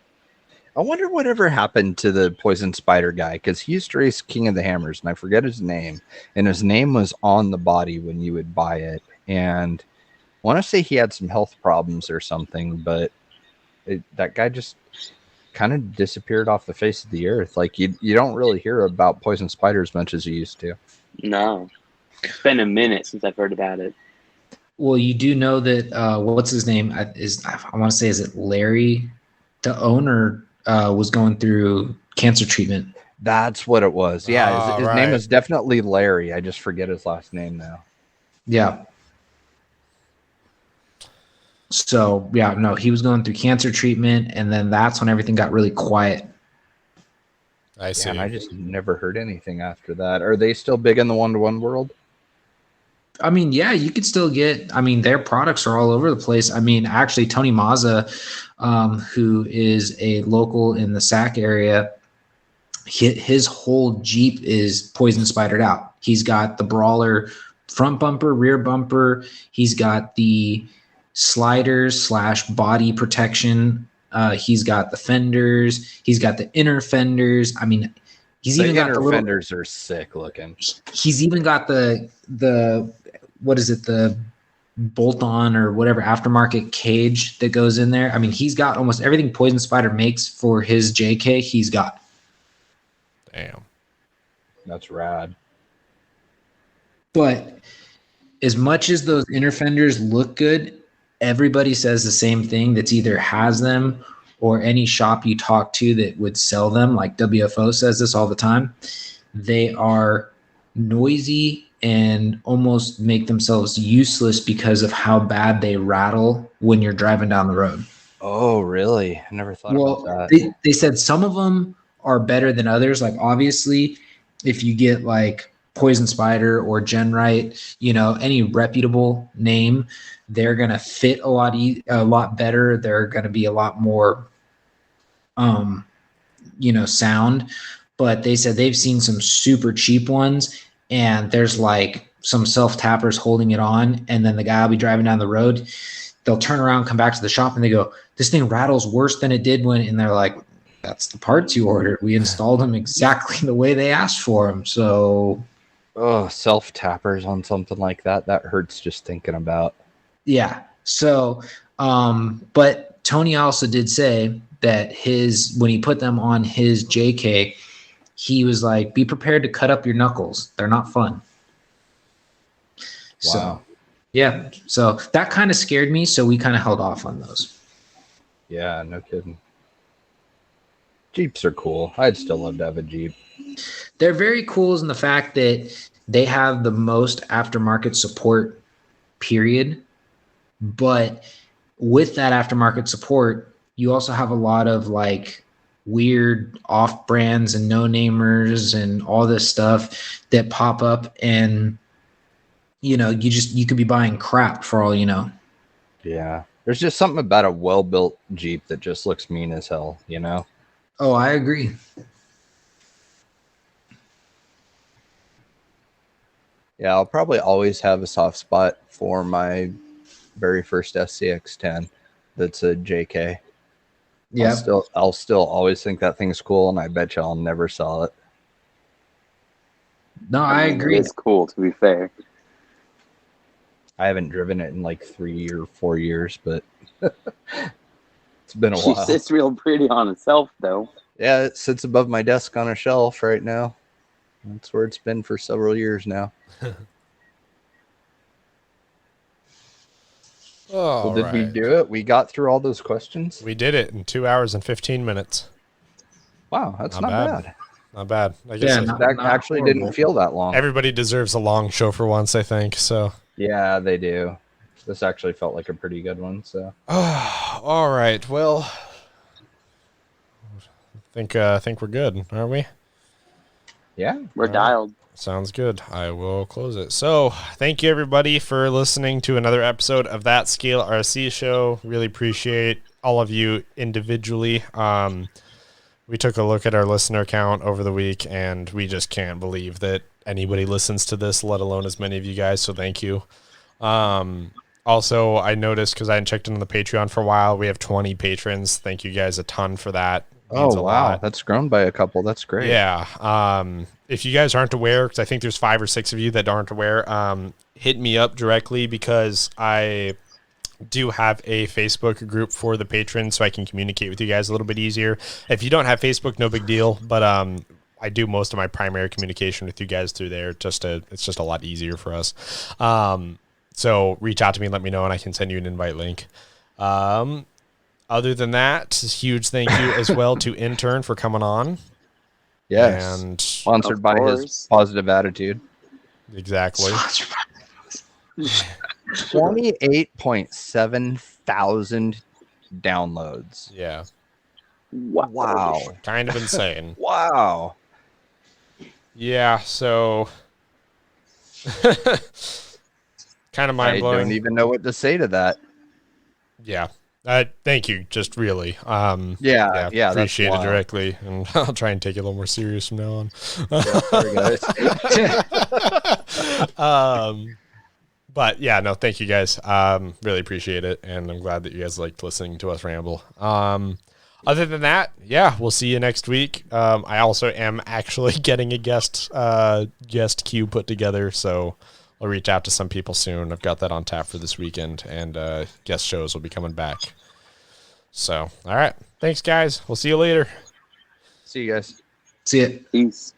I wonder whatever happened to the Poison Spider guy, because he used to race King of the Hammers, and I forget his name, and his name was on the body when you would buy it. And I want to say he had some health problems or something, but that guy just kind of disappeared off the face of the earth. Like you don't really hear about Poison Spider as much as you used to. No. It's been a minute since I've heard about it. Well, you do know that what's his name I want to say, is it Larry? The owner was going through cancer treatment. That's what it was. Yeah, his name right. is definitely Larry. I just forget his last name now. Yeah. So yeah, no, he was going through cancer treatment, and then that's when everything got really quiet. I see. Yeah, and I just never heard anything after that. Are they still big in the one-to-one world? I mean, yeah, you could still get, I mean, their products are all over the place. I mean, actually, Tony Mazza, who is a local in the Sac area, his whole Jeep is Poison Spidered out. He's got the Brawler front bumper, rear bumper. He's got the sliders / body protection. He's got the fenders. He's got the inner fenders. I mean, he's even got the little fenders are sick looking. He's even got the what is it, the bolt-on or whatever aftermarket cage that goes in there. I mean, he's got almost everything Poison Spider makes for his JK. He's got. Damn. That's rad. But as much as those inner fenders look good, everybody says the same thing that's either has them or any shop you talk to that would sell them. Like WFO says this all the time. They are noisy and almost make themselves useless because of how bad they rattle when you're driving down the road. Oh, really? I never thought about that. They said some of them are better than others. Like, obviously, if you get like Poison Spider or Genrite, any reputable name, they're going to fit a lot better. They're going to be a lot more, sound. But they said they've seen some super cheap ones, and there's like some self-tappers holding it on, and then the guy will be driving down the road. They'll turn around, come back to the shop, and they go, this thing rattles worse than it did when, and they're like, that's the parts you ordered. We installed them exactly the way they asked for them. So, self-tappers on something like that hurts just thinking about. Yeah. So, but Tony also did say that when he put them on his JK, he was like, be prepared to cut up your knuckles. They're not fun. Wow. So, yeah. So that kind of scared me. So we kind of held off on those. Yeah, no kidding. Jeeps are cool. I'd still love to have a Jeep. They're very cool in the fact that they have the most aftermarket support, period. But with that aftermarket support, you also have a lot of like weird off brands and no namers and all this stuff that pop up. And, you could be buying crap for all you know. Yeah. There's just something about a well-built Jeep that just looks mean as hell, Oh, I agree. Yeah, I'll probably always have a soft spot for my very first SCX10 that's a JK. Yeah. I'll still always think that thing's cool, and I bet you I'll never sell it. No, I agree. It's cool, to be fair. I haven't driven it in like 3 or 4 years, but it's been a while. It's real pretty on itself, though. Yeah, it sits above my desk on a shelf right now. That's where it's been for several years now. Oh, Did we do it? We got through all those questions? We did it in 2 hours and 15 minutes. Wow, that's not bad. Not bad. I guess that actually didn't feel that long. Everybody deserves a long show for once, I think. So yeah, they do. This actually felt like a pretty good one. So all right. Well, I think we're good, aren't we? Yeah, we're dialed. Sounds good. I will close it. So thank you everybody for listening to another episode of That Scale RC Show. Really appreciate all of you individually. We took a look at our listener count over the week, and we just can't believe that anybody listens to this, let alone as many of you guys. So thank you. Also, I noticed, because I hadn't checked into the Patreon for a while, we have 20 patrons. Thank you guys a ton for that. Oh, wow. That's grown by a couple. That's great. Yeah. If you guys aren't aware, because I think there's 5 or 6 of you that aren't aware, hit me up directly, because I do have a Facebook group for the patrons, so I can communicate with you guys a little bit easier. If you don't have Facebook, no big deal, but I do most of my primary communication with you guys through there. It's just a lot easier for us. So reach out to me and let me know, and I can send you an invite link. Other than that, huge thank you as well to Intern for coming on. Yes, and sponsored by his positive attitude. Exactly. 28.7 thousand downloads. Yeah. Wow. Kind of insane. Wow. Yeah, so kind of mind blowing. I don't even know what to say to that. Yeah. Thank you. Just really. Yeah. Appreciate it directly, and I'll try and take it a little more serious from now on. Sorry, guys. But yeah, no, thank you guys. Really appreciate it, and I'm glad that you guys liked listening to us ramble. Other than that, yeah, we'll see you next week. I also am actually getting a guest queue put together, so I'll reach out to some people soon. I've got that on tap for this weekend, and guest shows will be coming back. So, all right. Thanks, guys. We'll see you later. See you guys. See ya. Peace.